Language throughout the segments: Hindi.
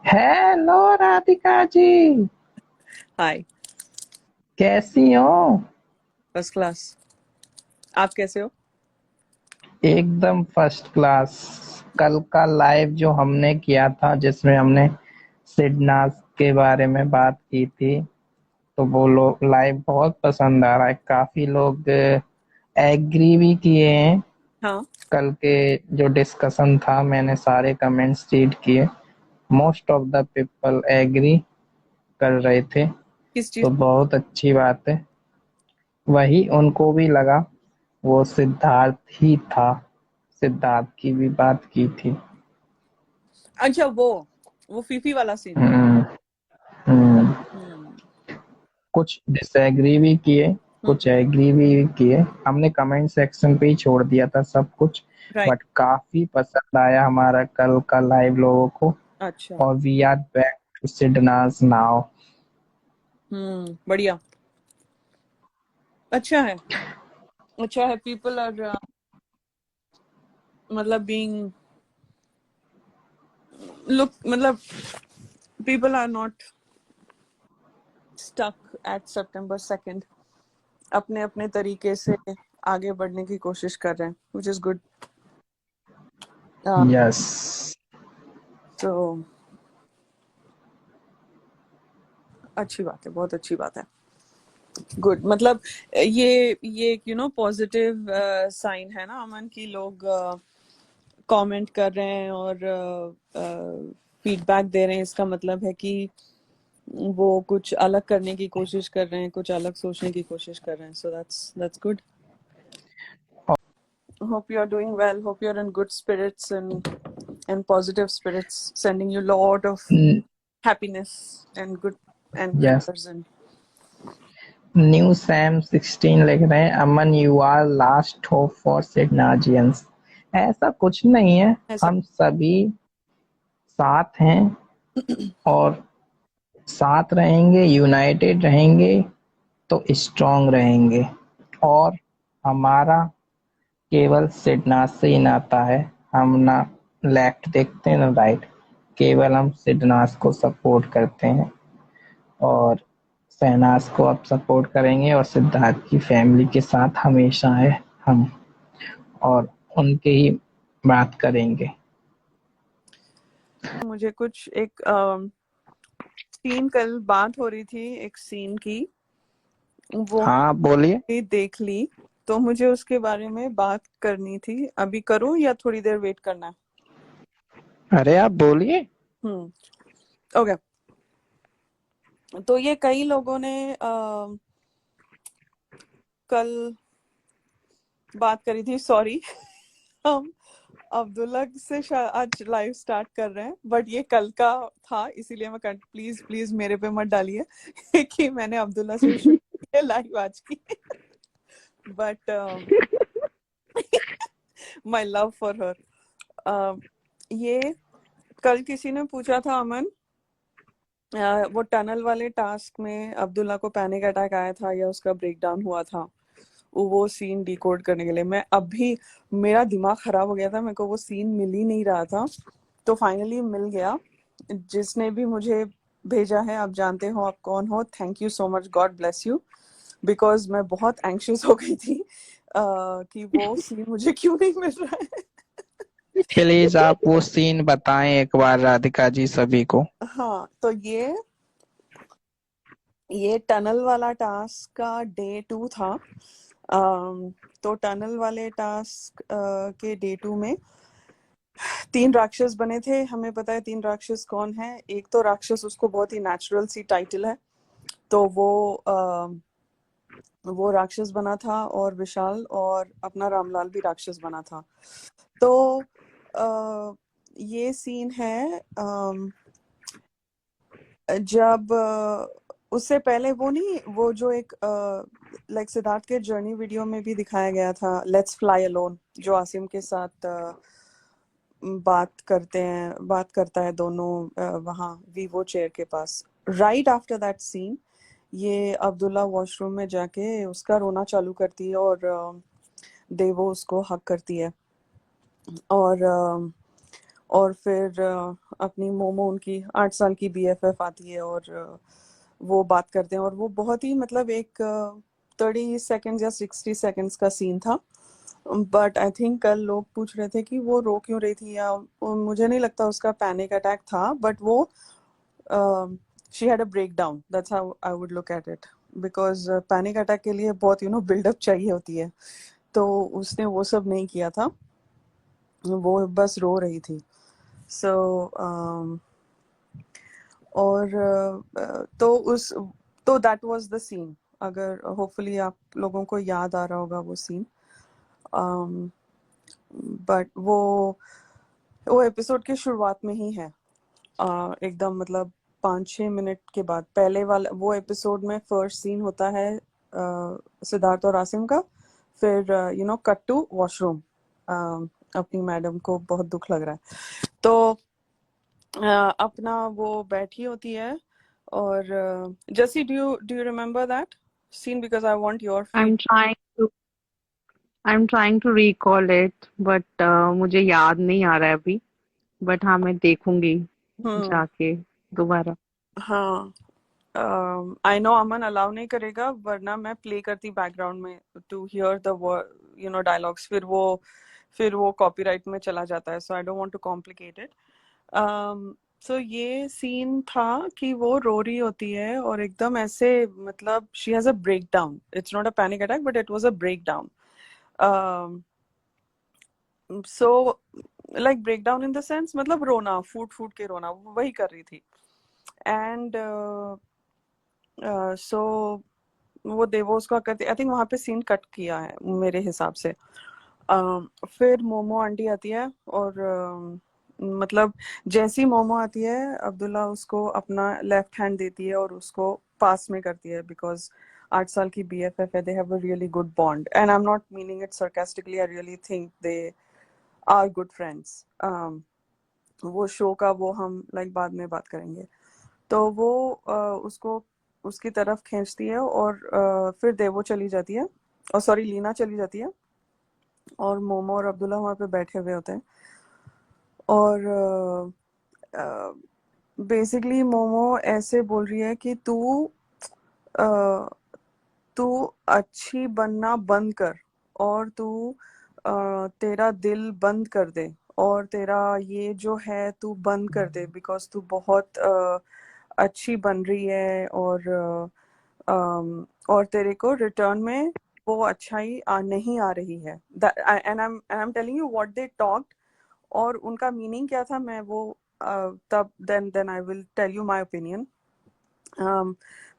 हेलो राधिका जी। हाय। कैसी हो? First class. आप कैसे हो? एकदम फर्स्ट क्लास। कल का लाइव जो हमने किया था जिसमें हमने सिडनास के बारे में बात की थी, तो वो लोग लाइव बहुत पसंद आ रहा है। काफी लोग एग्री भी किए हैं। हाँ। कल के जो डिस्कशन था मैंने सारे कमेंट्स रीड किए। Most of the people agree कर रहे थे, किस चीज? तो बहुत अच्छी बात है। वही उनको भी लगा, वो सिद्धार्थ ही था। सिद्धार्थ की भी बात की थी। अच्छा, वो फीफी वाला सीन। हम्म। हम्म। हम्म। कुछ डिसएग्री भी किए, हम्म। कुछ एग्री भी किए। हमने कमेंट सेक्शन पे ही छोड़ दिया था सब कुछ। राइट। बट काफी पसंद आया हमारा कल का लाइव लोगों को। अच्छा। और वी आर बैक टू सिडनास नाउ। बढ़िया। अच्छा है। अच्छा है, पीपल आर मतलब बीइंग लुक, मतलब people are not stuck at September 2nd। अपने अपने तरीके से आगे बढ़ने की कोशिश कर रहे हैं, विच इज गुड। यस। तो अच्छी बात है, बहुत अच्छी बात है। गुड, मतलब ये पॉजिटिव साइन है ना अमन, की लोग कमेंट कर रहे हैं और फीडबैक दे रहे हैं। इसका मतलब है कि वो कुछ अलग करने की कोशिश कर रहे हैं, कुछ अलग सोचने की कोशिश कर रहे हैं। So that's good. Hope you are doing well, hope you are in good spirits and positive spirits, sending you lot of happiness and good and yes. prayers and new Sam 16 लिख रहे हैं, Aman you are last hope for सिग्नाजियंस। ऐसा कुछ नहीं है। ऐसा। हम सभी साथ हैं और साथ रहेंगे, यूनाइटेड रहेंगे तो स्ट्रांग रहेंगे। और हमारा केवल सिडनाथ से ही नाता है। हम ना लेफ्ट देखते हैं ना राइट, केवल हम सिडनाथ को सपोर्ट करते हैं। और शहनाज को अब सपोर्ट करेंगे और सिद्धार्थ की फैमिली के साथ हमेशा है हम, और उनके ही बात करेंगे। मुझे कुछ एक सीन, कल बात हो रही थी एक सीन की, वो हाँ बोलिए। मैंने देख ली, तो मुझे उसके बारे में बात करनी थी। अभी करूं या थोड़ी देर वेट करना है? अरे आप बोलिए। हम्म। ओके। तो ये कई लोगों ने कल बात करी थी, सॉरी। हम अब्दुल्ला से आज लाइव स्टार्ट कर रहे हैं, बट ये कल का था, इसीलिए मैं प्लीज प्लीज मेरे पे मत डालिए कि मैंने अब्दुल्ला से शुरू किया लाइव आज की। But my love for her. ये कल किसी ने पूछा था अमन, वो टनल वाले टास्क में अब्दुल्ला को पैनिक अटैक आया था या उसका ब्रेक डाउन हुआ था, वो सीन डिकोड करने के लिए मैं अभी, मेरा दिमाग खराब हो गया था, मेरे को वो सीन मिल ही नहीं रहा था। तो फाइनली मिल गया। जिसने भी मुझे भेजा है, आप जानते हो आप कौन हो, thank you so much, God bless you. Because मैं बहुत एंक्शियस हो गई थी कि वो सीन मुझे क्यों नहीं मिल रहा है। प्लीज आप वो सीन बताएं एक बार राधिका जी सभी को। हाँ, तो ये टनल वाला टास्क का डे 2 था। तो टनल वाले टास्क के डे 2 में 3 राक्षस बने थे। हमें पता है 3 राक्षस कौन है। एक तो राक्षस, उसको बहुत ही नेचुरल सी टाइटल है, तो वो राक्षस बना था, और विशाल और अपना रामलाल भी राक्षस बना था। तो ये सीन है, जब उससे पहले वो नहीं, वो जो एक लाइक सिद्धार्थ के जर्नी वीडियो में भी दिखाया गया था, लेट्स फ्लाई अलोन, जो आसिम के साथ बात करता है दोनों वहाँ वीवो चेयर के पास। राइट आफ्टर दैट सीन, ये अब्दुल्ला वॉशरूम में जाके उसका रोना चालू करती है, और देवो उसको हक करती है। और और फिर अपनी मोमो उनकी 8 साल की BFF आती है और वो बात करते हैं और वो बहुत ही मतलब एक 30 सेकेंड्स या 60 सेकेंड्स का सीन था। बट आई थिंक कल लोग पूछ रहे थे कि वो रो क्यों रही थी, या मुझे नहीं लगता उसका पैनिक अटैक था, बट वो she had a breakdown, that's how I would look at it, because panic attack के लिए बहुत बिल्डअप चाहिए होती है, तो उसने वो सब नहीं किया था, वो बस रो रही थी। सो और तो दैट वाज द सीन, अगर होपफुली आप लोगों को याद आ रहा होगा वो सीन। बट वो एपिसोड की शुरुआत में ही है, एकदम मतलब 5-6 मिनट के बाद, पहले वाला वो एपिसोड में फर्स्ट सीन होता है सिद्धार्थ और आसिम का, फिर कट टू वॉशरूम, अपनी मैडम को बहुत दुख लग रहा है, तो अपना वो बैठी होती है और जैसी do you remember that scene, because I want your I'm trying to I'm trying to recall it, but मुझे याद नहीं आ रहा है अभी। बट हाँ, मैं देखूंगी जाके दोबारा। हाँ, आई नो अमन अलाउ नहीं करेगा, वरना मैं प्ले करती बैकग्राउंड में टू हियर द डायलॉग्स, फिर वो कॉपीराइट में चला जाता है, so I don't want to complicate it. So ये सीन था कि वो रो रही होती है और एकदम ऐसे, मतलब she has a breakdown, it's not a panic attack but it was a breakdown. So like breakdown in the sense, मतलब रोना, फूट फूट के रोना, वही कर रही थी। एंड सो वो देवो उसका करती, आई थिंक वहां पे सीन कट किया है मेरे हिसाब से। फिर मोमो आंटी आती है और मतलब जैसी मोमो आती है, अब्दुल्ला उसको अपना लेफ्ट हैंड देती है और उसको पास में करती है, बिकॉज 8 साल की BFF है, they have a really good bond, and I am not meaning it sarcastically, I really think they are good friends. वो शो का वो हम लाइक बाद में बात करेंगे। तो वो उसको उसकी तरफ खींचती है और फिर देवो चली जाती है, और सॉरी लीना चली जाती है, और मोमो और अब्दुल्ला वहाँ पे बैठे हुए होते हैं, और बेसिकली मोमो ऐसे बोल रही है कि तू अच्छी बनना बंद कर, और तू तेरा दिल बंद कर दे, और तेरा ये जो है तू बंद कर दे, बिकॉज तू बहुत अच्छी बन रही है, और तेरे को रिटर्न में वो अच्छाई नहीं आ रही है। And I am telling you what they talked, और उनका मीनिंग क्या था, मैं वो तब then I will tell you my opinion.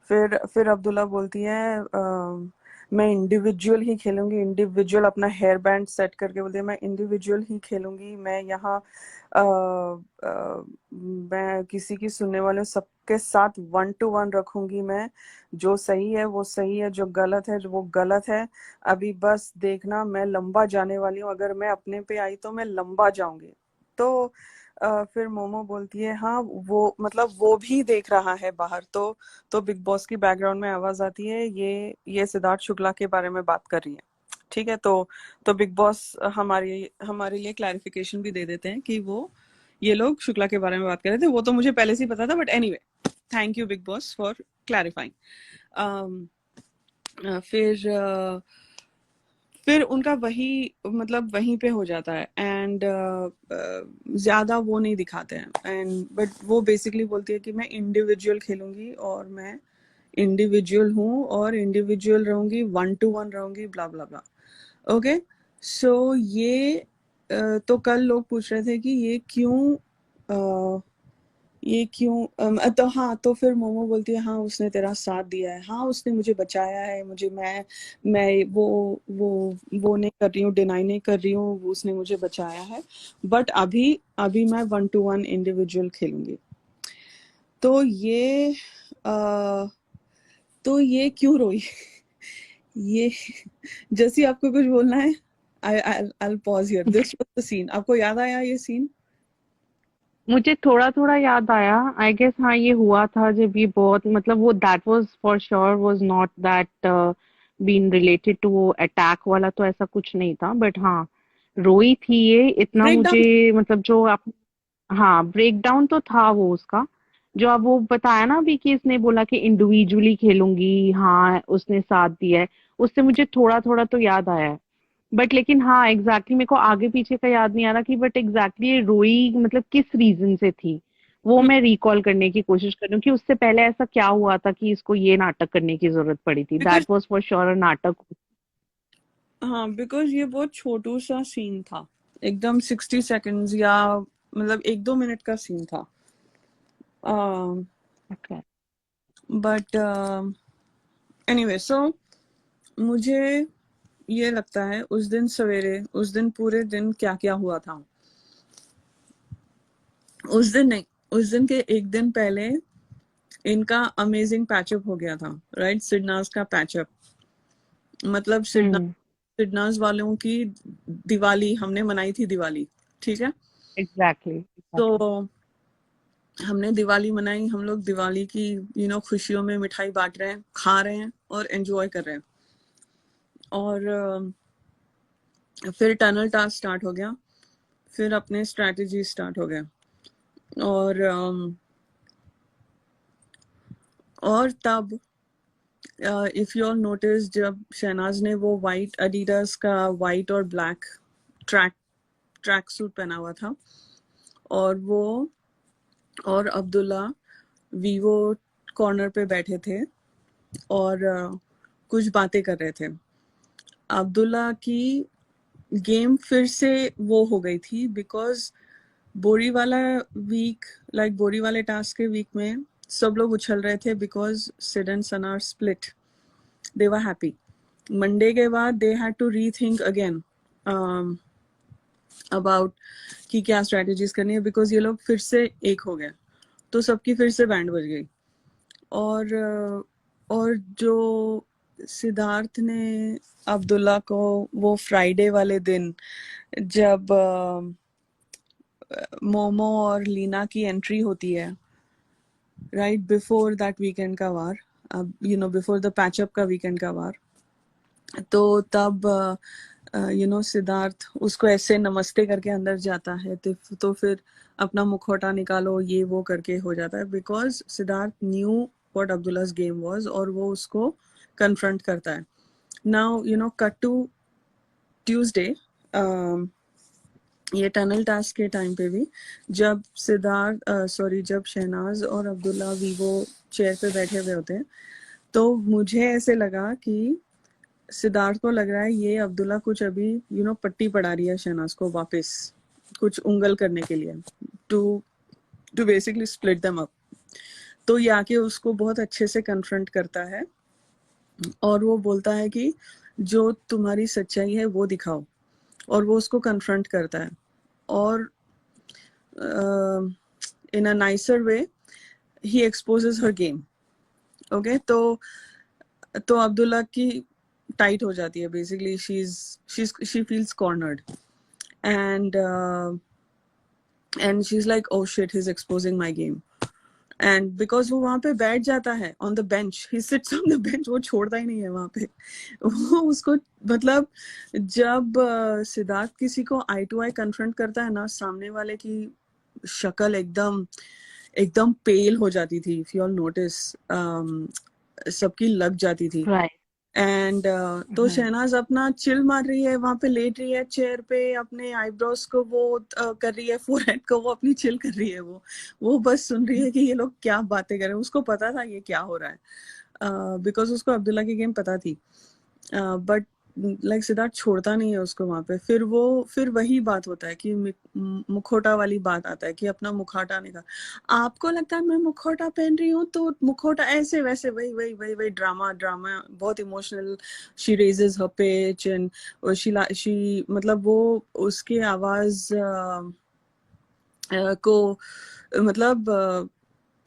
फिर अब्दुल्ला बोलती है मैं इंडिविजुअल ही खेलूंगी, इंडिविजुअल अपना हेयर बैंड सेट करके बोलती है मैं इंडिविजुअल ही खेलूंगी, मैं यहाँ मैं किसी की सुनने वाले सबके साथ 1-to-1 रखूंगी, मैं जो सही है वो सही है, जो गलत है वो गलत है, अभी बस देखना मैं लंबा जाने वाली हूँ, अगर मैं अपने पे आई तो मैं लंबा जाऊंगी। तो फिर मोमो बोलती है हाँ वो मतलब वो भी देख रहा है बाहर, तो बिग बॉस की बैकग्राउंड में आवाज आती है, ये सिद्धार्थ शुक्ला के बारे में बात कर रही है, ठीक है। तो बिग बॉस हमारे हमारे लिए क्लैरिफिकेशन भी दे देते हैं कि ये लोग शुक्ला के बारे में बात कर रहे थे, वो तो मुझे पहले से ही पता था, but anyway thank you big boss for clarifying. फिर उनका वही मतलब वहीं पे हो जाता है, एंड ज्यादा वो नहीं दिखाते हैं, एंड बट वो बेसिकली बोलती है कि मैं इंडिविजुअल खेलूंगी, और मैं इंडिविजुअल हूँ और इंडिविजुअल रहूंगी, 1-to-1 रहूंगी, ब्ला ब्ला ब्ला। ओके, सो ये तो कल लोग पूछ रहे थे कि ये क्यों तो हाँ, तो फिर मोमो बोलती है हाँ उसने तेरा साथ दिया है, हाँ उसने मुझे बचाया है, मुझे मैं वो नहीं कर रही हूँ, डिनाई नहीं कर रही हूँ, उसने मुझे बचाया है, बट अभी अभी मैं 1-to-1 इंडिविजुअल खेलूंगी। तो ये क्यों रोई? ये जैसी आपको कुछ बोलना है? I'll pause here. This was the scene. आपको याद आया ये सीन? मुझे थोड़ा थोड़ा याद आया। आई गेस हाँ, ये हुआ था जब ये बहुत मतलब वो that was for sure was not that been related to वो अटैक वाला, तो ऐसा कुछ नहीं था। बट हाँ, रोई थी ये इतना ब्रेकडाउन। मुझे, मतलब जो आप हाँ, ब्रेकडाउन तो था वो उसका, जो अब वो बताया ना अभी कि इसने बोला कि इंडिविजुअली खेलूंगी, हाँ उसने साथ दिया है, उससे मुझे थोड़ा थोड़ा तो याद आया है। बट लेकिन हाँ एग्जैक्टली मेरे को आगे पीछे का याद नहीं आ रहा कि बट एग्जैक्टली ये रोई मतलब किस रीजन से थी, वो मैं रिकॉल करने की कोशिश कर रही हूँ कि उससे पहले ऐसा क्या हुआ था कि इसको ये नाटक करने की जरूरत पड़ी थी। Because that was for sure नाटक। हाँ, बिकॉज ये बहुत छोटू सा सीन था, एकदम 60 सेकेंड्स या मतलब 1-2 मिनट का सीन था। ओके। बट एनीवे, सो मुझे ये लगता है उस दिन सवेरे, उस दिन पूरे दिन क्या क्या हुआ था, उस दिन नहीं, उस दिन के एक दिन पहले इनका अमेजिंग पैचअप हो गया था, राइट? सिडनाज का पैचअप, मतलब हम्म। सिडनाज वालों की दिवाली हमने मनाई थी, दिवाली, ठीक है? Exactly exactly. तो हमने दिवाली मनाई, हम लोग दिवाली की खुशियों में मिठाई बांट रहे हैं, खा रहे हैं और एंजॉय कर रहे हैं। और फिर टनल टास्क स्टार्ट हो गया, फिर अपने स्ट्रैटेजी स्टार्ट हो गया। और तब इफ यू ऑल नोटिस, जब शहनाज ने वो वाइट एडिडास का वाइट और ब्लैक ट्रैक सूट पहना हुआ था, और वो और अब्दुल्ला वीवो कॉर्नर पे बैठे थे और कुछ बातें कर रहे थे। अब्दुल्ला की गेम फिर से वो हो गई थी, बिकॉज बोरी वाला वीक, लाइक बोरी वाले टास्क के वीक में सब लोग उछल रहे थे, because Sid and Sana are split, they were happy. Monday के बाद they had to rethink again about कि क्या स्ट्रेटजीज करनी है, बिकॉज ये लोग फिर से एक हो गए, तो सबकी फिर से बैंड बज गई। और जो सिद्धार्थ ने अब्दुल्ला को वो फ्राइडे वाले दिन, जब मोमो और लीना की एंट्री होती है, राइट बिफोर दैट वीकेंड का वार, अब बिफोर द पैचअप का वीकेंड का वार, तो तब सिद्धार्थ उसको ऐसे नमस्ते करके अंदर जाता है, तो फिर अपना मुखौटा निकालो ये वो करके हो जाता है, because Siddharth knew what Abdullah's game was, और वो उसको कन्फ्रंट करता है। नाउ कट टू ट्यूसडे, ये टनल टास्क के टाइम पे भी, जब जब शहनाज और अब्दुल्ला वीवो चेयर पे बैठे हुए होते हैं, तो मुझे ऐसे लगा कि सिद्धार्थ को लग रहा है ये अब्दुल्ला कुछ अभी पट्टी पड़ा रही है शहनाज को वापस कुछ उंगल करने के लिए, to to basically split them up. तो ये आके उसको बहुत अच्छे से कन्फ्रंट करता है और वो बोलता है कि जो तुम्हारी सच्चाई है वो दिखाओ, और वो उसको कन्फ्रंट करता है, और इन अ नाइसर वे ही एक्सपोजेस हर गेम। ओके, तो अब्दुल्ला की टाइट हो जाती है, basically she feels cornered, and she's like, oh shit, he's exposing my game. And because वो वहां पे बैठ जाता है on the bench, he sits on the bench, वो छोड़ता ही नहीं है वहां पे। वो उसको मतलब जब सिद्धार्थ किसी को आई टू आई कन्फ्रंट करता है ना, सामने वाले की शक्ल एकदम एकदम पेल हो जाती थी, इफ यू ऑल नोटिस, सबकी लग जाती थी। राइट। एंड तो शहनाज अपना चिल मार रही है, वहां पे लेट रही है चेयर पे, अपने आईब्रोज को वो कर रही है, फोरहेड को वो अपनी चिल कर रही है, वो बस सुन रही है कि ये लोग क्या बातें कर रहे हैं। उसको पता था ये क्या हो रहा है, बिकॉज उसको अब्दुल्ला की गेम पता थी, बट लाइक सिद्धार्थ छोड़ता नहीं है उसको वहां पे। फिर वही बात होता है कि मुखौटा वाली बात आता है कि अपना मुखौटा निकाल, आपको लगता है मैं मुखौटा पहन रही हूँ तो मुखौटा ऐसे वैसे, वही वही वही वही ड्रामा ड्रामा, बहुत emotional. She raises her pitch and she मतलब वो उसकी आवाज को मतलब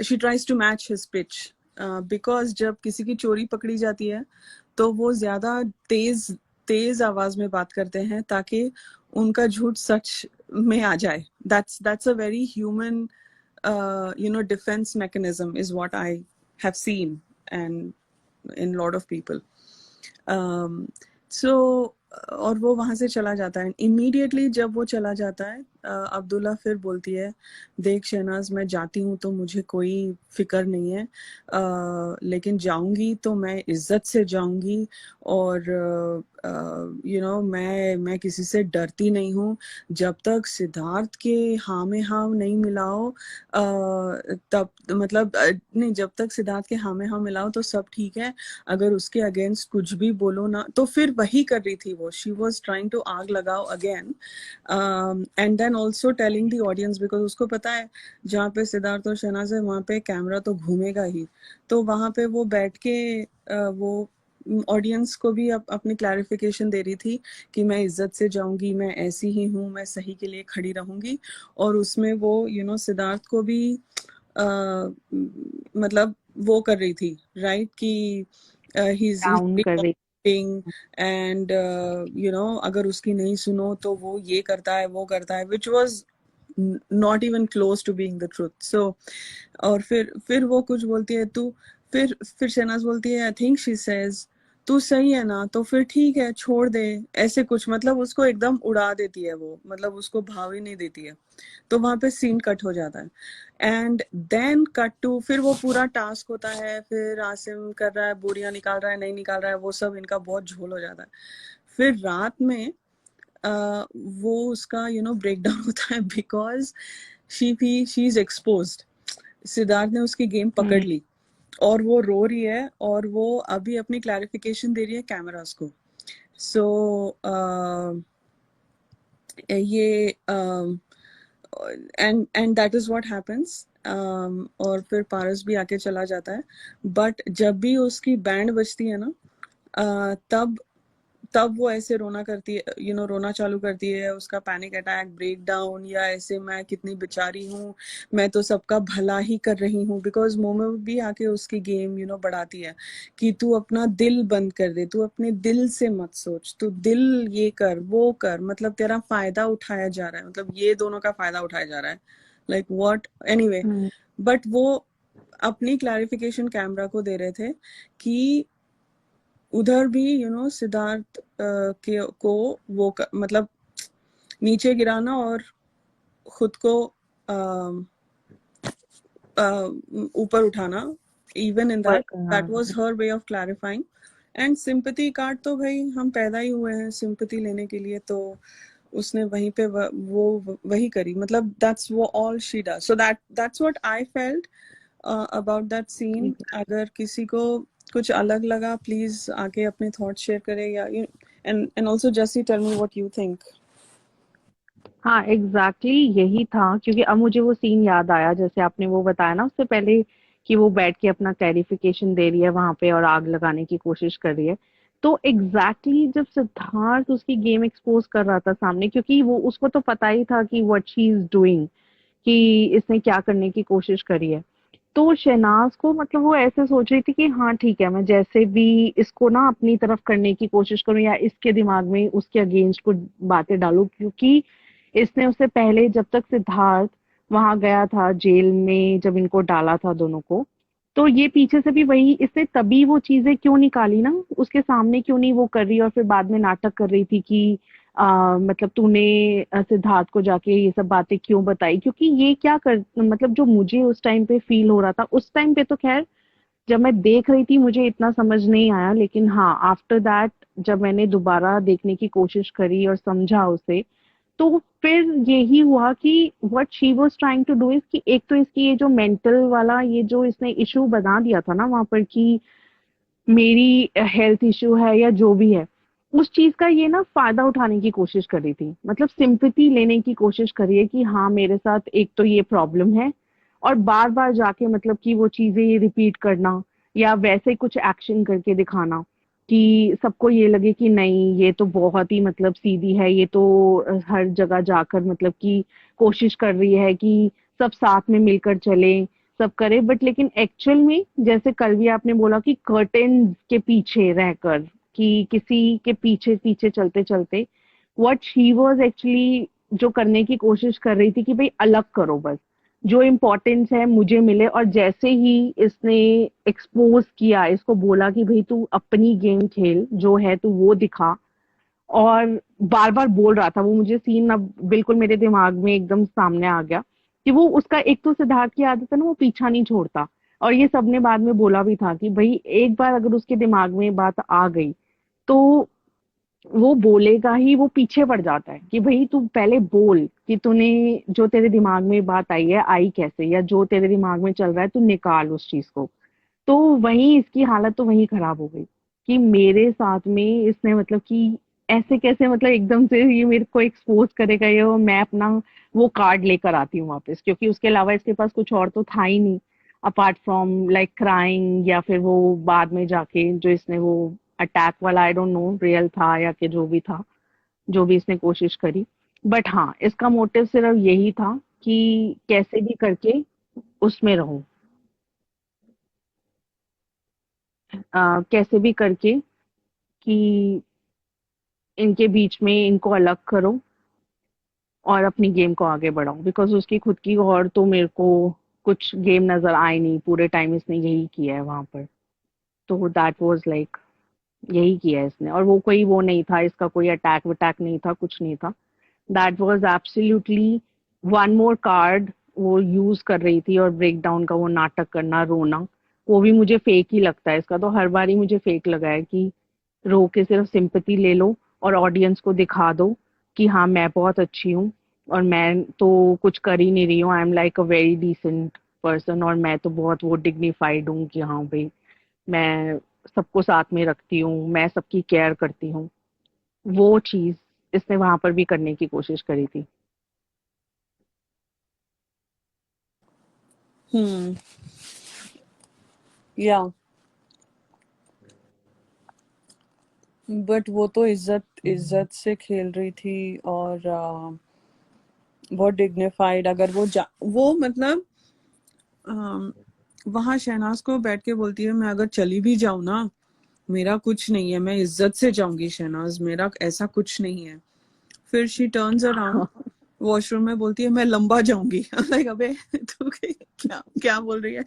she tries to match his pitch, because जब किसी की चोरी पकड़ी जाती है तो वो ज्यादा तेज तेज आवाज में बात करते हैं ताकि उनका झूठ सच में आ जाए। that's a very human defense mechanism is what I have seen and in lot of people. So और वो वहां से चला जाता है, इमीडिएटली जब वो चला जाता है अब्दुल्ला फिर बोलती है, देख शहनाज, मैं जाती हूँ तो मुझे कोई फिक्र नहीं है, लेकिन जाऊंगी तो मैं इज्जत से जाऊंगी, और मैं किसी से डरती नहीं हूँ। जब तक सिद्धार्थ के हाँ में हाँ नहीं मिलाओ, तब मतलब नहीं, जब तक सिद्धार्थ के हाँ में हाँ मिलाओ तो सब ठीक है, अगर उसके अगेंस्ट कुछ भी बोलो ना, तो फिर वही कर रही थी वो, शी वॉज ट्राइंग टू आग लगाओ again, and then also telling the audience, because उसको पता है जहाँ पे सिद्धार्थ और शहनाज है वहाँ पे कैमरा तो घूमेगा ही, तो वहाँ पे वो बैठ के वो ऑडियंस को भी अपनी क्लैरिफिकेशन दे रही थी कि मैं इज्जत से जाऊंगी, मैं ऐसी ही हूँ, मैं सही के लिए खड़ी रहूंगी, और उसमें वो सिद्धार्थ को भी मतलब वो कर रही थी, राइट, कि he's डाउन कर रही। एंड अगर उसकी नहीं सुनो तो वो ये करता है वो करता है, which was not even close to being the truth. So और फिर वो कुछ बोलती है, तू फिर शहनाज बोलती है, आई थिंक शी सेज, तू सही है ना, तो फिर ठीक है, छोड़ दे, ऐसे कुछ, मतलब उसको एकदम उड़ा देती है वो, मतलब उसको भाव ही नहीं देती है, तो वहां पे सीन कट हो जाता है, एंड देन कट टू, फिर वो पूरा टास्क होता है, फिर आसिम कर रहा है, बोरियां निकाल रहा है, नहीं निकाल रहा है, वो सब इनका बहुत झोल हो जाता है। फिर रात में वो उसका ब्रेक डाउन होता है, because she is exposed, Siddharth ने उसकी गेम पकड़ ली, और वो रो रही है, और वो अभी अपनी क्लैरिफिकेशन दे रही है कैमरास को। सो ये and that is what happens, और फिर पारस भी आके चला जाता है, बट जब भी उसकी बैंड बजती है ना, तब वो ऐसे रोना करती है, रोना चालू करती है, उसका पैनिक अटैक, ब्रेक डाउन, या ऐसे मैं कितनी बेचारी हूँ, मैं तो सबका भला ही कर रही हूँ, बिकॉज मोमो भी आके उसकी गेम बढ़ाती है कि तू अपना दिल बंद कर दे, तू अपने दिल से मत सोच, तू दिल ये कर वो कर, मतलब तेरा फायदा उठाया जा रहा है, मतलब ये दोनों का फायदा उठाया जा रहा है, लाइक व्हाट, एनीवे, बट वो अपनी क्लैरिफिकेशन कैमरा को दे रहे थे कि उधर भी सिद्धार्थ को वो मतलब नीचे गिराना और खुद को ऊपर उठाना, even in that was her way of clarifying, and sympathy card तो भाई हम पैदा ही हुए हैं सिंपैथी लेने के लिए, तो उसने वहीं पे वो वही करी, मतलब दैट्स वो all she does, so that's what I felt about that scene. अगर किसी को कुछ अलग लगा, प्लीज आके अपने थॉट्स शेयर करें, या and also just tell me what you think. हाँ एग्जैक्टली यही था, क्योंकि अब मुझे वो सीन याद आया जैसे आपने वो बताया ना उससे पहले कि वो बैठ के अपना क्लैरिफिकेशन दे रही है वहां पे और आग लगाने की कोशिश कर रही है, तो एग्जैक्टली जब सिद्धार्थ उसकी गेम एक्सपोज कर रहा था सामने, क्योंकि वो उसको तो पता ही था कि व्हाट शी इज डूइंग, कि इसने क्या करने की कोशिश करी है, तो शहनाज को मतलब वो ऐसे सोच रही थी कि हाँ ठीक है, मैं जैसे भी इसको ना अपनी तरफ करने की कोशिश करूं या इसके दिमाग में उसके अगेंस्ट कुछ बातें डालूं, क्योंकि इसने उससे पहले जब तक सिद्धार्थ वहां गया था जेल में, जब इनको डाला था दोनों को, तो ये पीछे से भी वही, इसने तभी वो चीजें क्यों निकाली ना, उसके सामने क्यों नहीं वो कर रही, और फिर बाद में नाटक कर रही थी कि मतलब तूने सिद्धार्थ को जाके ये सब बातें क्यों बताई, क्योंकि ये क्या कर, मतलब जो मुझे उस टाइम पे फील हो रहा था, उस टाइम पे तो खैर जब मैं देख रही थी मुझे इतना समझ नहीं आया, लेकिन हाँ आफ्टर दैट जब मैंने दोबारा देखने की कोशिश करी और समझा उसे, तो फिर यही हुआ कि what she was trying to do is कि एक तो इसकी ये जो मेंटल वाला ये जो इसने इशू बना दिया था ना वहां पर कि मेरी हेल्थ इशू है या जो भी है, उस चीज का ये ना फायदा उठाने की कोशिश कर रही थी, मतलब सिंपैथी लेने की कोशिश कर रही है कि हाँ मेरे साथ एक तो ये प्रॉब्लम है, और बार बार जाके मतलब कि वो चीजें रिपीट करना या वैसे कुछ एक्शन करके दिखाना कि सबको ये लगे कि नहीं ये तो बहुत ही मतलब सीधी है, ये तो हर जगह जाकर मतलब कि कोशिश कर रही है कि सब साथ में मिलकर चले, सब करे, बट लेकिन एक्चुअल में जैसे कल भी आपने बोला कि कर्टेन के पीछे रहकर, कि किसी के पीछे पीछे चलते चलते व्हाट शी वाज एक्चुअली जो करने की कोशिश कर रही थी कि भाई अलग करो, बस जो इम्पोर्टेंस है मुझे मिले, और जैसे ही इसने एक्सपोज किया, इसको बोला कि भाई तू अपनी गेम खेल, जो है तू वो दिखा, और बार बार बोल रहा था वो, मुझे सीन अब बिल्कुल मेरे दिमाग में एकदम सामने आ गया कि वो, उसका एक तो सिद्धार्थ की आदत है ना, वो पीछा नहीं छोड़ता। और ये सबने बाद में बोला भी था कि भाई एक बार अगर उसके दिमाग में ये बात आ गई तो वो बोलेगा ही, वो पीछे पड़ जाता है कि भाई तू पहले बोल कि तूने, जो तेरे दिमाग में बात आई है आई कैसे, या जो तेरे दिमाग में चल रहा है तू निकाल उस चीज को। तो वहीं इसकी हालत तो वहीं खराब हो गई कि मेरे साथ में इसने मतलब कि ऐसे कैसे, मतलब एकदम से ये मेरे को एक्सपोज करेगा ये, और मैं अपना वो कार्ड लेकर आती हूँ वापस, क्योंकि उसके अलावा इसके पास कुछ और तो था ही नहीं अपार्ट फ्रॉम लाइक क्राइंग, या फिर वो बाद में जाके जो इसने वो अटैक वाला, आई डोंट नो रियल था या कि जो भी था, जो भी इसने कोशिश करी। बट हाँ, इसका मोटिव सिर्फ यही था कि कैसे भी करके उसमें रहूं, कैसे भी करके कि इनके बीच में इनको अलग करो और अपनी गेम को आगे बढ़ाओ, बिकॉज उसकी खुद की और तो मेरे को कुछ गेम नजर आए नहीं, पूरे टाइम इसने यही किया है वहां पर। तो दैट वाज लाइक, यही किया है इसने, और वो कोई वो नहीं था, इसका कोई अटैक वटैक नहीं था, कुछ नहीं था। That was absolutely one more card वो यूज कर रही थी, और ब्रेक डाउन का वो नाटक करना, रोना, वो भी मुझे फेक ही लगता है इसका, तो हर बार ही मुझे फेक लगा है कि रो के सिर्फ सिंपैथी ले लो और ऑडियंस को दिखा दो कि हाँ मैं बहुत अच्छी हूँ, और मैं तो कुछ कर ही नहीं रही हूँ, I am like a very decent person, और मैं तो बहुत वो डिग्निफाइड हूँ कि हाँ भाई मैं सबको साथ में रखती हूँ, मैं सबकी केयर करती हूँ। वो चीज इसने वहां पर भी करने की कोशिश करी थी। हम्म। या बट वो तो इज्जत इज्जत से खेल रही थी, और बहुत डिग्निफाइड। अगर वो मतलब वहां शहनाज को बैठ के बोलती है, मैं अगर चली भी जाऊं ना, मेरा कुछ नहीं है, मैं इज्जत से जाऊंगी शहनाज, मेरा ऐसा कुछ नहीं है। फिर शी टर्न्स अराउंड वॉशरूम में बोलती है, मैं लंबा जाऊंगी। लाइक अबे तू क्या क्या बोल रही है?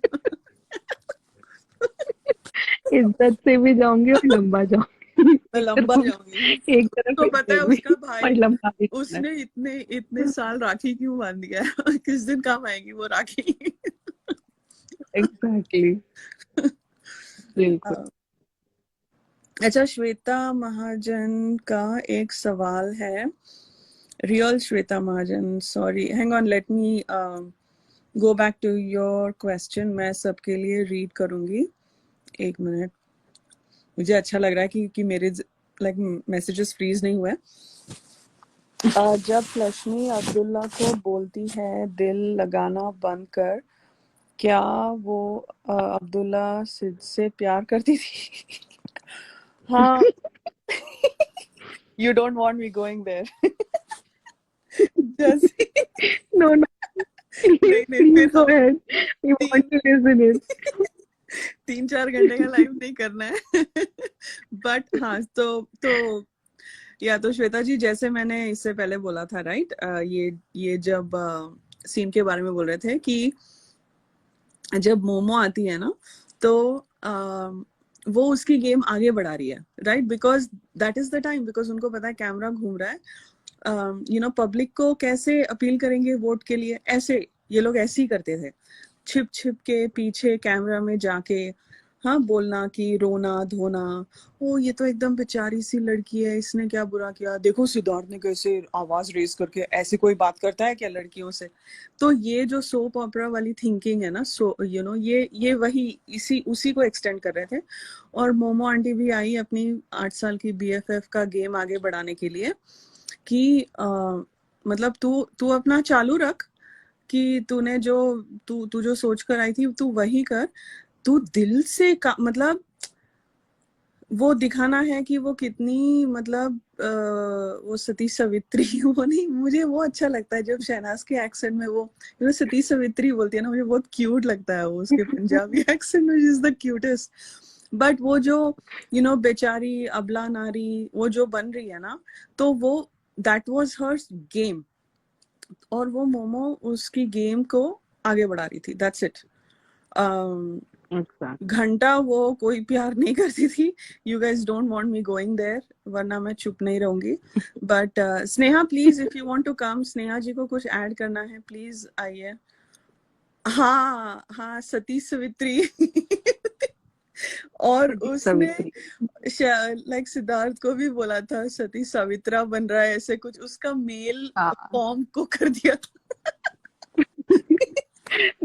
इज्जत से भी जाऊंगी और लंबा जाऊंगी। मैं एक लंबा तरफ, जाऊंगी। एक तरफ उसको पता है इज्जत भी उसका भाई, और लंबा भी जाना उसने इतने इतने साल राखी क्यों बांध दिया है? किस दिन काम आएगी वो राखी? है। एग्जैक्टली, बिल्कुल। अच्छा, श्वेता महाजन का एक सवाल है। Real Shweta Mahajan, sorry, hang on, let me go back to your question. मैं सबके लिए रीड करूंगी, एक मिनट। मुझे अच्छा लग रहा है कि मेरे लाइक मैसेजेस फ्रीज नहीं हुए। जब फ्लशमी अब्दुल्ला को बोलती है दिल लगाना बंद कर, क्या वो अब्दुल्ला सिद्ध से प्यार करती थी? हाँ। You don't want me going there. जैसे नो नो, नहीं नहीं, प्लीज फिर गो हम अहेड, वी वांट तीन टू लिसन इट। 3-4 घंटे का लाइव नहीं करना है। बट हाँ, तो या तो श्वेता जी, जैसे मैंने इससे पहले बोला था, राइट, ये जब सीन के बारे में बोल रहे थे कि जब मोमो आती है ना, तो वो उसकी गेम आगे बढ़ा रही है, right, because that is the time, because उनको पता है कैमरा घूम रहा है। पब्लिक को कैसे अपील करेंगे वोट के लिए? ऐसे ये लोग ऐसे ही करते थे, छिप छिप के पीछे कैमरा में जाके, हाँ, बोलना कि रोना धोना, ओ ये तो एकदम बेचारी सी लड़की है, इसने क्या बुरा किया, देखो सिद्धार्थ ने कैसे आवाज रेज करके, ऐसे कोई बात करता है क्या लड़कियों से? तो ये जो सोप ओपेरा वाली थिंकिंग है ना, सो ये वही इसी उसी को एक्सटेंड कर रहे थे। और मोमो आंटी भी आई अपनी 8 साल की बीएफएफ का गेम आगे बढ़ाने के लिए कि मतलब तू तू अपना चालू रख, कि तूने जो तू तू जो सोच कर आई थी तू वही कर, तू दिल से मतलब वो दिखाना है कि वो कितनी मतलब वो सती सवित्री। वो नहीं, मुझे वो अच्छा लगता है जब शहनाज के एक्सेंट में वो सती सवित्री बोलती है ना, मुझे बहुत क्यूट लगता है वो, उसके पंजाबी एक्सेंट में इज द क्यूटेस्ट। बट वो जो बेचारी अबला नारी वो जो बन रही है ना, तो वो दैट वाज हर गेम, और वो मोमो उसकी गेम को आगे बढ़ा रही थी, दैट्स इट। Exactly. घंटा वो कोई प्यार नहीं करती थी. You guys don't want me going there, वरना मैं चुप नहीं रहूंगी. But Sneha please, if you want to come, Sneha ji को कुछ ऐड करना है, प्लीज आइए. हाँ हाँ, सती सावित्री. और सती उसने सावित्री. लाइक सिद्धार्थ को भी बोला था सती सावित्रा बन रहा है, ऐसे कुछ उसका मेल हाँ. फॉर्म को कर दिया था.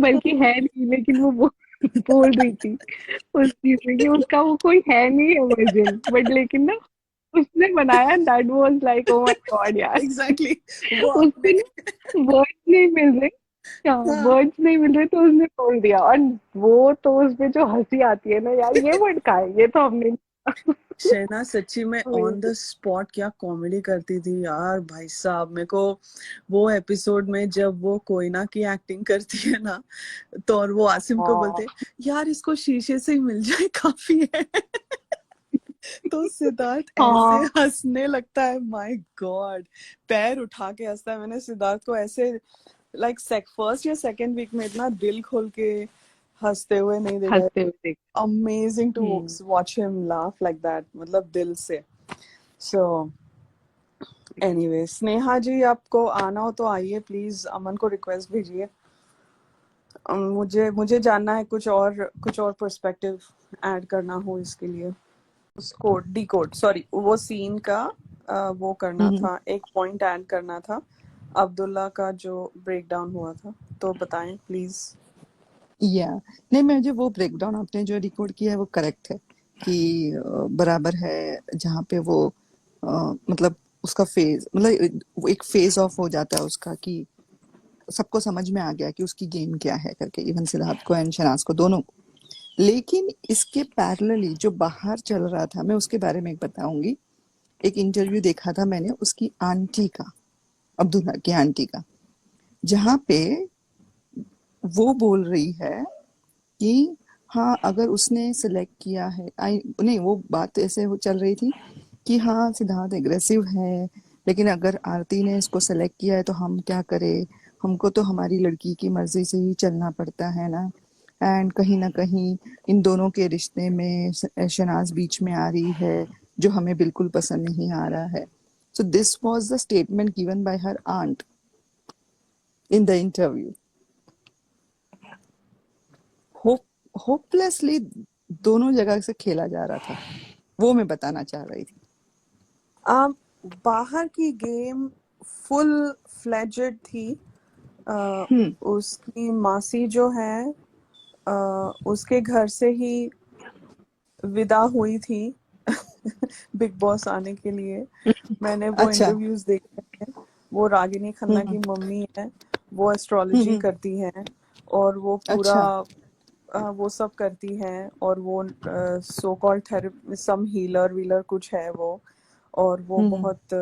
बल्कि है नहीं, लेकिन वो बोल रही थी उस चीज में कि उसका वो कोई है नहीं है वर्जन, बट लेकिन ना उसने बनाया. That was like oh my God यार. एग्जैक्टली. वो उससे अपने. ना वर्ड्स नहीं मिल रहे. हाँ, हाँ. वर्ड्स नहीं मिल रहे तो उसने बोल दिया. और वो तो उसपे जो हंसी आती है ना यार, ये वर्ड का है, ये तो हमने शहनाज सच्ची में ऑन द स्पॉट क्या कॉमेडी करती थी यार, भाई साहब. मेरे को वो एपिसोड में जब वो कोयना की एक्टिंग करती है ना, तो और वो आसिम को बोलते यार इसको शीशे से ही मिल जाए काफी है. तो सिद्धार्थ ऐसे हाँ. हंसने लगता है, माय गॉड. पैर उठा के हंसता है. मैंने सिद्धार्थ को ऐसे लाइक फर्स्ट या सेकंड वीक में इतना दिल खोल के हंसते हुए नहीं देखा. हंसते हुए देख. Amazing to watch him laugh like that, मतलब दिल से. सो एनीवे, स्नेहा जी आपको आना हो तो आइए प्लीज. अमन को रिक्वेस्ट भेजिए. मुझे मुझे जानना है कुछ और पर्सपेक्टिव ऐड करना हो इसके लिए. उसको डिकोड, सॉरी, वो सीन का वो करना था, एक पॉइंट ऐड करना था अब्दुल्ला का जो ब्रेक डाउन हुआ था, तो बताएं प्लीज. या नहीं, मुझे वो ब्रेकडाउन आपने जो रिकॉर्ड किया है वो करेक्ट है कि बराबर है. जहाँ पे वो मतलब उसका फेज, मतलब वो एक फेज ऑफ हो जाता है उसका, कि सबको समझ में आ गया कि उसकी गेम क्या है करके, इवन सिद्धार्थ को एंड शनाज को, दोनों को. लेकिन इसके पैरेलली जो बाहर चल रहा था, मैं उसके बारे में एक बताऊंगी. एक इंटरव्यू देखा था मैंने उसकी आंटी का, अब्दुल्ला की आंटी का, जहाँ पे वो बोल रही है कि हाँ, अगर उसने सिलेक्ट किया है, नहीं, वो बात ऐसे चल रही थी कि हाँ सिद्धार्थ एग्रेसिव है, लेकिन अगर आरती ने इसको सेलेक्ट किया है तो हम क्या करें, हमको तो हमारी लड़की की मर्जी से ही चलना पड़ता है ना. एंड कहीं ना कहीं इन दोनों के रिश्ते में शनाज बीच में आ रही है, जो हमें बिल्कुल पसंद नहीं आ रहा है. So this was the statement given by her aunt in the interview. Hopelessly दोनों जगह से खेला जा रहा था, वो मैं बताना चाह रही थी. बाहर की गेम फुल फ्लेजेड थी. उसकी मासी जो है उसके घर से ही विदा हुई थी बिग बॉस आने के लिए. मैंने वो अच्छा. इंटरव्यूज देखे हैं. वो रागिनी खन्ना की मम्मी है, वो एस्ट्रोलॉजी करती हैं, और वो पूरा अच्छा. वो सब करती हैं, और वो सो कॉल्ड थेरेपी, सम हीलर वीलर कुछ है वो. और वो बहुत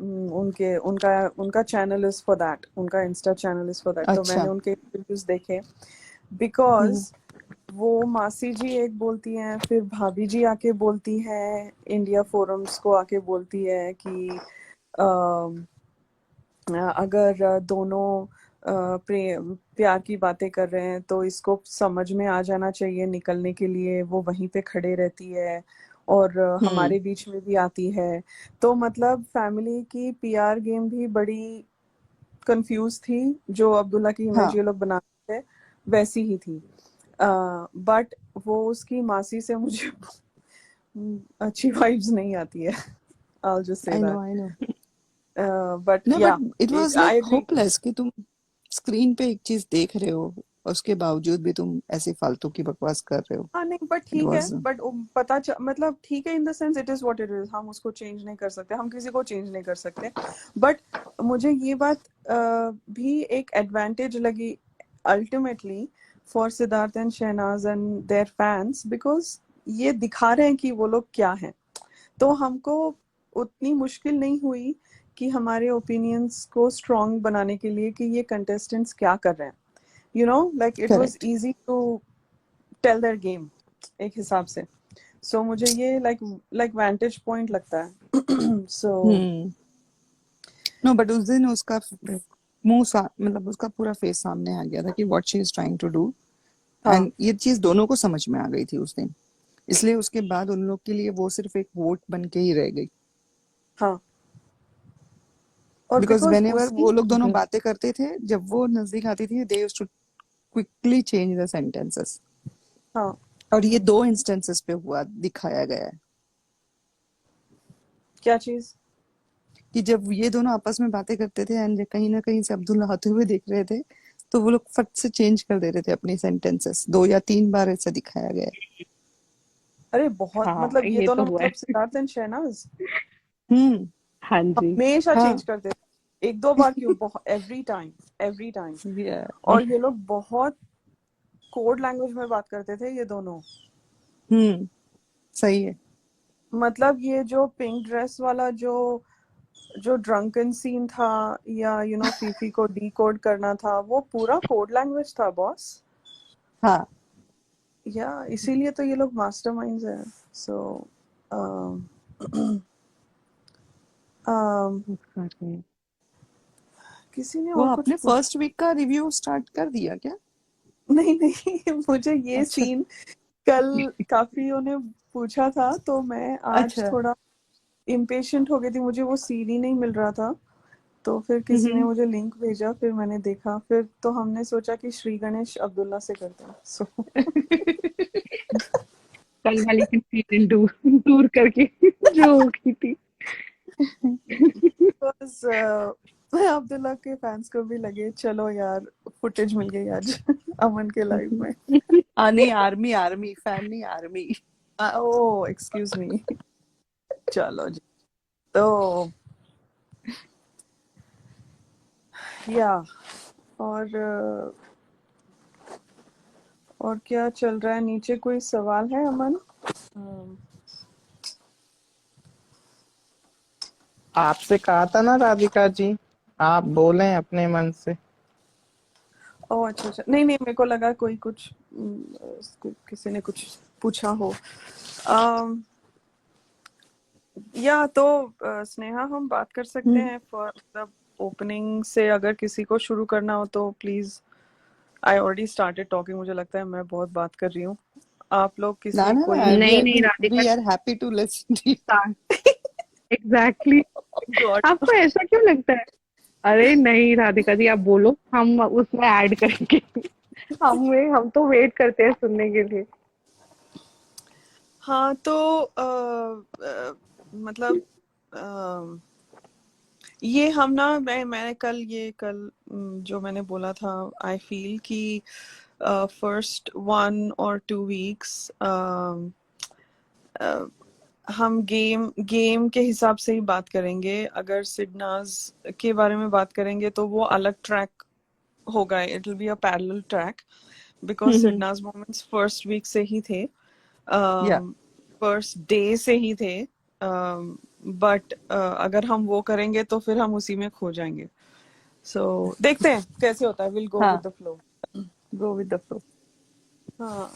उनके उनका चैनल इज फॉर दैट, उनका Insta channel is for that. तो अच्छा. मैंने उनके इंटरव्यूज देखे. बिकॉज वो मासी जी एक बोलती हैं, फिर भाभी जी आके बोलती हैं, इंडिया फोरम्स को आके बोलती है कि अगर दोनों प्यार की बातें कर रहे हैं तो इसको समझ में आ जाना चाहिए निकलने के लिए. वो वहीं पे खड़े रहती है और हमारे बीच में भी आती है. तो मतलब फैमिली की पीआर गेम भी बड़ी कंफ्यूज थी. जो अब्दुल्ला की इमेज ये लोग बनाते थे वैसी ही थी. बट वो उसकी मासी से मुझे अच्छी वाइब्स नहीं आती है. I'll just say I that. know, I know. But No, yeah, but it was I like agree. hopeless कि तुम स्क्रीन पे एक चीज देख रहे हो और उसके बावजूद भी तुम ऐसी फालतू की बकवास कर रहे हो. हाँ नहीं, बट It ठीक है. was बट मतलब ठीक है इन the sense it is what it is. हम उसको चेंज नहीं कर सकते, हम किसी को चेंज नहीं कर सकते. बट मुझे ये बात भी एक एडवांटेज लगी ultimately for Siddharth and Shehnaaz and their fans, because ये दिखा रहे हैं कि वो लोग क्या हैं. तो हमको उतनी मुश्किल नहीं हुई कि हमारे ओपिनियंस को स्ट्रॉन्ग बनाने के लिए कि ये कंटेस्टेंट्स क्या कर रहे हैं. You know, like it was correct. Easy to tell their game एक हिसाब से. सो मुझे ये लाइक वैंटेज पॉइंट लगता है. सो No, but उस दिन उसका मतलब उसका पूरा फेस सामने आ गया था कि what she is trying to do. हाँ एंड ये चीज दोनों को समझ में आ गई थी उस दिन, इसलिए उसके बाद उन लोग के लिए वो सिर्फ एक वोट बन के ही रह गई। हाँ। और बिकॉज बिकॉज वेन एवर उसी वो लोग दोनों बातें करते थे, जब वो नजदीक आती थी, they used to quickly change the sentences. हाँ और ये 2 इंस्टेंसेस पे हुआ, दिखाया गया है क्या चीज। कि जब ये दोनों आपस में बातें करते थे एंड कहीं ना कहीं से अब्दुल्ला आते हुए देख रहे थे, तो वो लोग फट से चेंज कर देते थे अपनी सेंटेंसेस। 2 या 3 बार ऐसा दिखाया गया है। अरे बहुत, हाँ मतलब ये ये तो दोनों, हुआ मतलब है। सिद्धार्थ एंड शहनाज हम्म। हाँ जी। हमेशा चेंज हाँ। करते थे, एक दो बार क्यों, बहुत, एवरी टाइम, एवरी टाइम। या। और ये लोग बहुत कोड लैंग्वेज में बात करते थे ये दोनों। सही है। मतलब ये जो पिंक ड्रेस वाला जो जो ड्रंकन सीन था, या फीफी को डी कोड करना था, वो पूरा कोड लैंग्वेज था बॉस। हाँ। या इसीलिए तो ये लोग मास्टरमाइंड्स हैं। सो Exactly. किसी ने वो और कुछ आपने पूछा। फर्स्ट वीक का रिव्यू स्टार्ट कर दिया क्या? नहीं नहीं, मुझे ये अच्छा। सीन कल काफियों ने पूछा था, तो मैं आज अच्छा। थोड़ा इम्पेशेंट हो गई थी, मुझे वो सीन ही नहीं मिल रहा था। तो फिर किसी ने मुझे लिंक भेजा, फिर मैंने देखा, फिर तो हमने सोचा कि श्री गणेश अब्दुल्ला से करते हैं। सो कल वाली कंफ्यूजन दूर दूर करके जो हो गई थी। बस अब्दुल्ला के फैंस को भी लगे चलो यार, फुटेज मिल गई आज अमन के लाइव में। नहीं, आर्मी आर्मी फैन नहीं, आर्मी। ओ एक्सक्यूज मी। चलो जी। तो या और क्या चल रहा है नीचे, कोई सवाल है अमन? आपसे कहा था ना राधिका जी, आप बोलें अपने मन से। ओह अच्छा अच्छा, नहीं नहीं, मेरे को लगा कोई कुछ किसी ने कुछ पूछा हो। अम, या तो स्नेहा हम बात कर सकते हैं फॉर मतलब ओपनिंग से, अगर किसी को शुरू करना हो तो please. I already started talking, मुझे लगता है मैं बहुत बात कर रही हूँ। आप लोग ना किसी ना कोई ना, नहीं नहीं Radhika we are happy to listen to. Exactly. God. आपको ऐसा क्यों लगता है? अरे नहीं राधिका जी आप बोलो, हम उसमें ऐड करेंगे। हम तो वेट करते हैं सुनने के लिए। हाँ तो मतलब ये हम ना, मैं जो मैंने बोला था, आई फील कि फर्स्ट 1 or 2 weeks हम गेम के हिसाब से ही बात करेंगे। अगर सिडनाज के बारे में बात करेंगे तो वो अलग ट्रैक होगा, it will be a parallel track, because SidNaaz moments first week से ही थे, या। फर्स्ट डे से ही थे। बट अगर हम वो करेंगे तो फिर हम उसी में खो जाएंगे। सो देखते हैं कैसे होता है, विल गो विद हाँ, the flow. Go with the flow. हाँ।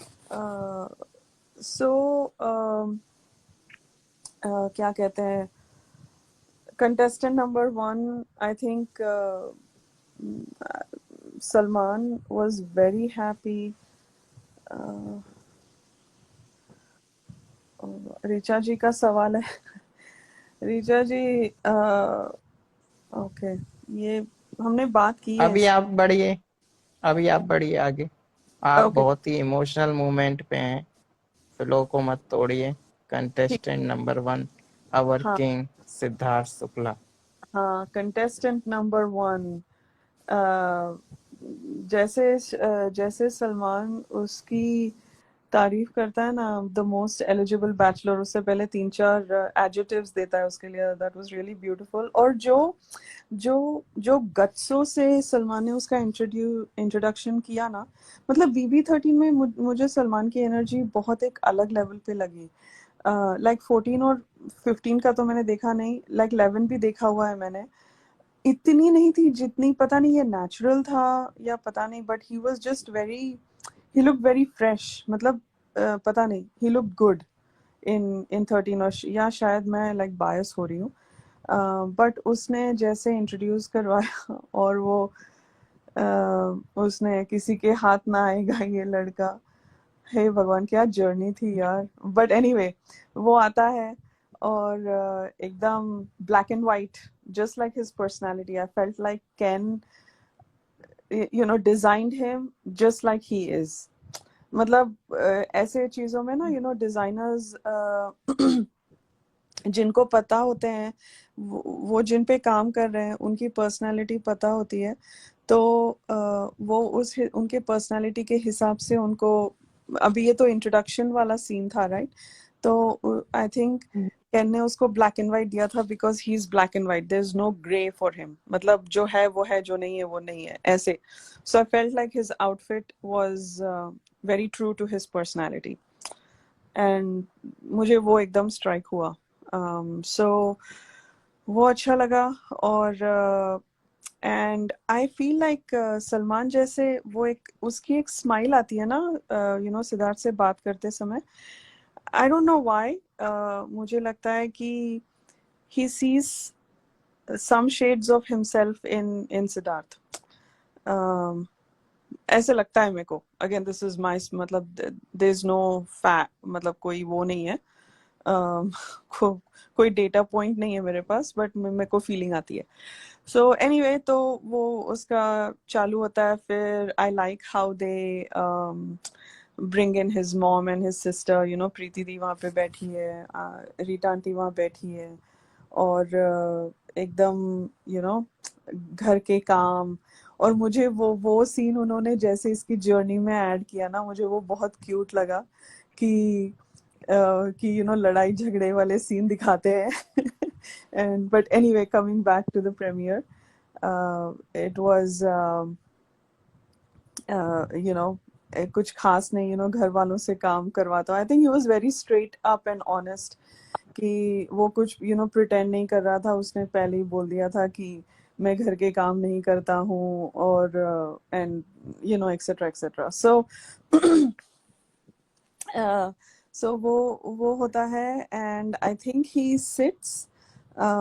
सो क्या कहते हैं, contestant number 1, I think Salman was very happy. Richa जी का सवाल है। ऋचा जी ओके, ये हमने बात की है। अभी आप बढ़िए, अभी आप बढ़िए आगे। आप ओके बहुत ही इमोशनल मोमेंट पे हैं, फ्लो को मत तोड़िए। ठीक। कंटेस्टेंट नंबर 1, अवर हाँ किंग सिद्धार्थ शुक्ला। हाँ, कंटेस्टेंट नंबर 1। जैसे सलमान उसकी तारीफ करता है ना, द मोस्ट एलिजिबल बैचलर, उससे पहले 3-4 एडजेक्टिव्स देता है उसके लिए, दैट वाज रियली ब्यूटीफुल। और जो जो जो गट्सों से सलमान ने उसका इंट्रोडक्शन किया ना, मतलब BB13 में मुझे सलमान की एनर्जी बहुत एक अलग लेवल पे लगी। लाइक 14 और 15 का तो मैंने देखा नहीं, लाइक 11 भी देखा हुआ है मैंने। इतनी नहीं थी जितनी, पता नहीं ये नेचुरल था या पता नहीं, but he was just very, he look very fresh, मतलब पता नहीं, ही लुक गुड इन 13। और या शायद मैं लाइक बायस हो रही हूँ, बट उसने जैसे इंट्रोड्यूस करवाया और वो उसने किसी के हाथ ना आएगा ये लड़का, हे भगवान क्या जर्नी थी यार। बट एनीवे वो आता है और एकदम black and white, just like his personality. I felt like can designed him just like he is. मतलब ऐसे चीजों में ना डिजाइनर्स जिनको पता होते हैं, वो जिन पे काम कर रहे हैं उनकी पर्सनालिटी पता होती है, तो वो उनके पर्सनालिटी के हिसाब से उनको, अभी ये तो इंट्रोडक्शन वाला सीन था राइट, तो आई थिंक केन ने उसको ब्लैक एंड व्हाइट दिया था because he is black and white, there is no grey for him. मतलब जो है वो है, जो नहीं है वो नहीं है, ऐसे। So I felt like his outfit was very true to his personality and मुझे वो एकदम स्ट्राइक हुआ। सो वो अच्छा लगा। और and I feel like Salman जैसे वो उसकी एक स्माइल आती है ना सिद्धार्थ से बात करते समय। आई डोंट नो व्हाई, मुझे लगता है कि he sees some shades of himself in Siddharth. ऐसे लगता है मेरे को। अगेन दिस इज माय, मतलब देयर इज नो फैक्ट, मतलब कोई वो नहीं है, कोई डेटा पॉइंट नहीं है मेरे पास, बट मेरे को फीलिंग आती है। सो एनीवे तो वो उसका चालू होता है। फिर I like how they bring in his mom and his sister, प्रीति दी वहाँ पे बैठी है, रीटा आंटी वहाँ बैठी है, और एकदम घर के काम। और मुझे वो सीन उन्होंने जैसे इसकी जर्नी में ऐड किया ना, मुझे वो बहुत क्यूट लगा कि लड़ाई झगड़े वाले सीन दिखाते हैं। And but anyway coming back to the premiere, it was कुछ खास नहीं, घर वालों से काम करवाता। I think he was very straight up and honest कि वो कुछ प्रिटेंड नहीं कर रहा था। उसने पहले ही बोल दिया था कि मैं घर के काम नहीं करता हूँ, और एंड एक्सेट्रा एक्सेट्रा। सो वो होता है। And I think he sits,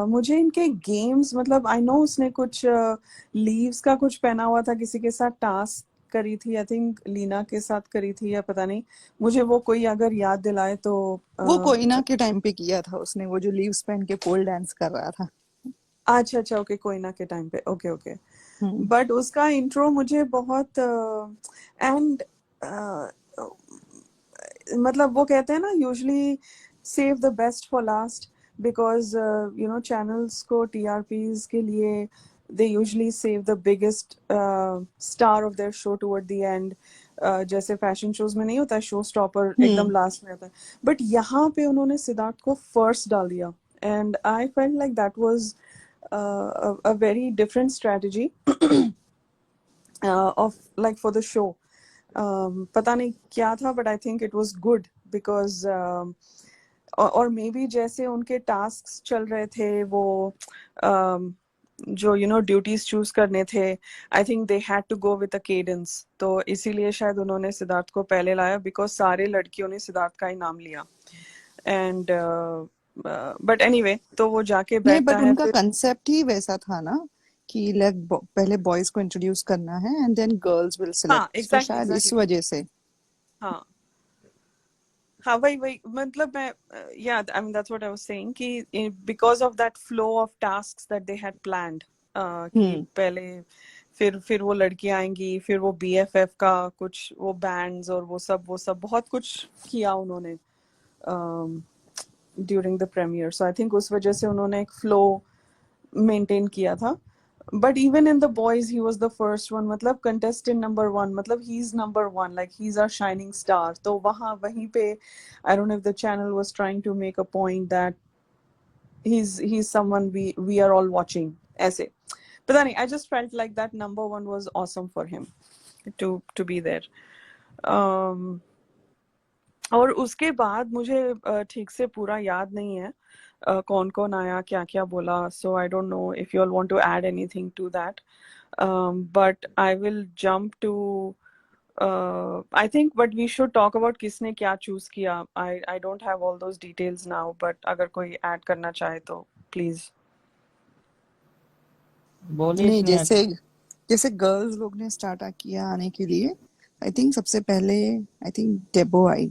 मुझे इनके गेम्स, मतलब आई नो उसने कुछ लीव्स का कुछ पहना हुआ था, किसी के साथ टास्क करी थी, आई थिंक लीना के साथ करी थी या पता नहीं, मुझे वो कोई अगर याद दिलाए तो। वो कोयना के टाइम पे किया था उसने, वो जो लीव्स पहन के पोल डांस कर रहा था। अच्छा अच्छा, ओके, कोयना के टाइम पे, ओके ओके। बट उसका इंट्रो मुझे बहुत एंड मतलब वो कहते हैं ना usually save the best for last, because channels को टीआरपीज के लिए they usually save the biggest star of their show toward the end. जैसे फैशन शोज में नहीं होता है शो स्टॉपर एकदम लास्ट में होता है, बट यहाँ पे उन्होंने सिद्धार्थ को फर्स्ट डाल दिया, and I felt like that was a very different strategy of like for the show. पता नहीं क्या था, but I think it was good because और मे बी जैसे उनके टास्क चल रहे थे वो जो ड्यूटीज चूज करने थे, I think they had to go with a cadence, तो इसीलिए शायद उन्होंने सिद्धार्थ को पहले लाया, बिकॉज सारे लड़कियों ने सिद्धार्थ का ही नाम लिया। एंड बट एनीवे तो वो जाके नहीं, बैठता बट है उनका फिर। कंसेप्ट ही वैसा था ना कि पहले बॉयज को इंट्रोड्यूस करना है एंड देन गर्ल्स विल हाँ सिलेक्ट, तो एग्जैक्टली शायद इस एग्जैक्टली। वजह से। हाँ हाँ, वही मतलब मैं, या I mean that's what I was saying कि because of that flow of tasks that they had planned, कि पहले फिर वो लड़कियां आएंगी, फिर वो बीएफएफ का कुछ वो बैंड्स और वो सब बहुत कुछ किया उन्होंने during the premiere. So I think उस वजह से उन्होंने एक फ्लो मेंटेन किया था। But even in the boys, he was the first one. मतलब contestant number one. मतलब he's number one. Like he's our shining star. तो वहीं पे, I don't know if the channel was trying to make a point that he's someone we are all watching. ऐसे पता नहीं. I just felt like that number one was awesome for him to be there. और उसके बाद मुझे ठीक से पूरा याद नहीं है कौन कौन आया, क्या क्या बोला, so I don't know if you all want to add anything to that. But I will jump to I think, but we should talk about किसने क्या choose किया. I don't have all those details now, but अगर कोई add करना चाहे तो please. बोलिए नहीं, स्नेहा। जैसे जैसे गर्ल्स लोग ने स्टार्ट किया आने के लिए, आई थिंक सबसे पहले आई थिंक डेबो आई,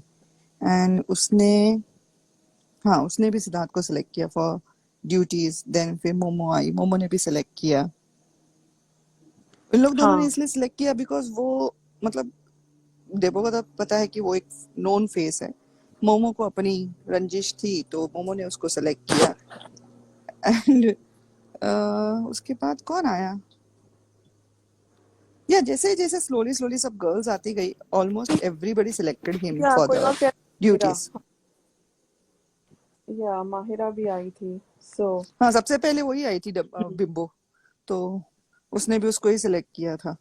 एंड उसने, हाँ उसने भी सिद्धार्थ को सिलेक्ट किया फॉर ड्यूटीज। देन फिर मोमो आई, मोमो ने भी सिलेक्ट किया। इन लोग दोनों ने हाँ इसलिए सिलेक्ट किया बिकॉज वो, मतलब डेबो का तो पता है कि वो एक नोन फेस है, मोमो को अपनी रंजिश थी तो मोमो ने उसको सेलेक्ट किया। एंड उसके बाद कौन आया, या जैसे जैसे स्लोली स्लोली सब गर्ल्स आती गई, ऑलमोस्ट एवरीबडी सिलेक्टेड हिम या फॉर कोई द और क्या, माहिरा, ड्यूटीज। या माहिरा भी आई थी। सो हाँ सबसे पहले वही आई थी बिम्बो, तो उसने भी उसको ही सिलेक्ट किया था।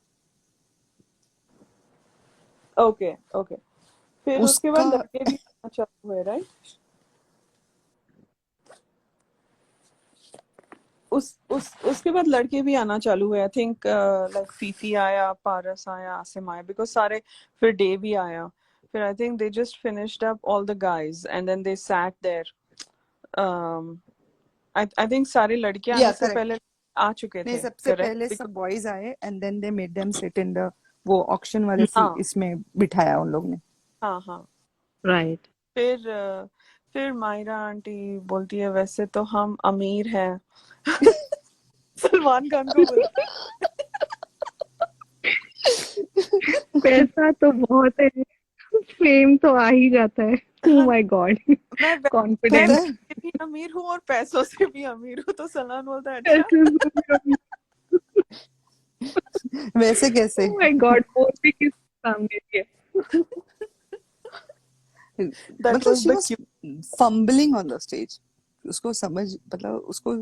ओके ओके, फिर उसके बाद उसका लड़के भी आना चालू हुए, राइट? उसके बाद लड़के भी आना चालू हुए। आई थिंक लाइक फीफी आया, पारस आया, आसिम आया, बिकॉज सारे, फिर डे भी आया। फिर I think they just finished up all the guys and then they sat there. I think सारे लड़के या आने से करेक्ट, पहले आ चुके नहीं थे, सबसे पहले करेक्ट? सब बॉयज आए and then they made them sit in the, वो ऑक्शन वाले हाँ इसमें बिठाया उन लोग ने। हाँ हाँ। राइट। फिर मायरा आंटी बोलती है वैसे तो हम अमीर हैं। सलमान खान को बोलती पैसा तो बहुत है, फेम तो आ ही जाता है। है, ओ हाँ, माय गॉड, मैं पता कॉन्फिडेंस। है, से भी अमीर हूँ और पैसों से भी अमीर हूँ। तो सलमान बोलता है अच्छा। वैसे ओ कैसे, माय गॉड, वो भी किस सामने है। दैट मतलब was she the was Q. Fumbling on the stage. उसको समझ, मतलब उसको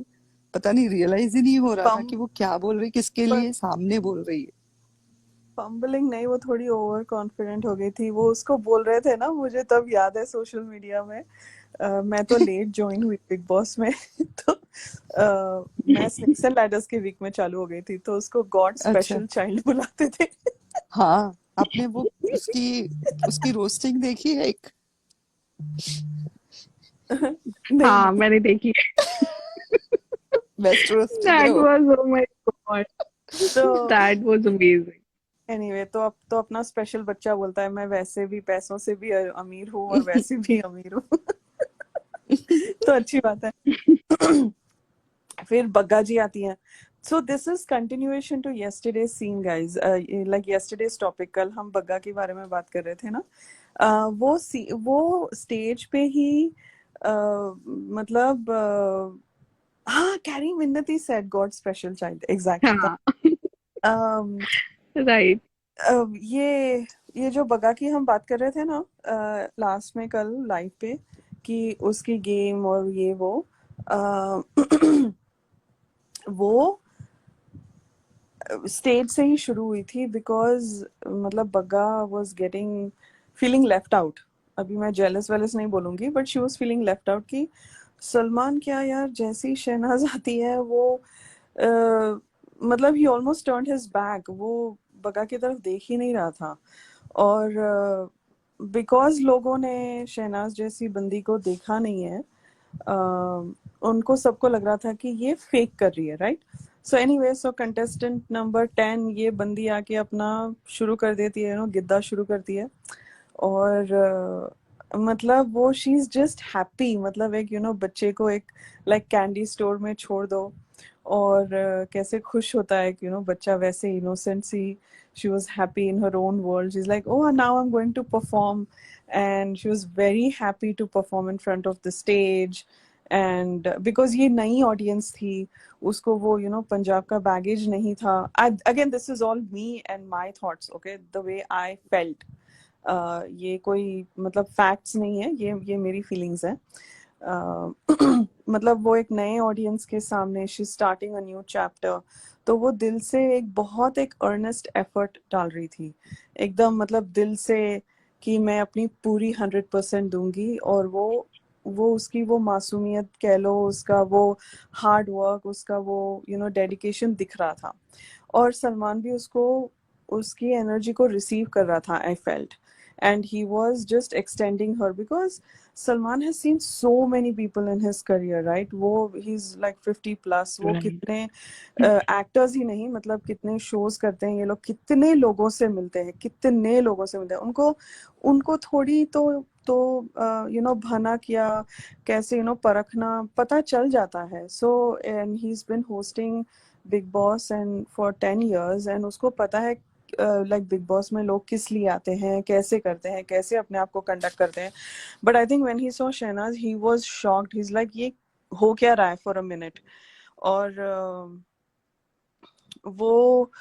पता नहीं, रियलाइज ही नहीं हो रहा था पम कि वो क्या बोल रही, किसके लिए सामने बोल रही है। फंबलिंग नहीं, वो थोड़ी ओवर कॉन्फिडेंट हो गई थी। वो उसको बोल रहे थे ना, मुझे तब याद है सोशल मीडिया में, मैं तो लेट ज्वाइन हुई बिग बॉस में। तो मैं स्नेक्स एंड लैडर्स के वीक में चालू हो गई थी, तो उसको गॉड अच्छा, स्पेशल चाइल्ड बुलाते थे। हाँ आपने वो उसकी उसकी रोस्टिंग देखी है एक, नहीं हाँ नहीं। मैंने देखी। बेस्ट रोस्टिंग है दैट वो। वाज, ओ माय गॉड, तो दैट वाज अमेजिंग। एनीवे, तो अब तो अपना स्पेशल बच्चा बोलता है मैं वैसे भी पैसों से भी अमीर हूँ और वैसे भी अमीर हूँ। तो अच्छी बात है। फिर बग्गा जी आती हैं। So this is continuation to yesterday scene guys, like yesterday's topic. कल हम बग्गा के बारे में बात कर रहे थे ना। वो स्टेज पे ही मतलब हाँ, Carry Minati said god special child, exactly. हाँ राइट। ये जो बग्गा की हम बात कर रहे थे ना लास्ट में कल लाइव पे, कि उसकी गेम और ये अ, वो स्टेज से ही शुरू हुई थी, बिकॉज मतलब Bagga was getting feeling left out. अभी मैं जेलस वेलस नहीं बोलूंगी, but she was feeling left out कि सलमान क्या यार, जैसी शहनाज आती है वो मतलब ही ऑलमोस्ट टर्न्ड हिज बैक। वो बग्गा की तरफ देख ही नहीं रहा था। और बिकॉज लोगों ने शहनाज जैसी बंदी को देखा नहीं है, उनको सबको लग रहा था कि ये फेक कर रही है, राइट? सो एनीवे, सो कंटेस्टेंट नंबर 10 ये बंदी आके अपना शुरू कर देती है, गिद्दा शुरू करती है। और मतलब वो शी इज जस्ट हैप्पी, मतलब एक बच्चे को एक लाइक कैंडी स्टोर में छोड़ दो और कैसे खुश होता है कि बच्चा वैसे इनोसेंट सी। she was happy in her own world. She's like, oh, now I'm going to perform. And she was very happy to perform in front of the stage. And because ये नई audience थी, उसको वो पंजाब का baggage नहीं था. Again, this is all me and my thoughts, okay? The way I felt. ये कोई मतलब फैक्ट्स नहीं है, ये मेरी फीलिंग्स है। मतलब वो एक नए ऑडियंस के सामने she starting a new chapter, तो वो दिल से एक बहुत एक अर्नेस्ट एफर्ट डाल रही थी, एकदम मतलब दिल से, कि मैं अपनी पूरी 100% दूंगी। और वो उसकी वो मासूमियत कह लो, उसका वो हार्ड वर्क, उसका वो डेडिकेशन दिख रहा था। और सलमान भी उसको, उसकी एनर्जी को रिसीव कर रहा था, I felt. and he was just extending her because Salman has seen so many people in his career, right? वो he's like 50 plus, वो Right. कितने एक्टर्स ही नहीं, मतलब कितने शोज करते हैं ये लोग, कितने लोगों से मिलते हैं, कितने लोगों से मिलते हैं, उनको उनको थोड़ी तो भनक या कैसे परखना पता चल जाता है. So and he is been hosting big boss and for 10 years, and उसको पता है लाइक बिग बॉस में लोग किस लिए आते हैं, कैसे करते हैं, कैसे अपने आप को कंडक्ट करते हैं. But I think when he saw Shehnaaz he was shocked. He is like ये हो क्या रहा है फॉर अ मिनट. और वो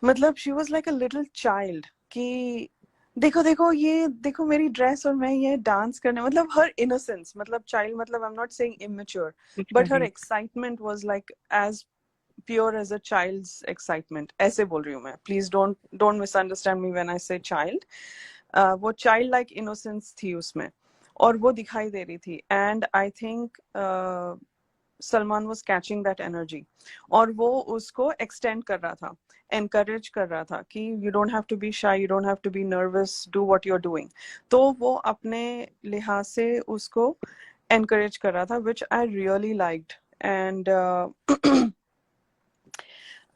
मतलब she was like a little child कि देखो देखो ये देखो मेरी ड्रेस और मैं ये डांस करने, मतलब हर इनोसेंस, मतलब चाइल्ड, मतलब I am not saying immature, but her Right. Excitement was like as pure as a child's excitement. ऐसे बोल रही हूँ मैं, please don't misunderstand me when I say child. वो चाइल्ड लाइक इनोसेंस थी उसमें, और वो दिखाई दे रही थी. And I think Salman was catching that energy, और वो उसको एक्सटेंड कर रहा था, encourage कर रहा था कि you don't have to be shy, you don't have to be nervous, do what you're doing. तो वो अपने लिहाज से उसको encourage कर रहा था, which I really liked. And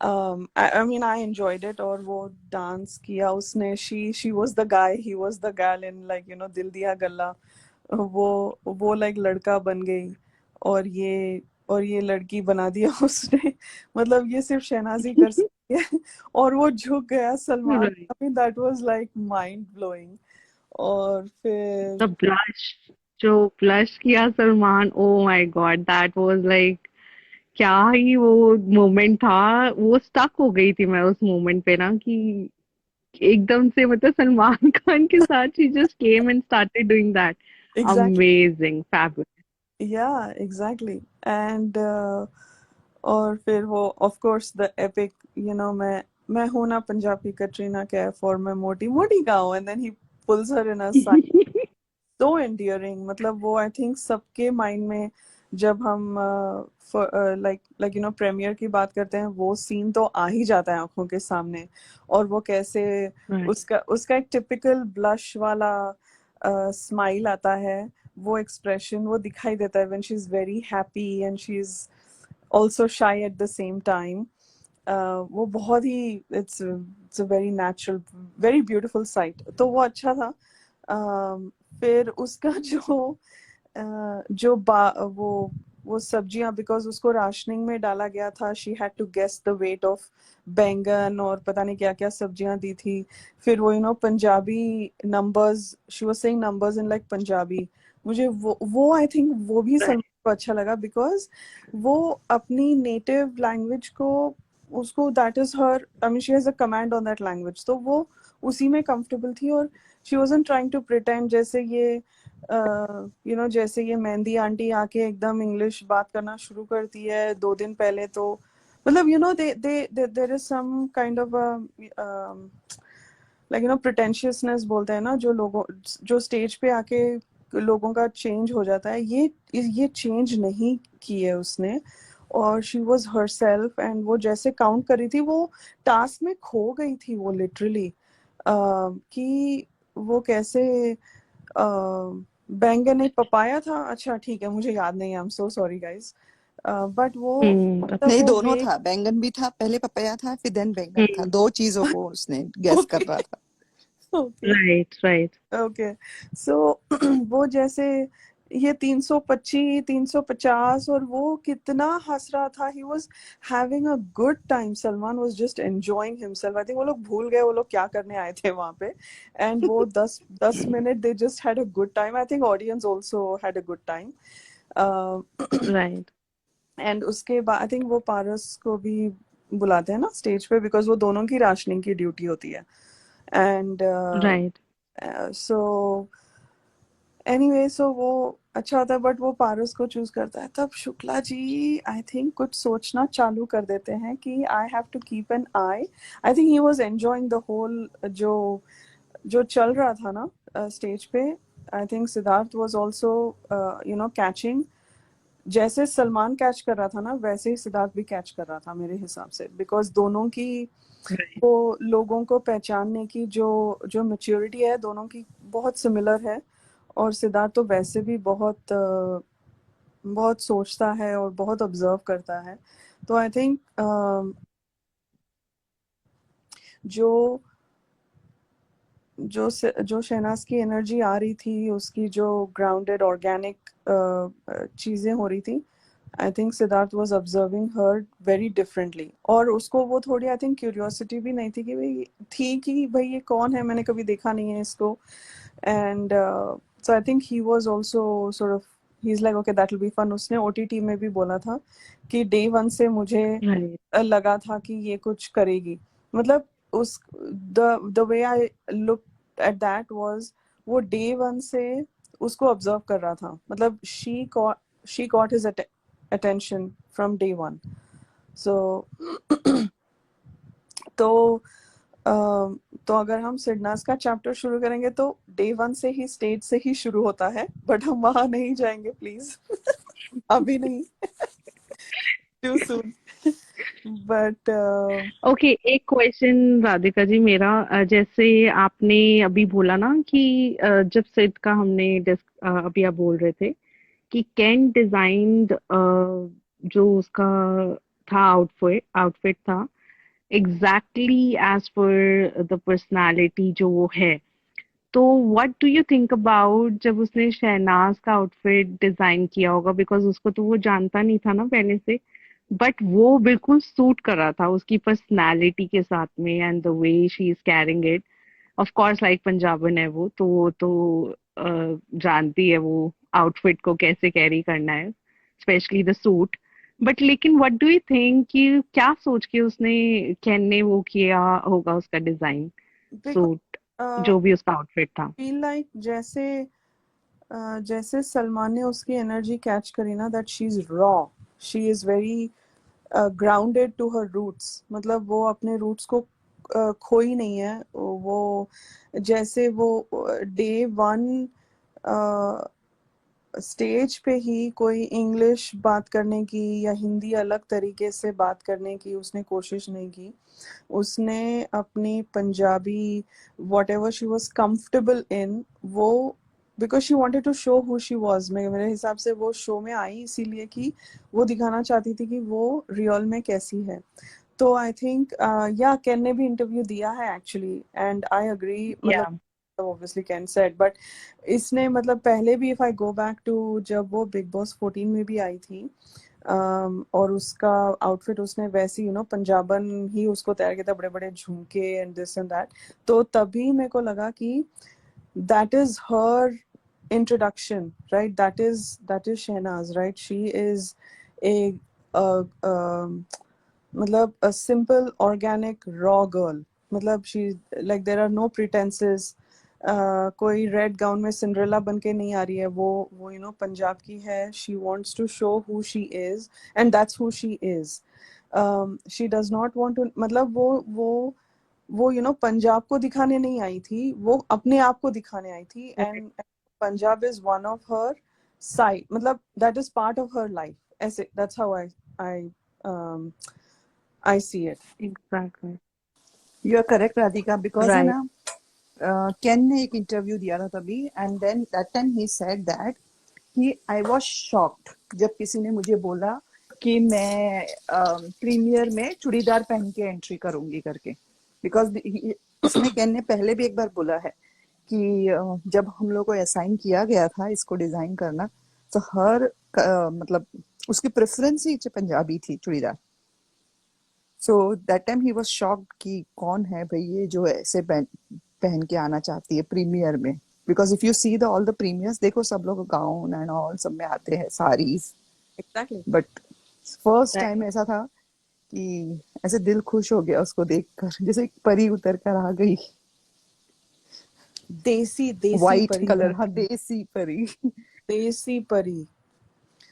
I mean I enjoyed it. और वो डांस किया उसने, she was the guy, he was the gal in like दिल दिया गल्ला. वो like लड़का बन गई, और ये लड़की बना दिया उसने. मतलब ये सिर्फ शहनाज ही कर सकती है. और वो झुक गया Salman. Right. I mean that was like mind blowing. और फिर The blush, जो blush किया Salman, oh my God, that was like क्या ही वो मोमेंट था. वो स्टक हो गई थी मैं उस मोमेंट पे ना कि एकदम से मतलब सलमान खान के साथ she just came and started doing that. exactly, Amazing, fabulous. yeah, exactly. And और फिर वो of course the epic, मैं हूं ना पंजाबी कटरीना कैफ और मैं मोटी मोटी का हूं, and then he pulls her in a side. So endearing. मतलब वो I think सबके माइंड में जब हम like प्रीमियर की बात करते हैं, वो सीन तो आ ही जाता है आंखों के सामने. और वो कैसे Right. उसका एक टिपिकल ब्लश वाला स्माइल आता है, वो एक्सप्रेशन वो दिखाई देता है when she's very happy and she's also shy at the same time. वो बहुत ही it's a very natural, very beautiful sight. तो वो अच्छा था. फिर उसका जो वो सब्जियां, बिकॉज उसको राशनिंग में डाला गया था, she had to guess the weight of बैंगन और पता नहीं क्या क्या सब्जियां दी थी. फिर वो Punjabi numbers, she was saying numbers in like Punjabi. मुझे वो आई थिंक वो भी Right. सलमान को अच्छा लगा, बिकॉज वो अपनी नेटिव लैंग्वेज को उसको that is her, I mean she has a command on that language, तो वो उसी में कंफर्टेबल थी. और she wasn't trying to pretend जैसे ये जैसे ये मेहंदी आंटी आके एकदम इंग्लिश बात करना शुरू करती है 2 दिन पहले. तो मतलब there is some kind of like pretentiousness बोलते हैं ना, जो स्टेज पे आके लोगों का चेंज हो जाता है. ये चेंज नहीं की है उसने, और she was her self. And वो जैसे काउंट कर रही थी, वो टास्क में खो गई थी वो लिटरली, कि वो कैसे बैंगन नहीं पपाया था, अच्छा ठीक है मुझे याद नहीं है, I am so sorry guys. But वो That's तब नहीं, वो दोनों वे था, बैंगन भी था, पहले पपाया था फिर देन बैंगन था, hmm. दो चीजों को उसने गैस कर ओके रहा था. Okay Right, right. ओके. सो वो जैसे ये 325 350, और वो कितना हंस रहा था. He was having a good time. Salman was just enjoying himself. I think वो लोग भूल गए वो लोग क्या करने आए थे वहां पे. एंड वो 10 minute they just had a good time. I think audience also had a good time. Right. And उसके बाद आई थिंक वो पारस को भी बुलाते हैं ना स्टेज पे, बिकॉज वो दोनों की राशनिंग की ड्यूटी होती है. And Right. सो एनीवे, सो वो अच्छा होता है, बट वो पारस को चूज करता है. तब शुक्ला जी आई थिंक कुछ सोचना चालू कर देते हैं कि I have to keep an eye. I think he was enjoying the whole जो चल रहा था ना स्टेज पे. I think Siddharth was also catching जैसे सलमान कैच कर रहा था ना, वैसे ही सिद्धार्थ भी कैच कर रहा था मेरे हिसाब से, बिकॉज दोनों की वो लोगों को पहचानने की जो जो मैच्योरिटी है दोनों की बहुत सिमिलर है। और सिद्धार्थ तो वैसे भी बहुत सोचता है और बहुत ऑब्जर्व करता है। तो आई थिंक जो जो शहनाज की एनर्जी आ रही थी, उसकी जो ग्राउंडेड ऑर्गेनिक चीजें हो रही थी, आई think Siddharth was observing her very differently. और उसको वो थोड़ी आई थिंक क्यूरियोसिटी भी नहीं थी कि भाई ये कौन है, मैंने कभी देखा नहीं है इसको। And so I think he was also sort of he is like okay that will be fun. उसने ओटीटी में भी बोला था कि डे वन से मुझे लगा था कि ये कुछ करेगी। मतलब उस the way I look at that was वो डे वन से उसको ऑब्जर्व कर रहा था। मतलब she got his attention from day one. So तो तो अगर हम सिडनास का चैप्टर शुरू करेंगे तो डे वन से ही स्टेज से ही शुरू होता है, बट हम वहां नहीं जाएंगे प्लीज। अभी नहीं। Too soon. बट ओके, एक क्वेश्चन राधिका जी मेरा, जैसे आपने अभी बोला ना कि जब सिड का हमने अभी आप बोल रहे थे कि कैन डिजाइन्ड जो उसका था आउटफिट था exactly as per the personality जो वो है। तो what do you think about जब उसने शहनाज का आउटफिट डिजाइन किया होगा, बिकॉज उसको तो वो जानता नहीं था ना पहले से, बट वो बिल्कुल सूट कर रहा था उसकी पर्सनालिटी के साथ में and the way she is carrying it. Of course like पंजाबन है वो तो जानती है वो आउटफिट को कैसे कैरी करना है, स्पेशली द सूट। बट लेकिन व्हाट डू यू थिंक कि क्या सोच के उसने केन ने वो किया होगा उसका डिजाइन सूट, जो भी उसका आउटफिट था? फील लाइक जैसे सलमान ने उसकी एनर्जी कैच करी ना, that she is raw, she is very grounded to her roots. मतलब वो अपने रूट्स को खोई नहीं है। वो जैसे वो डे वन स्टेज पे ही कोई इंग्लिश बात करने की या हिंदी अलग तरीके से बात करने की उसने कोशिश नहीं की। उसने अपनी Punjabi whatever she was comfortable in, वो because she wanted to show who she was। मेरे हिसाब से वो शो में आई इसीलिए कि वो दिखाना चाहती थी कि वो रियल में कैसी है। तो आई थिंक या कैन ने भी इंटरव्यू दिया है एक्चुअली, एंड आई अग्री। मतलब obviously Ken said, but इसने मतलब पहले भी if I go back to जब वो बिग बॉस 14 में भी आई थी, और उसका आउटफिट उसने वैसी पंजाबन ही उसको तैयार किया था, बड़े बड़े झुमके एंड दिस एंड दैट। तो तभी मेरे को लगा कि that is her introduction, right? That is Shehnaaz, right? She is a मतलब a simple organic raw girl। मतलब she like there are no pretenses। कोई रेड गाउन में सिंड्रेला बन के नहीं आ रही है वो पंजाब की है। She wants to show who she is and that's who she is. She does not want to, मतलब वो पंजाब को दिखाने नहीं आई थी, वो अपने आप को दिखाने आई थी। And Punjab is one of her side, मतलब that is part of her life. ऐसे that's how I see it. Exactly. You are correct Radhika, because है Right. ना केन ने एक इंटरव्यू दिया था तभी, and then that time he said that कि आई वाज शॉक्ड जब किसी ने मुझे बोला कि मैं प्रीमियर में चूड़ीदार पहन के एंट्री करूंगी करके। बिकॉज इसने केन ने पहले भी एक बार बोला है कि जब हम लोग को असाइन किया गया था इसको डिजाइन करना, तो हर मतलब उसकी प्रेफरेंस ही पंजाबी थी churidar. So that time he was shocked कि कौन है भाई ये जो ऐसे पहन के आना चाहती है प्रीमियर में। Because if you see the all the premiers, देखो सब लोग गाउन एंड ऑल सब में आते हैं, saris. Exactly. But first Right. Time ऐसा था कि ऐसे दिल खुश हो गया उसको देखकर, जैसे एक परी उतर कर आ गई। देसी व्हाइट परी, कलर, हाँ देसी परी। देसी परी।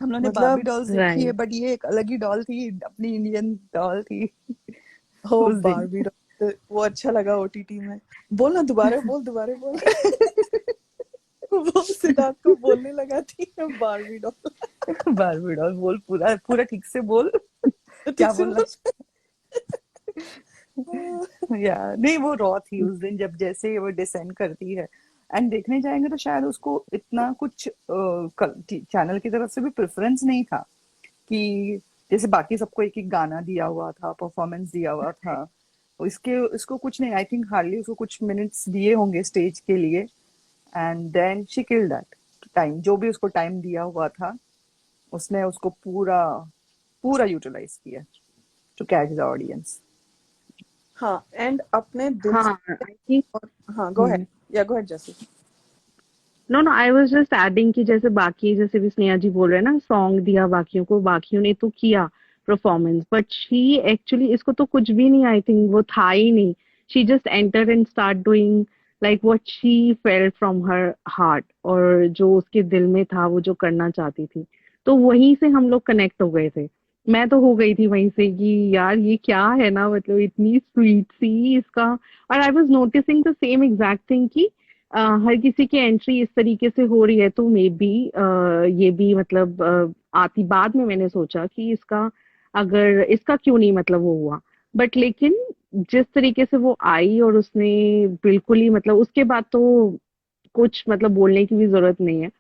हम लोगों ने बार्बी मतलब डॉल्स देखी है, Right. बट ये एक अलग ही डॉल थी, अपनी इंडियन डॉल थी हो उस दिन। बारबी डॉल, वो अच्छा लगा ओटीटी में। बोलना, दोबारा बोल। वो सिद्धार्थ को बोलने लगा थी बारबी डॉल। बारबेडोस बोल, पूरा पूरा ठीक से बोल। ठीक क्या से बोलना? बोल। या नहीं, वो रॉ थी उस दिन, जब जैसे वो डिसेंड करती है। एंड देखने जाएंगे तो शायद उसको इतना कुछ चैनल की तरफ से भी प्रेफरेंस नहीं था कि जैसे बाकी सबको एक एक गाना दिया हुआ था, परफॉर्मेंस दिया हुआ था। इसके इसको कुछ नहीं, आई थिंक हार्डली उसको कुछ मिनट्स दिए होंगे स्टेज के लिए। And then she killed that time, जो भी उसको टाइम दिया हुआ था उसने उसको पूरा पूरा यूटिलाइज किया टू कैच द ऑडियंस। हाँ, एंड अपने दिल हाँ, से। I think. और हाँ, go ahead, yeah go ahead जैसे। No no, I was just adding कि जैसे बाकी, जैसे भी स्नेहा जी बोल रहे हैं ना, सॉन्ग दिया बाकियों को, बाकियों ने तो किया परफॉर्मेंस, बट शी एक्चुअली, इसको तो कुछ भी नहीं, आई थिंक वो था ही नहीं। She just enter and start doing like what she felt from her heart, और जो उसके दिल में था वो जो करना चाहती थी। तो वहीं से हम लोग कनेक्ट हो गए थे। मैं तो हो गई थी वहीं से कि यार ये क्या है ना, मतलब इतनी स्वीट सी इसका। और I was noticing the same exact thing कि हर किसी की एंट्री इस तरीके से हो रही है, तो मे बी ये भी मतलब आती बाद में मैंने सोचा कि इसका, अगर इसका क्यों नहीं मतलब वो हुआ। बट लेकिन जिस तरीके से वो आई और उसने बिल्कुल ही मतलब, उसके बाद तो कुछ मतलब बोलने की भी जरूरत नहीं है।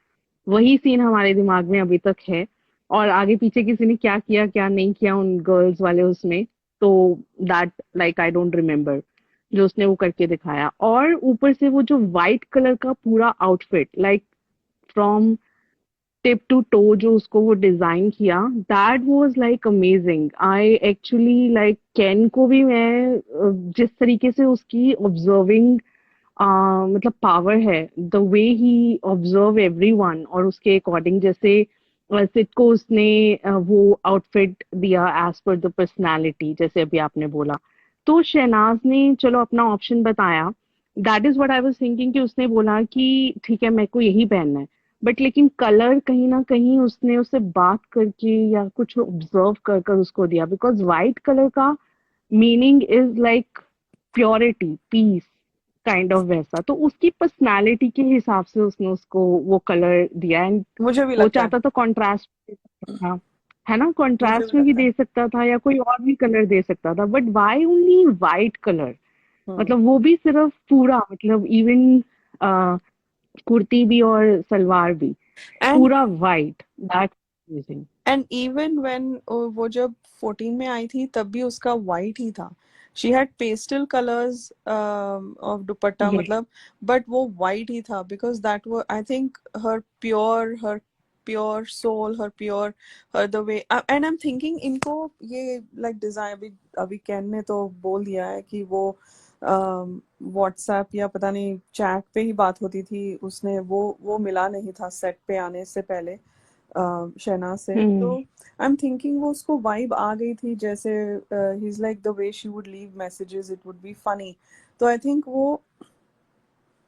वही सीन हमारे दिमाग में अभी तक है। और आगे पीछे किसी ने क्या किया क्या नहीं किया उन गर्ल्स वाले उसमें, तो that like I don't remember, जो उसने वो करके दिखाया। और ऊपर से वो जो वाइट कलर का पूरा outfit, like from tip to toe, जो उसको वो डिजाइन किया, that was like amazing. I actually like कैन को भी मैं जिस तरीके से उसकी ऑब्जर्विंग मतलब पावर है, the way he observe everyone, और उसके अकॉर्डिंग जैसे सिड को उसने वो आउटफिट दिया एज पर द पर्सनालिटी, जैसे अभी आपने बोला। तो शहनाज ने चलो अपना ऑप्शन बताया, that is what I was thinking, कि उसने बोला कि ठीक है मेरे को यही पहनना है। बट लेकिन कलर कहीं ना कहीं उसने उससे बात करके या कुछ ऑब्जर्व कर कर उसको दिया, बिकॉज वाइट कलर का meaning is like purity, peace, kind of वैसा। तो उसकी पर्सनालिटी के हिसाब से उसने उसको वो कलर दिया। एंड मुझे भी वो लगता है। चाहता तो कॉन्ट्रास्ट दे सकता था, है ना, मुझे भी कॉन्ट्रास्ट में भी लगता है। दे सकता था या कोई और भी कलर दे सकता था, but why only white colour? Hmm. मतलब वो भी सिर्फ पूरा, मतलब इवन कुर्ती भी और सलवार भी एंड पूरा white, that's amazing. And even when वो जब 14 में आई थी तब भी उसका वाइट ही था। She had pastel colours of dupatta, yes. मतलब, बट वो वाइट ही था बिकॉज दैट वो I think her pure soul, her pure, her the way. And I am thinking इनको ये लाइक डिजाइन, अभी अभी कैन ने तो बोल दिया है कि वो व्हाट्सएप या पता नहीं चैट पे ही बात होती थी, उसने वो मिला नहीं था सेट पे आने से पहले शहनाज से। तो हम्म। आई एम थिंकिंग वो उसको वाइब आ गई थी, जैसे ही is like the way she would leave messages, it would be funny. तो आई थिंक वो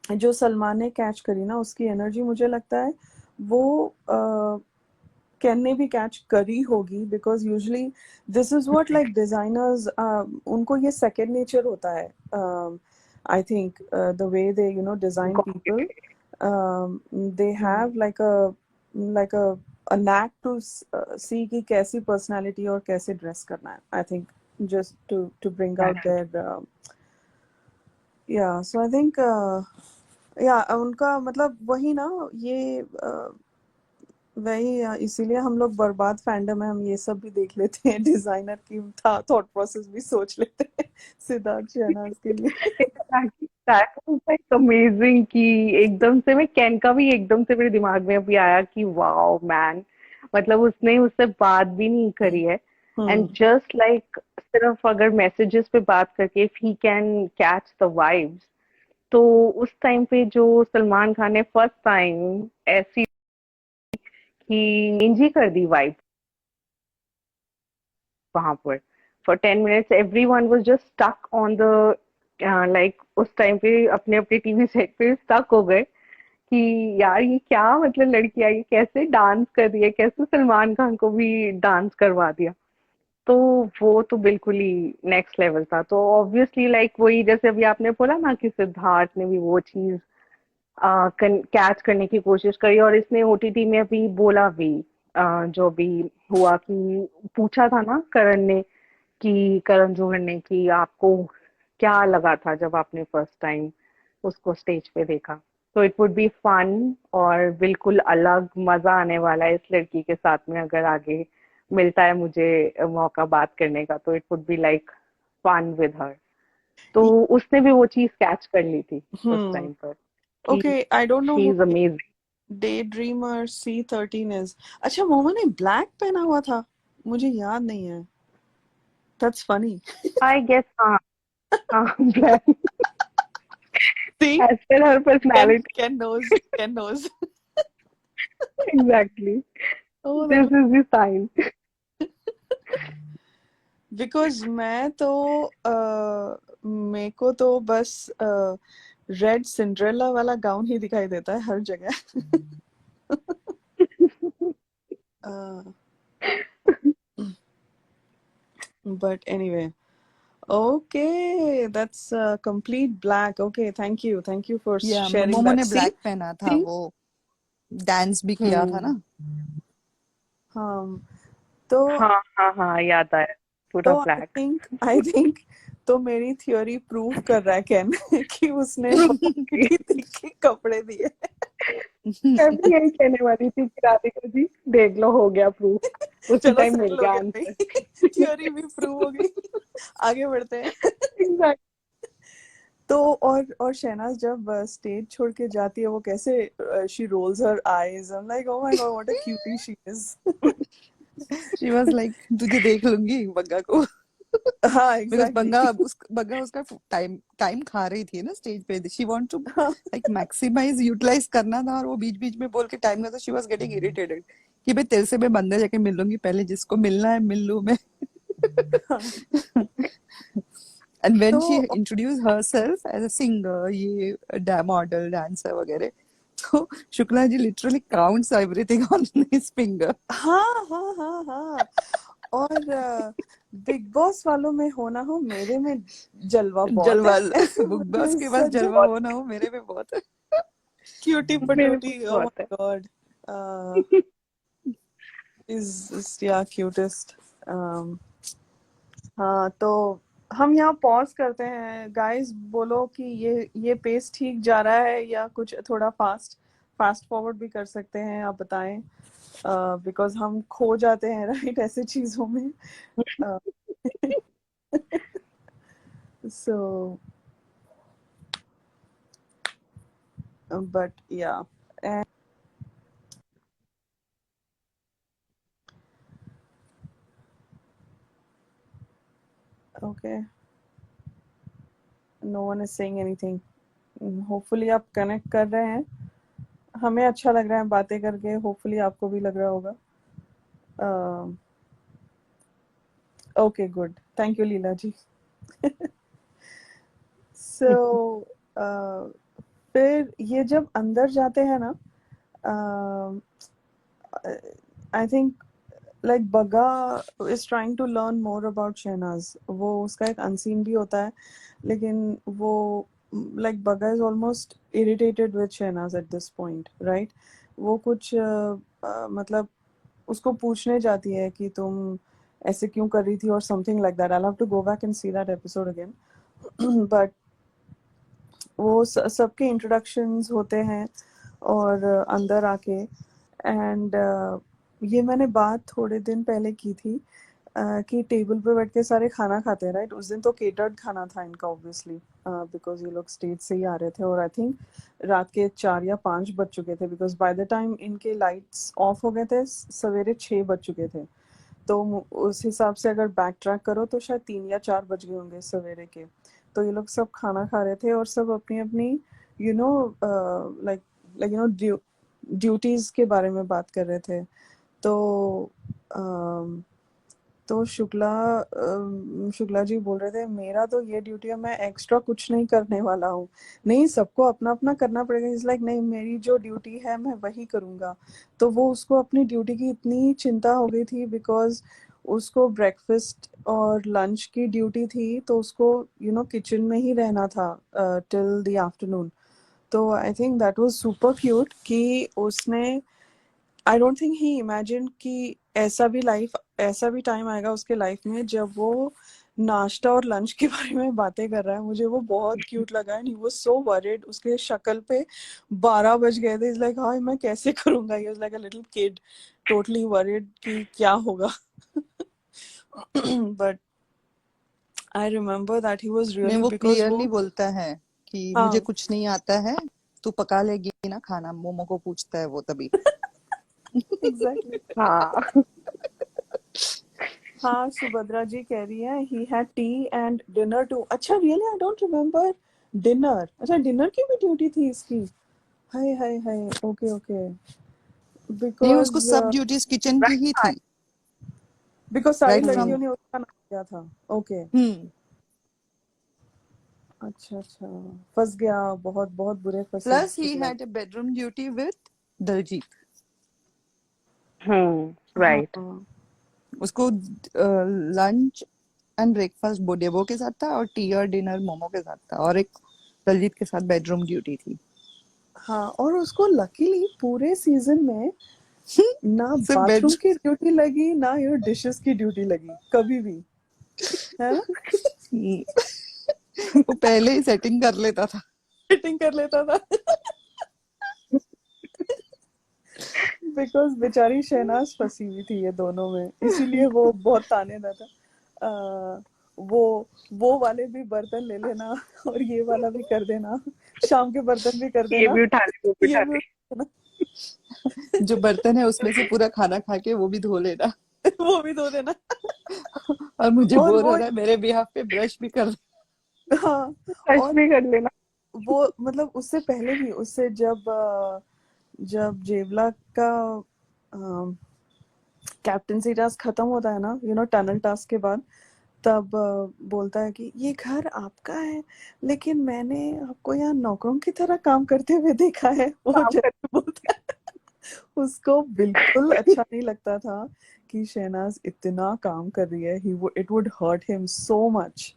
जो सलमान ने कैच करी ना, उसकी एनर्जी मुझे लगता है वो कैन ने भी कैच करी होगी, because usually this is what like designers, उनको ये सेकेंड नेचर होता है। I think the way they design people, they have like a knack to see कि कैसी personality और कैसे dress करना है, I think, just to bring out their yeah. So I think yeah, उनका मतलब वही ना, ये वही इसीलिए हम लोग बर्बाद फैंडम है, हम ये सब भी देख लेते हैं, डिजाइनर की था थॉट प्रोसेस भी सोच लेते हैं सिद्धार्थ शहनाज के लिए। Exactly, that was like amazing कि एकदम से मैं कैन का भी एकदम से मेरे दिमाग में अभी आया कि वाओ मैन, मतलब उसने उससे बात भी नहीं करी है। And hmm. जस्ट लाइक सिर्फ अगर मैसेजेस पे बात करके if he can catch the vibes, तो उस टाइम पे जो सलमान खान ने फर्स्ट टाइम ऐसी की चेंज ही कर दी वाइब वहां पर। For 10 minutes every one was just stuck on the like, उस टाइम पे अपने अपने टीवी सेट पे स्टक हो गए कि यार ये क्या, मतलब लड़की आई कैसे डांस कर रही है, कैसे सलमान खान को भी डांस करवा दिया। तो वो तो बिल्कुल ही नेक्स्ट लेवल था। तो ऑब्वियसली लाइक वही, जैसे अभी आपने बोला ना कि सिद्धार्थ ने भी वो चीज कैच करने की कोशिश करी, और इसने ओटीटी में अभी बोला भी जो भी हुआ कि पूछा था ना करण ने, कि करण जौहर ने, कि आपको क्या लगा था जब आपने फर्स्ट टाइम उसको स्टेज पे देखा। तो इट वुड बी फन, और बिल्कुल अलग मजा आने वाला है इस लड़की के साथ में, अगर आगे मिलता है मुझे मौका बात करने का, तो it would be like fun with her. तो उसने भी वो चीज कैच कर ली थी उस टाइम पर कि okay, I don't no she who is amazing. Day dreamer C13 is. अच्छा, मोमो ने ब्लैक पहना हुआ था, मुझे याद नहीं है। That's funny. आई गेस, हाँ हाँ black, see, as per her Ken पर्सनालिटी। Ken knows. Ken knows. एग्जैक्टली, Oh, that this was is the sign. because मैं तो मेरे को तो बस रेड सिंड्रेला वाला गाउन ही दिखाई देता है हर जगह। But anyway, okay, that's complete black. Okay, thank you for या sharing मोमो that. ने See, ब्लैक पहना था, see, वो डांस भी किया था ना। हाँ, तो हाँ हाँ हाँ, याद आया, पूरा तो ब्लैक। आई थिंक तो मेरी थ्योरी प्रूव कर रहा है केन कि उसने ऑलरेडी देख के कपड़े दिए। मैं भी यही कहने वाली थी कि राधिका जी देख लो, हो गया प्रूफ, उसी चलो टाइम मिल सेटल हो गया गया आंसर। भाई, थ्योरी भी प्रूव हो गई। आगे बढ़ते हैं। एग्जैक्ट। तो और शहनाज जब स्टेज छोड़ के जाती है, वो कैसे she rolls her eyes, I am like, oh my god, what a cutie she is. She was like, तुझे देख लूंगी बग्गा को। हाँ, बिकॉज एग्जैक्टली। बग्गा उसका टाइम टाइम खा रही थी ना स्टेज पे। शी वांट टू हाँ, लाइक मैक्सिमाइज यूटिलाइज करना था, और वो बीच बीच में बोल के टाइम का, तो शी वाज गेटिंग इरिटेटेड कि भाई तेरे से मैं बंदर जाके मिल लूंगी, पहले जिसको मिलना है मिल लूं मैं। हाँ। एंड व्हेन शी तो introduce herself as a singer, ये मॉडल डांसर वगैरह, तो Shukla ji literally counts everything on his finger. हाँ हाँ हाँ हाँ, और बिग बॉस वालों में हो ना हो, मेरे में जलवा बहुत है, जलवा ऐसे बिग बोलते बॉस हैं, के पास सच जलवा हो ना हो, मेरे में बहुत है। क्यूटी मेरे को पटूटी, भी ओ बहुत माय है। गॉड, इज या क्यूटेस्ट। हाँ, तो हम यहाँ पॉज करते हैं। गाइस, बोलो कि ये पेस ठीक जा रहा है या कुछ थोड़ा फास्ट फास्ट फॉरवर्ड भी कर सकते हैं, आप बताएं। बिकॉज हम खो जाते हैं राइट ऐसे चीजों में। So but yeah, okay, no one is saying anything. Hopefully आप कनेक्ट कर रहे हैं, हमें अच्छा लग रहा है बातें करके, होपफुली आपको भी लग रहा होगा। Okay, good, thank you Leela ji. सो फिर ये जब अंदर जाते हैं ना, I think like Bagga is trying to learn more about Shehnaaz. वो उसका एक अनसीन भी होता है, लेकिन वो like Bagga is almost irritated with Shehnaaz at this point, right. वो कुछ मतलब उसको पूछने जाती है कि तुम ऐसे क्यों कर रही थी, और something like that. I have to go back and see that episode again. But वो सबके इंट्रोडक्शंस होते हैं और अंदर आके, एंड ये मैंने बात थोड़े दिन पहले की थी कि टेबल पे बैठ के सारे खाना खाते हैं, राइट। उस दिन तो केटर्ड खाना था इनका, ऑब्वियसली, बिकॉज ये लोग स्टेज से ही आ रहे थे, और आई थिंक रात के 4 या 5 बज चुके थे, बिकॉज बाय द टाइम इनके लाइट्स ऑफ हो गए थे सवेरे 6 बज चुके थे। तो उस हिसाब से अगर बैक ट्रैक करो तो शायद 3 या 4 बज गए होंगे सवेरे के। तो ये लोग सब खाना खा रहे थे और सब अपनी अपनी you know like like duties के बारे में बात कर रहे थे। तो अम, तो शुक्ला जी बोल रहे थे, मेरा तो ये ड्यूटी है, मैं एक्स्ट्रा कुछ नहीं करने वाला हूँ। नहीं, सबको अपना अपना करना पड़ेगा। इज लाइक, नहीं, मेरी जो ड्यूटी है मैं वही करूंगा। तो वो उसको अपनी ड्यूटी की इतनी चिंता हो गई थी, बिकॉज उसको ब्रेकफास्ट और लंच की ड्यूटी थी, तो उसको किचन में ही रहना था टिल द आफ्टरनून। तो I think that was super cute कि उसने I don't think he imagine कि ऐसा भी टाइम आएगा उसके लाइफ में जब वो नाश्ता और लंच के बारे में बातें कर रहा है। मुझे वो बहुत क्यूट लगा and he was so worried. उसके शक्ल पे 12 बज गए थे। इज लाइक हाँ मैं कैसे करूंगा। He was like a little kid totally worried कि क्या होगा। But I remember that he was नहीं, रियली वो बिकॉज क्लियरली वो बोलता है कि मुझे हाँ कुछ नहीं आता है, तू पका लेगी ना खाना, मोमो को पूछता है वो तभी। एग्जैक्टली। हाँ। हाँ सुभद्रा जी कह रही है he had tea and dinner too. अच्छा really I don't remember dinner. अच्छा डिनर की भी ड्यूटी थी इसकी। हाय हाय हाय ओके ओके नहीं, उसको बिकॉज सब ड्यूटीज किचन की ही थी, बिकॉज सारी राइट फ्रॉम। लड़कियों ने उसका नाम दिया था। Okay hmm. अच्छा अच्छा फंस गया। बहुत बहुत बुरे फंसे प्लस ही शुक्ला हैड जी। A bedroom duty with Daljeet. Right. हाँ उसको लंच एंड ब्रेकफास्ट बोडेबो के साथ था, और टी और डिनर मोमो के साथ था, और एक दलजीत के साथ बेडरूम ड्यूटी थी। हाँ और उसको लकीली पूरे सीजन में ना सिर्फ बाथरूम बेडरूम। की ड्यूटी लगी ना डिशेस की ड्यूटी लगी कभी भी। है ना। वो पहले ही सेटिंग कर लेता था। फिटिंग कर लेता था। बिकॉज बेचारी शहनाज फंसी हुई थी ये दोनों में इसीलिए वो बहुत ताने देता था। वो वाले भी बर्तन ले लेना और ये वाला भी कर देना। शाम के बर्तन भी कर ये देना। भी उठा ले, वो भी ये उठा भी ले। उठा जो बर्तन है उसमें से पूरा खाना खा के वो भी धो लेना। देना। वो भी धो देना। और मुझे और बोर हो वो रहा है, मेरे बिहाफ पे ब्रश भी कर। हाँ सच और में कर लेना। वो मतलब उससे पहले भी उससे जब जेवला का कैप्टनसी टास्क खत्म होता है ना टनल टास्क के बाद तब बोलता है कि ये घर आपका है लेकिन मैंने आपको यहाँ नौकरों की तरह काम करते हुए देखा है। वो काम कर। जैसे बोलता है उसको बिल्कुल अच्छा नहीं लगता था कि शहनाज इतना काम कर रही है। It would hurt him so much.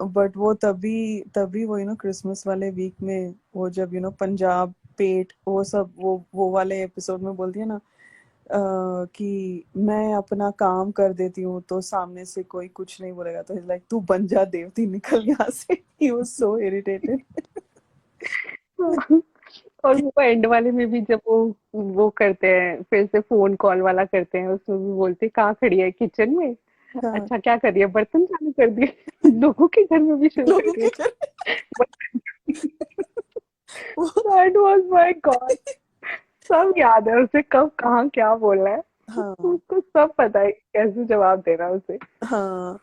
But वो तभी तभी वो क्रिसमस वाले वीक में वो जब पंजाब पेट वो सब वो वाले एपिसोड में बोलती है ना कि मैं अपना काम कर देती हूँ तो सामने से कोई कुछ नहीं बोलेगा। तो लाइक तू बन जा देवती निकल यहाँ से। He was so irritated. और वो एंड वाले में भी जब वो करते हैं, फिर से फोन कॉल वाला करते हैं, उसमें भी बोलते हैं, कहाँ खड़ी है, किचन में। हाँ अच्छा क्या कर रही है, बर्तन चालू कर दिए। लोगों के घर में भी शुरू कर लोगों दिए। के घर वो दैट वाज माय गॉड। सब याद है उसे, कब कहाँ क्या बोलना है। हाँ उसको सब पता है कि कैसे जवाब देना है उसे। हाँ।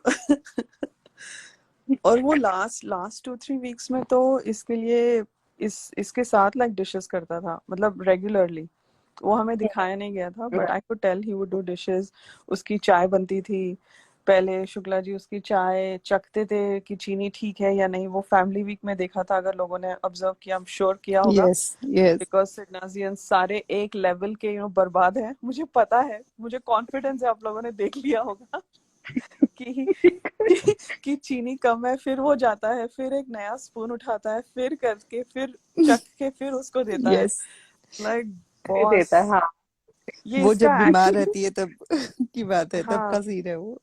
और वो लास्ट लास्ट 2-3 वीक्स में तो इसके लिए इसके साथ लाइक डिशेस करता था मतलब रेगुलरली। वो हमें दिखाया नहीं गया था but I could tell he would do dishes. उसकी चाय बनती थी। पहले शुक्ला जी उसकी चाय चखते थे कि चीनी ठीक है या नहीं। वो फैमिली वीक में देखा था अगर लोगों ने ऑब्जर्व किया, आई एम श्योर किया होगा। Yes yes. बिकॉज सिग्नाजियंस सारे एक लेवल के बर्बाद हैं। मुझे पता है, मुझे कॉन्फिडेंस है आप लोगों ने देख लिया होगा कि कि चीनी कम है फिर वो जाता है फिर एक नया स्पून उठाता है फिर करके फिर चख के फिर उसको देता है। यस। Like they boss. देता है, हाँ। ये वो जब इसका बीमार एक्शन। रहती है तब की बात है, तब हाँ का सीन है वो।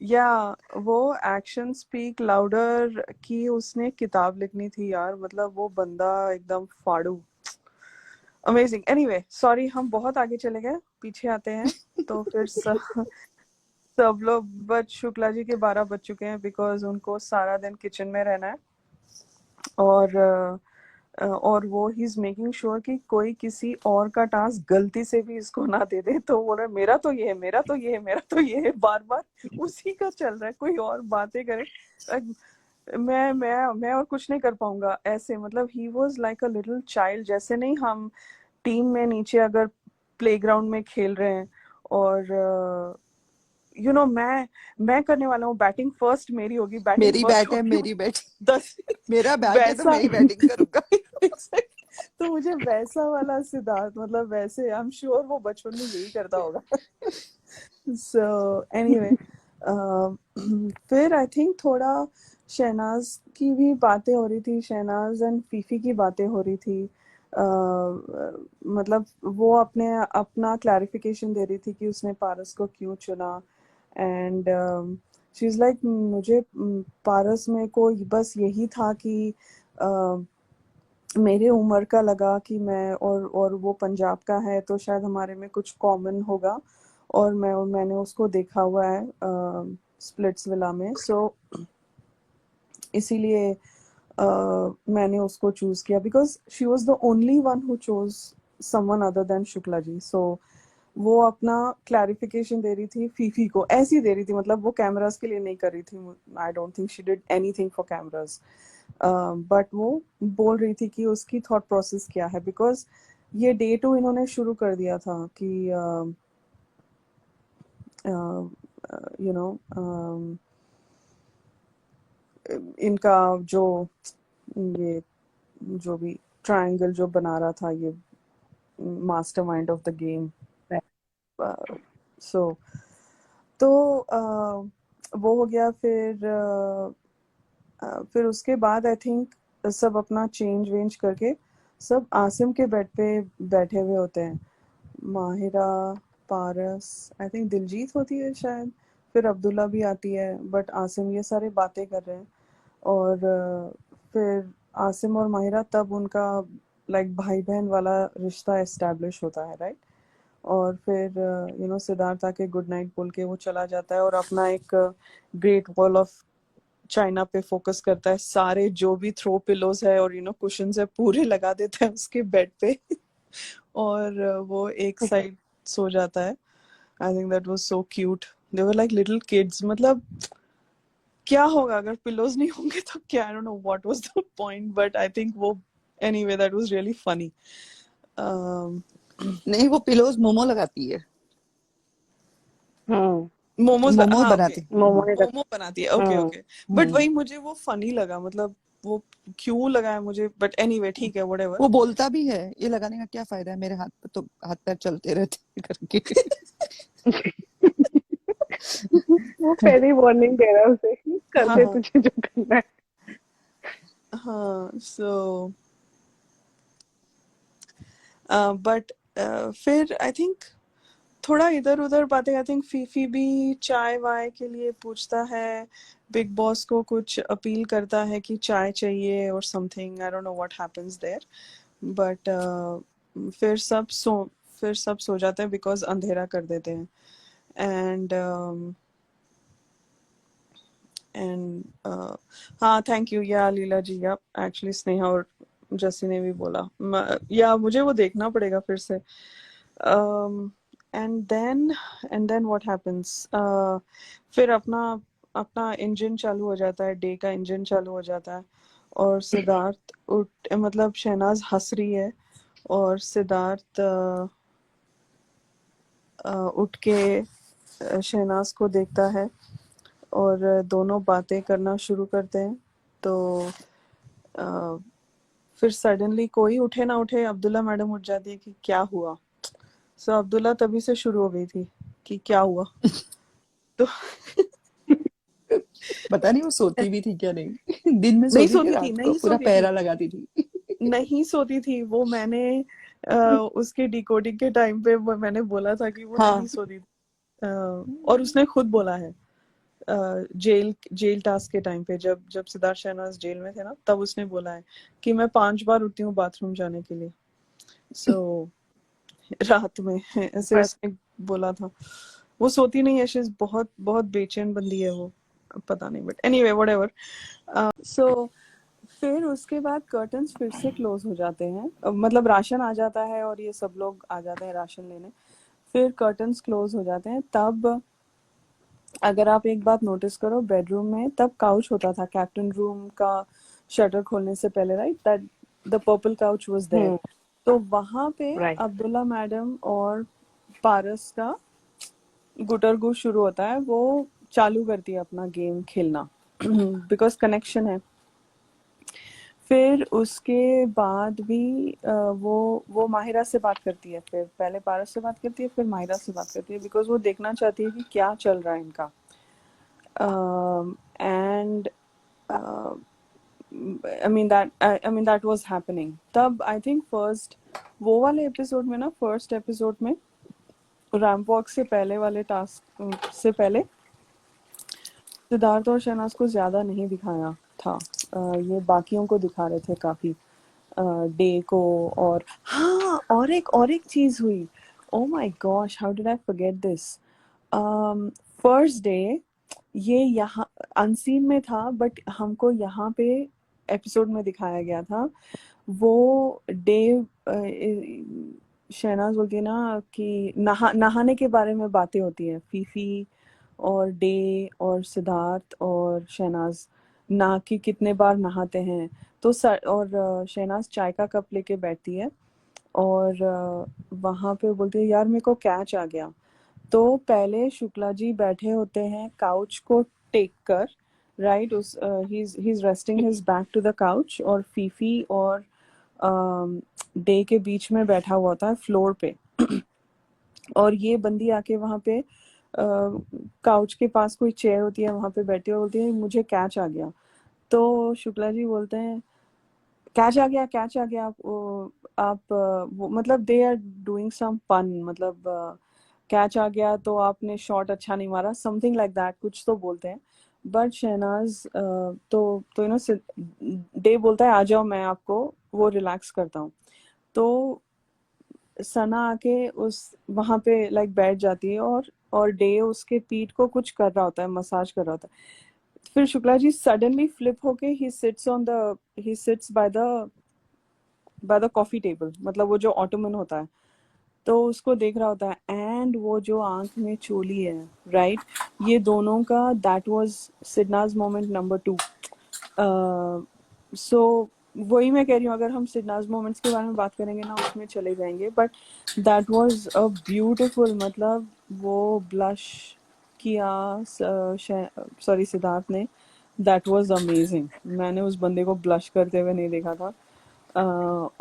या वो एक्शन स्पीक लाउडर की उसने किताब लिखनी थी यार। मतलब वो बंदा एकदम फाड़ू। अमेजिंग। एनीवे सॉरी हम बहुत आगे चले गए, पीछे आते हैं। तो फिर सब लोग बच शुक्ला जी के 12 बज चुके हैं बिकॉज उनको सारा दिन किचन में रहना है। और वो ही इज मेकिंग श्योर कि कोई किसी और का टास्क गलती से भी इसको ना दे दे। तो बोल रहा है मेरा तो ये है, मेरा तो ये है, मेरा तो ये है। बार बार उसी का चल रहा है। कोई और बातें करे मैं और कुछ नहीं कर पाऊंगा ऐसे। मतलब he was like a little child. जैसे नहीं हम टीम में नीचे अगर प्लेग्राउंड में खेल रहे हैं और मैं करने वाला हूँ बैटिंग फर्स्ट मेरी होगी, बैटिंग मेरी फर्स्ट बैट है, होगी। मेरी बैट। 10 मेरा बैट है तो वैसा। मैं ही बैटिंग करूंगा। तो मुझे वैसा वाला सिद्धार्थ मतलब वैसे आई एम श्योर वो बचपन में यही करता होगा। सो एनीवे फिर आई थिंक थोड़ा शहनाज की भी बातें हो रही थी। शहनाज एंड फीफी की बातें हो रही थी। मतलब वो अपना क्लैरिफिकेशन दे रही थी कि उसने पारस को क्यों चुना एंड शी इज लाइक मुझे पारस में को बस यही था कि मेरे उम्र का लगा कि मैं और वो पंजाब का है तो शायद हमारे में कुछ कॉमन होगा और मैंने उसको देखा हुआ है स्प्लिट्स विला में सो इसीलिए मैंने उसको चूज किया because she was the only one who chose someone other than Shukla ji so वो अपना क्लैरिफिकेशन दे रही थी फीफी को ऐसी दे रही थी मतलब वो कैमरास के लिए नहीं कर रही थी आई don't think she did anything for cameras but वो बोल रही थी कि उसकी थॉट प्रोसेस क्या है बिकॉज ये डे 2 इन्होंने शुरू कर दिया था कि यू नो इनका ये जो भी ट्रायंगल जो बना रहा था ये mastermind of the game so तो वो हो गया फिर उसके बाद आई थिंक सब अपना चेंज वेंज करके सब आसिम के बेड पे बैठे हुए होते हैं माहिरा पारस आई थिंक दिलजीत होती है शायद फिर अब्दुल्ला भी आती है बट आसिम ये सारे बातें कर रहे हैं और फिर आसिम और माहिरा तब उनका लाइक भाई बहन वाला रिश्ता एस्टैब्लिश होता है राइट और फिर सिद्धार्थ आके गुड नाइट बोल के वो चला जाता है और अपना एक ग्रेट वॉल ऑफ चाइना पे फोकस करता है सारे जो भी थ्रो पिलोज है और कुशन्स है पूरे लगा देता है उसके बेड पे और वो एक साइड सो जाता है I think that was so cute they were like little kids मतलब क्या होगा अगर पिलोज नहीं होंगे तो क्या I don't know what was the point but I think वो anyway that was really funny नहीं, वो पिलोज मोमो लगाती है, मोमोज मोमो हाँ ओके बनाती। मोमो ने मोमो बनाती है ओके ओके बट वही मुझे वो फनी लगा मतलब वो क्यों लगा है मुझे बट एनीवे ठीक है व्हाटएवर वो बोलता भी है ये लगाने का क्या फायदा है, मेरे हाथ पे तो हाथ पैर चलते रहते हैं करके। वो पहले वार्निंग दे रहा है उसे कर हाँ दे हाँ तुझे जो करना है। हाँ सो बट फिर आई थिंक थोड़ा इधर उधर बातें आई थिंक फीफी भी चाय वाय के लिए पूछता है बिग बॉस को कुछ अपील करता है कि चाय चाहिए और something I don't know what happens there but फिर सब सो फिर सब सो जाते हैं बिकॉज अंधेरा कर देते हैं एंड हाँ थैंक यू या लीला जी या एक्चुअली स्नेहा और जस्सी ने भी बोला या मुझे वो देखना पड़ेगा फिर से एंड देन व्हाट हैपेंस फिर अपना अपना इंजन चालू हो जाता है डे का इंजन चालू हो जाता है और सिद्धार्थ उठ मतलब शहनाज हंस रही है और सिद्धार्थ उठ के शहनाज को देखता है और दोनों बातें करना शुरू करते हैं तो फिर सडनली कोई उठे ना उठे अब्दुल्ला मैडम उठ जाती है कि क्या हुआ सो अब्दुल्ला तभी से शुरू हो गई थी कि क्या हुआ तो पता नहीं वो सोती भी थी क्या नहीं। दिन में नहीं सोती थी, सोती थी रात को नहीं पूरा सोती थी पहरा लगाती थी। नहीं सोती थी वो मैंने उसके डिकोडिंग के टाइम पे मैंने बोला था कि वो नहीं हाँ, सोती थी और उसने खुद बोला है जेल टास्क के टाइम पे जब जब सिद्धार्थ शहनाज जेल में थे ना तब उसने बोला है कि मैं 5 बार उठती हूँ बाथरूम जाने के लिए सो रात में ऐसे बट उसने बोला था वो सोती नहीं है शीज बहुत बहुत बेचैन बंदी है वो पता नहीं बट एनीवे व्हाटएवर सो फिर उसके बाद कर्टन्स फिर से क्लोज हो जाते हैं मतलब राशन आ जाता है और ये सब लोग आ जाते हैं राशन लेने फिर कर्टन्स क्लोज हो जाते हैं तब अगर आप एक बात नोटिस करो बेडरूम में तब काउच होता था कैप्टन रूम का शटर खोलने से पहले right that the purple couch was there तो वहां पे राइट अब्दुल्ला मैडम और पारस का गुटरगु शुरू होता है वो चालू करती है अपना गेम खेलना बिकॉज कनेक्शन है फिर उसके बाद भी वो माहिरा से बात करती है फिर पहले पारस से बात करती है फिर माहिरा से बात करती है बिकॉज वो देखना चाहती है कि क्या चल रहा है इनका एंड that was happening. तब I think first वो वाले एपिसोड में ना, फर्स्ट एपिसोड में रैंप वॉक से पहले वाले टास्क से पहले सिद्धार्थ और शहनाज को ज्यादा नहीं दिखाया था। ये बाकियों को दिखा रहे थे काफी, डे को। और हाँ, और एक चीज हुई। Oh my gosh, how did I forget this. First day ये यहाँ अनसीन में था, बट हमको यहाँ पे एपिसोड में दिखाया गया था। वो डे शहनाज बोलती है ना कि नहाने के बारे में बातें होती है, फीफी और डे और सिद्धार्थ और शहनाज ना कि कितने बार नहाते हैं। तो शहनाज चाय का कप लेके बैठती है और वहां पे बोलती है यार मेरे को कैच आ गया। तो पहले शुक्ला जी बैठे होते हैं काउच को टेक कर, राइट, उस ही is resting his back to the couch, और फीफी और डे के बीच में बैठा हुआ होता है फ्लोर पे। और ये बंदी आके वहां पे काउच के पास कोई चेयर होती है, वहां पे बैठी है, बोलती है मुझे कैच आ गया। तो शुक्ला जी बोलते हैं कैच आ गया, कैच आ गया। आप वो मतलब दे आर डूइंग सम पन, मतलब कैच आ गया तो आपने शॉट अच्छा नहीं मारा, समथिंग लाइक दैट, कुछ तो बोलते हैं। बट शहनाज तो यू नो डे बोलता है आ जाओ मैं आपको वो रिलैक्स करता हूँ। तो सना आके उस वहां पे लाइक बैठ जाती है और डे उसके पीठ को कुछ कर रहा होता है, मसाज कर रहा होता है। फिर शुक्ला जी सडनली फ्लिप होके he sits by the coffee table, मतलब वो जो ऑटोमन होता है, तो उसको देख रहा होता है। एंड वो जो आंख में चोली है, राइट, ये दोनों का that was Sidnaaz moment number 2। सो वही मैं कह रही हूँ, अगर हम सिडनाज मोमेंट्स के बारे में बात करेंगे ना उसमें चले जाएंगे, but that was a beautiful, मतलब वो ब्लश किया सॉरी सिद्धार्थ ने, दैट वाज अमेजिंग। मैंने उस बंदे को ब्लश करते हुए नहीं देखा था।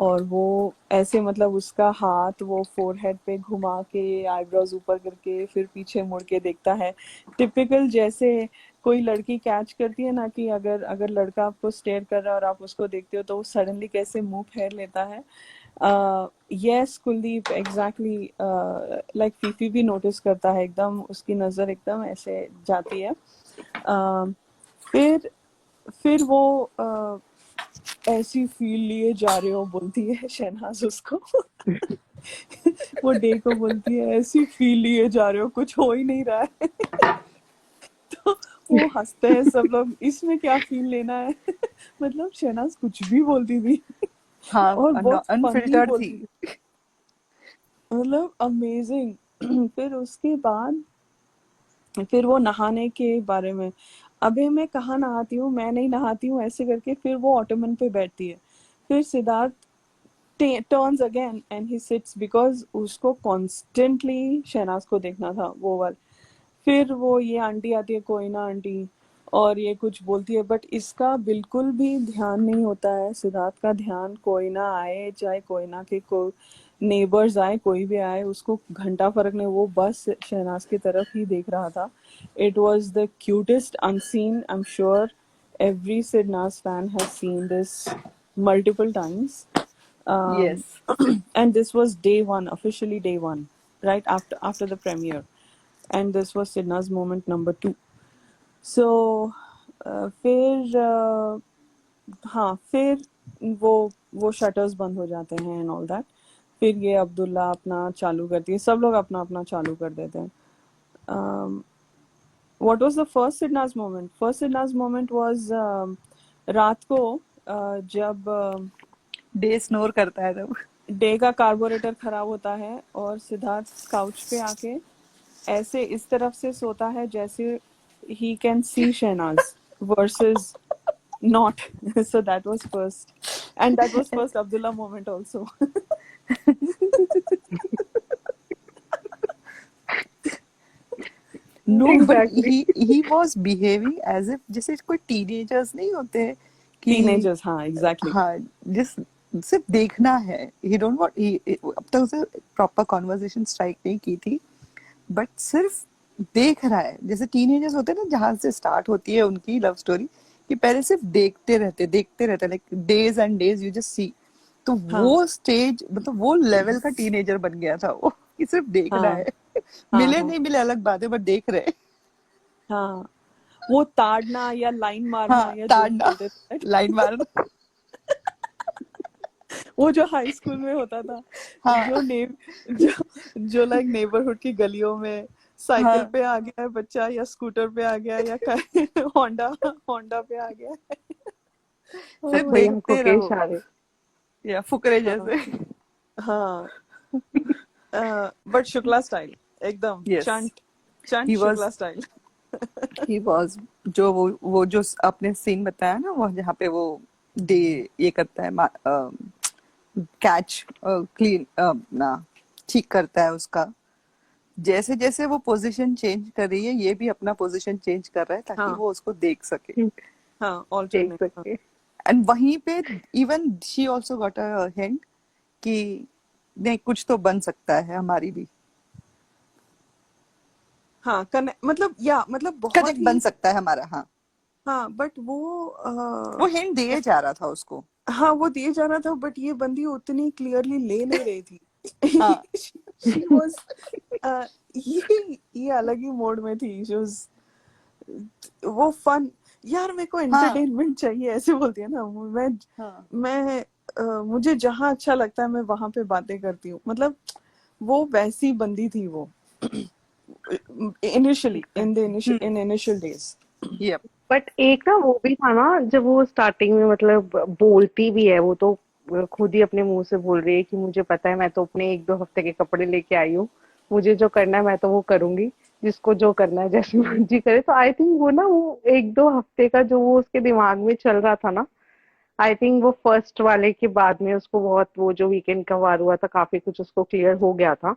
और वो ऐसे मतलब उसका हाथ वो फोरहेड पे घुमा के, आईब्रोज ऊपर करके, फिर पीछे मुड़ के देखता है, टिपिकल जैसे कोई लड़की कैच करती है ना कि अगर लड़का आपको स्टेयर कर रहा है और आप उसको देखते हो तो वो सडनली कैसे मुंह फेर लेता है। Yes Kuldeep, exactly, like Phi Phi भी नोटिस करता है, एकदम उसकी नजर एकदम ऐसे जाती है। फिर वो ऐसी फील लिए जा रहे हो बोलती है शहनाज उसको। वो डे को बोलती है ऐसी फील लिए जा रहे हो, कुछ हो ही नहीं रहा है। तो वो हंसते हैं सब लोग, इसमें क्या फील लेना है। मतलब शहनाज कुछ भी बोलती थी हाँ, और बहुत फनी अनफिल्टर्ड थी। बोलती थी, मतलब अमेजिंग। फिर उसके बाद फिर वो नहाने के बारे में, अबे मैं कहाँ नहाती हूँ, मैं नहीं नहाती हूँ, ऐसे करके फिर वो ऑटोमन पे बैठती है। फिर Siddharth turns again and he sits because उसको constantly शहनाज को देखना था वो वाला। फिर वो ये आंटी आती है, कोई ना आंटी, और ये कुछ बोलती है, बट इसका बिल्कुल भी ध्यान नहीं होता है। सिद्धार्थ का ध्यान कोई ना आए, चाहे कोई ना के कोई नेबर्स आए, कोई भी आए, उसको घंटा फर्क नहीं, वो बस शहनाज की तरफ ही देख रहा था। It was the cutest unseen, I am sure every Sidnas fan has seen this multiple times. Um, yes, and this was day one, officially day one, right after the premiere, and this was Sidna's moment number 2. So फिर हाँ, फिर वो शटर्स बंद हो जाते हैं एंड ऑल दैट। फिर ये अब्दुल्ला अपना चालू करती है, सब लोग अपना अपना चालू कर देते हैं। What was the first Sidna's moment? First Sidna's moment was रात को जब डे स्नोर करता है तब। डे का कार्बोरेटर खराब होता है और सिद्धार्थ काउच पे आके ऐसे इस तरफ से सोता है जैसे he can see Shehnaaz versus not. So that was first, and that was first Abdullah moment also. No, but Exactly. He was behaving as if जैसे कोई टीनेजर्स नहीं होते हैं कि Teenagers, हाँ, exactly. हाँ, जिस सिर्फ देखना है, ही डोंट वांट, अब तक उसे प्रॉपर कॉन्वर्सेशन स्ट्राइक नहीं की थी, बट सिर्फ देख रहा है, जैसे टीनेजर्स होते हैं ना, जहां से स्टार्ट होती है उनकी लव स्टोरी, कि पहले सिर्फ देखते रहते like days and days you just see. तो हाँ वो स्टेज मतलब वो लेवल का टीनेजर बन गया था वो कि सिर्फ देखना हाँ है। हाँ मिले हाँ नहीं मिले अलग बात है, बट देख रहे हैं। हाँ। वो ताड़ना या लाइन मारना हाँ, या जो भी ताड़ना, बोलते थे लाइन मारना। वो जो हाई स्कूल में होता था, हाँ जो जो जो लाइक नेबरहुड की गलियों में साइकिल हाँ पे आ गया है बच्चा या स्कूटर पे आ गया या होंडा होंडा पे आ गया है। सिर्फ ओह वही माय आंखों देखते के रहो इशारे। या फुकरे गॉड। जैसे। हाँ बट शुक्ला स्टाइल एकदम यस, चंट चंट ही Shukla was style. He was जो वो जो आपने सीन बताया ना, वो जहाँ पे वो डे ये करता है, कैच क्लीन ना ठीक करता है उसका। जैसे जैसे वो पोजीशन चेंज कर रही है, ये भी अपना पोजीशन चेंज कर रहा है ताकि हाँ वो उसको देख सके। हाँ देख ऑल्टरनेट। हाँ सकते हैं। एंड वहीं पे even she also got a hint कि नहीं, कुछ तो बन सकता है हमारी भी, हाँ मतलब या मतलब बहुत कनेक्ट बन ही। सकता है हमारा। हाँ, हाँ बट वो हिंट दिए जा रहा था उसको। हाँ वो दिए जा रहा था बट ये बंदी उतनी क्लियरली ले नहीं रही थी। हाँ शी वाज ये अलग ही मोड में थी। शी वाज वो फन। यार मेरे को हाँ एंटरटेनमेंट चाहिए ऐसे बोलती है ना। हाँ मैं मुझे जहां अच्छा लगता है मैं वहां पे बातें करती हूँ। मतलब वो वैसी बंदी थी वो initially exactly. In initial days. Yup. But एक ना वो भी था ना, जब वो स्टार्टिंग में मतलब बोलती भी है, वो तो खुद ही अपने मुंह से बोल रही है कि मुझे पता है, मैं तो अपने 1-2 हफ्ते के कपड़े लेके आई हूँ, मुझे जो करना है मैं तो वो करूंगी, जिसको जो करना है जैसे मर्जी करे। तो आई थिंक वो ना, वो 1-2 हफ्ते का जो वो उसके दिमाग में चल रहा था ना, आई थिंक वो फर्स्ट वाले के बाद में उसको बहुत, वो जो वीकेंड का वार हुआ था, काफी कुछ उसको क्लियर हो गया था।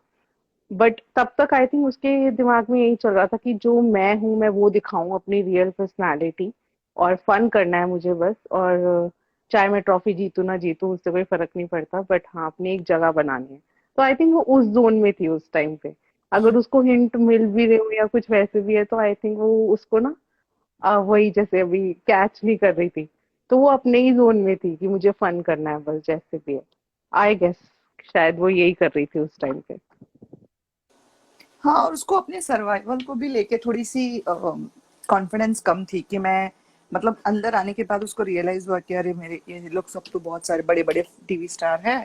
बट तब तक आई थिंक उसके दिमाग में यही चल रहा था कि जो मैं हूँ मैं वो दिखाऊं, अपनी रियल पर्सनालिटी, और फन करना है मुझे बस। और चाहे मैं ट्रॉफी जीतू ना जीतू, उससे कोई फर्क नहीं पड़ता, बट हाँ अपनी एक जगह बनानी है। तो आई थिंक वो उस जोन में थी उस टाइम पे। अगर उसको हिंट मिल भी रहे हो या कुछ वैसे भी है, तो आई थिंक वो उसको ना वही जैसे अभी कैच नहीं कर रही थी, तो वो अपने ही जोन में थी कि मुझे फन करना है बस जैसे भी है। आई गेस शायद वो यही कर रही थी उस टाइम पे। हाँ, और उसको अपने सर्वाइवल को भी लेके थोड़ी सी कॉन्फिडेंस कम थी कि मैं, मतलब अंदर आने के बाद उसको रियलाइज हुआ कि अरे मेरे ये लोग सब तो बहुत सारे बड़े बड़े टीवी स्टार हैं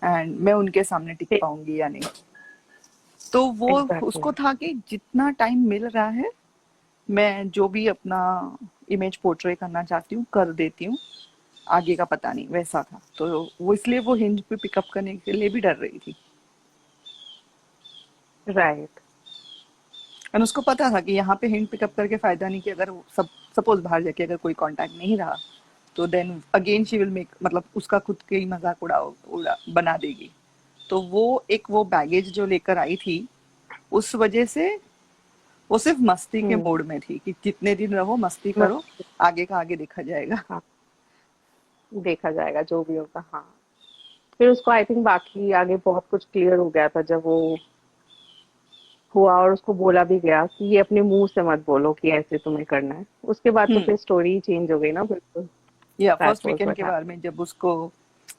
एंड मैं उनके सामने टिक पाऊंगी या नहीं। तो वो एग्जैक्टली। उसको था कि जितना टाइम मिल रहा है मैं जो भी अपना इमेज पोर्ट्रे करना चाहती हूँ कर देती हूँ, आगे का पता नहीं, वैसा था। तो वो इसलिए वो हिंज पे पिकअप करने के लिए भी डर रही थी। राइट। और उसको पता था कि यहाँ पे हिंट पिकअप करके फायदा नहीं, कि अगर सब सपोज बाहर जाके अगर कोई कांटेक्ट नहीं रहा तो then again she will make, मतलब उसका खुद के ही मजाक उड़ा बना देगी। तो वो बैगेज जो लेकर आई थी, उस वजह से वो सिर्फ मस्ती के हम्म। मोड में थी कि जितने दिन रहो मस्ती करो, मस्त। आगे का आगे देखा जाएगा। हाँ, देखा जाएगा जो भी होगा। हाँ, फिर उसको आई थिंक बाकी आगे बहुत कुछ क्लियर हो गया था जब वो हुआ, और उसको बोला भी गया कि ये अपने मुंह से मत बोलो कि ऐसे तुम्हें करना है। उसके बाद तो हम्म। फिर स्टोरी चेंज हो गई ना बिल्कुल। या that first was weekend what के बारे हैपेंड। में जब उसको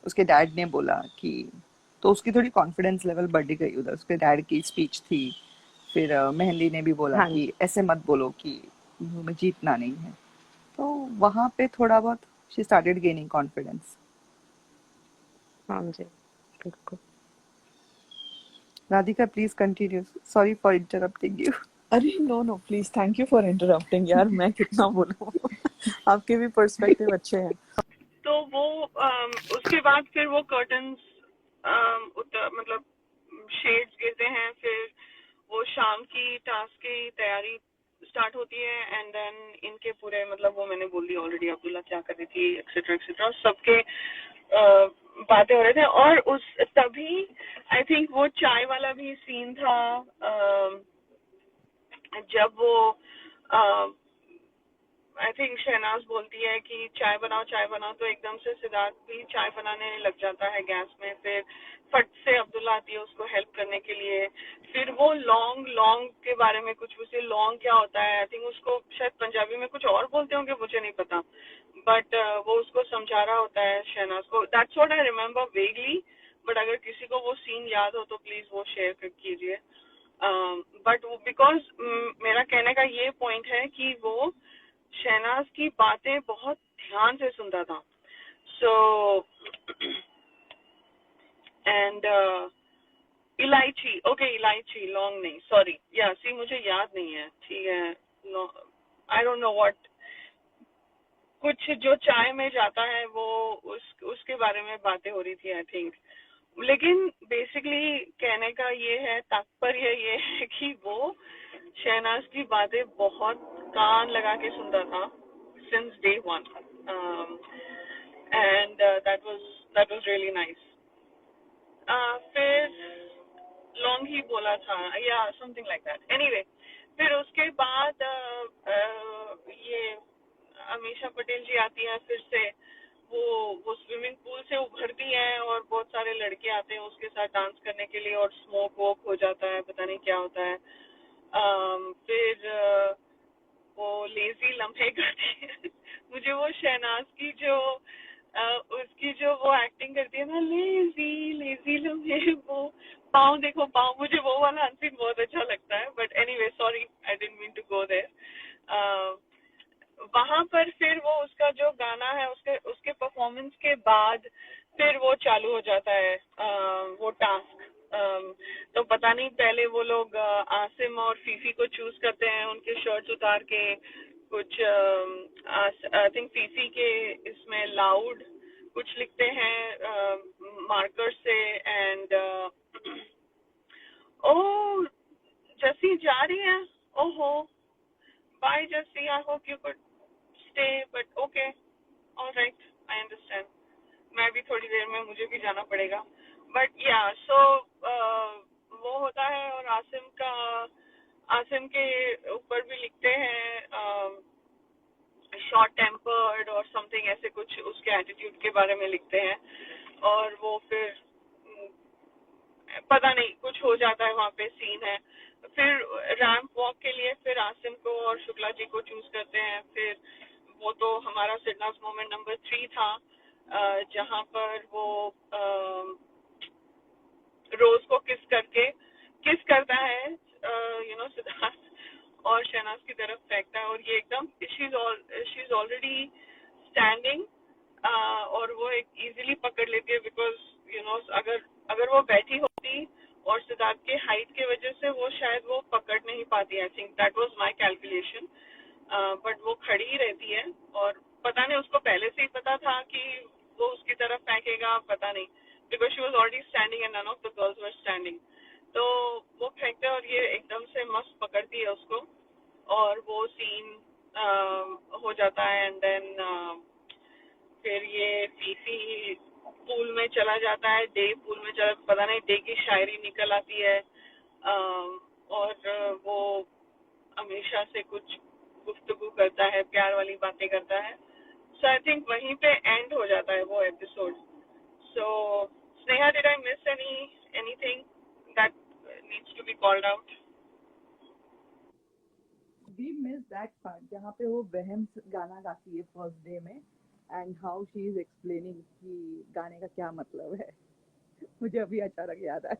उसके डैड ने बोला कि, तो उसकी थोड़ी कॉन्फिडेंस लेवल बढ़ गई उधर। उसके डैड की स्पीच थी, फिर मेहंदी ने भी बोला हाँ कि जी। ऐसे मत बोलो कि तुम्हें जीतना नहीं है। तो वहां पे थोड़ा बहुत शी स्टार्टेड गेनिंग कॉन्फिडेंस। हाँ जी, बिल्कुल। Radhika please continue, sorry for interrupting you. अरे no no please thank you for interrupting. यार मैं कितना बोलूं। आपके भी पर्सपेक्टिव अच्छे हैं। तो वो उसके बाद फिर वो कर्टन्स मतलब शेड्स गिरते हैं। फिर वो शाम की टास्क की तैयारी स्टार्ट होती है एंड देन इनके पूरे मतलब वो मैंने बोल दिया ऑलरेडी अब्दुल्ला क्या कर रही थी एक्सेट्रा एक्सेट्रा सबके बातें हो रहे थे। और उस तभी आई थिंक वो चाय वाला भी सीन था जब वो आई थिंक शहनाज बोलती है कि चाय बनाओ, तो एकदम से सिद्धार्थ भी चाय बनाने लग जाता है गैस में। फिर फट से अब्दुल्ला आती है उसको हेल्प करने के लिए। फिर वो लॉन्ग के बारे में कुछ पूछती है, लॉन्ग क्या होता है। आई थिंक उसको शायद पंजाबी में कुछ और बोलते होंगे, मुझे नहीं पता, बट वो उसको समझा रहा होता है शहनाज को। That's what I remember vaguely, but अगर किसी को वो सीन याद हो तो प्लीज वो शेयर कीजिए। बट बिकॉज मेरा कहने का ये पॉइंट है कि वो शहनाज की बातें बहुत ध्यान से सुनता था। सो एंड इलायची, ओके इलायची, लॉन्ग नहीं, सॉरी, या सी मुझे याद नहीं है, ठीक है, आई डोंट नो व्हाट, कुछ जो चाय में जाता है वो उसके बारे में बातें हो रही थी आई थिंक। लेकिन बेसिकली कहने का ये है, तात्पर्य ये है कि वो शहनाज की बातें बहुत कान लगा के सुनता था since day one, and that was really nice. फिर लॉन्ग ही बोला था या समथिंग लाइक दैट, एनीवे। फिर उसके बाद ये अमीषा पटेल जी आती है फिर से, वो स्विमिंग पूल से उभरती है और बहुत सारे लड़के आते हैं उसके साथ डांस करने के लिए, और स्मोक वोक हो जाता है, पता नहीं क्या होता है। फिर वो लेजी लम्हे करती है मुझे वो शहनाज की जो उसकी जो वो एक्टिंग करती है ना, लेजी लम्हे, वो पाँव देखो पाँव, मुझे वो वाला सीन बहुत अच्छा लगता है। But anyway sorry, I didn't mean to go there. वहां पर फिर वो उसका जो गाना है उसके परफॉर्मेंस के बाद फिर वो चालू हो जाता है वो टास्क। तो पता नहीं पहले वो लोग आसिम और फीफी को चूज करते हैं, उनके शर्ट्स उतार के कुछ, आई थिंक फीफी के इसमें लाउड कुछ लिखते हैं मार्कर से, एंड ओ जसी जा रही है, ओहो बाय जसी, I hope you could stay, but okay, all right, I understand. मैं भी थोड़ी देर में मुझे भी जाना पड़ेगा, but yeah, so वो होता है। और आसिम के ऊपर भी लिखते हैं शॉर्ट टेम्पर्ड और समथिंग ऐसे कुछ, उसके एटीट्यूड के बारे में लिखते हैं। और वो फिर पता नहीं कुछ हो जाता है, वहाँ पे सीन है। फिर रैंप वॉक के लिए फिर आसिम को और शुक्ला जी को चूज करते हैं। फिर वो तो हमारा सिडनास मोमेंट नंबर 3 था, जहाँ पर वो रोज को किस करता है, सिद्धार्थ, और शहनाज की तरफ फेंकता है, और ये एकदम शी इज ऑलरेडी स्टैंडिंग, और वो एक इजीली पकड़ लेती है, बिकॉज अगर वो बैठी होती और सिद्धार्थ के हाइट के वजह से वो शायद वो पकड़ नहीं पाती। आई think that was my calculation, but वो खड़ी ही रहती है। और पता नहीं उसको पहले से ही पता था कि वो उसकी तरफ फेंकेगा, पता नहीं, because she was already standing and none of the girls were standing. तो वो फेंकते हैं और ये एकदम से मस्त पकड़ती है उसको, और वो सीन हो जाता है। एंड देन फिर ये फीफी पूल में चला जाता है, डे पूल में चला, पता नहीं डे की शायरी निकल आती है, और वो हमेशा से कुछ गुफ्तगू करता है, प्यार वाली बातें करता है। सो आई थिंक वहीं पे एंड हो जाता है वो episode. So Sneha, did I miss anything that needs to be called out? We missed that part जहाँ पे वो वहम गाना गाती है फर्स्ट डे में, and how she is explaining कि गाने का क्या मतलब है। मुझे अभी अचानक याद आया।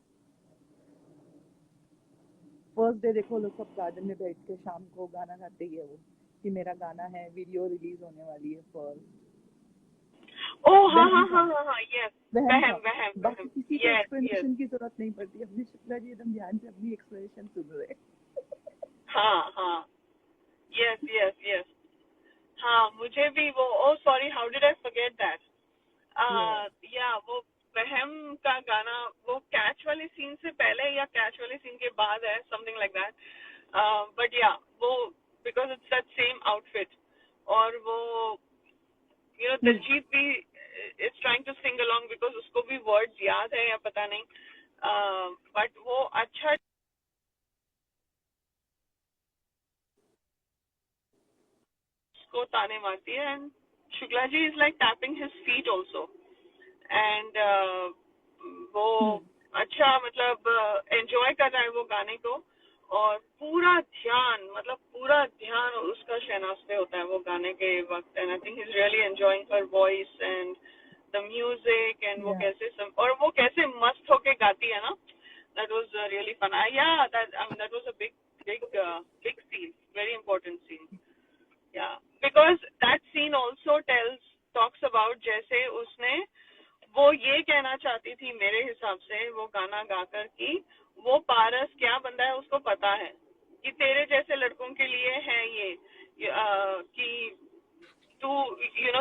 फर्स्ट डे देखो लोग सब गार्डन में बैठ के शाम को गाना गाते ही है वो, कि मेरा गाना है, वीडियो रिलीज होने वाली है फर्स्ट। ओह हाँ वहम हाँ था, हाँ हाँ हाँ, यस, वहम था। वहम, बाकी किसी को यस यस। एक्सप्लेनेशन की जरूरत नहीं पड़ती, अपने शुक्ला जी एकदम ध्यान से अपनी एक्सप्लेनेशन सुन रहे। हाँ हाँ, यस यस यस। हाँ मुझे भी वो, oh sorry, how did I forget that. या वो वहम का गाना वो कैच वाले सीन से पहले या कैच वाले सीन के बाद है, समथिंग लाइक दैट। बट या वो, because it's that same outfit, और वो दिलजीत भी is trying to sing along, because उसको भी वर्ड्स याद है या पता नहीं, बट वो अच्छा उसको ताने मारती है and Shukla ji is like tapping his feet also and वो अच्छा मतलब एंजॉय कर रहा है वो गाने को और पूरा ध्यान उसका शहनाज पे होता है वो गाने के वक्त and I think is really enjoying her voice and the music and वो कैसे मस्त होके गाती है ना that was really fun that was a big scene, very important scene. Yeah, because that scene also talks about जैसे उसने वो ये कहना चाहती थी मेरे हिसाब से वो गाना गाकर कि वो पारस क्या बंदा है उसको पता है कि तेरे जैसे लड़कों के लिए है ये कि तू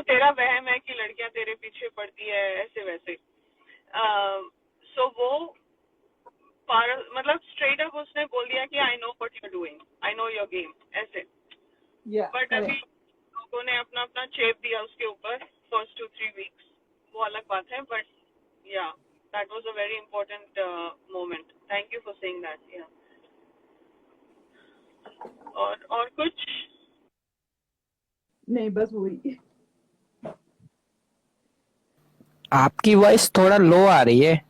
तेरा वहम है कि लड़कियां तेरे पीछे पड़ती है ऐसे वैसे सो वो पारस मतलब स्ट्रेट अप उसने बोल दिया कि I know what you are doing, I know your game ऐसे। बट अभी लोगों ने अपना अपना चेप दिया उसके ऊपर फर्स्ट 2-3 वीक्स, वो अलग बात है। बट या that was a very important moment. Thank you for saying that. या और कुछ नहीं, बस वही। आपकी वॉइस थोड़ा लो आ रही है।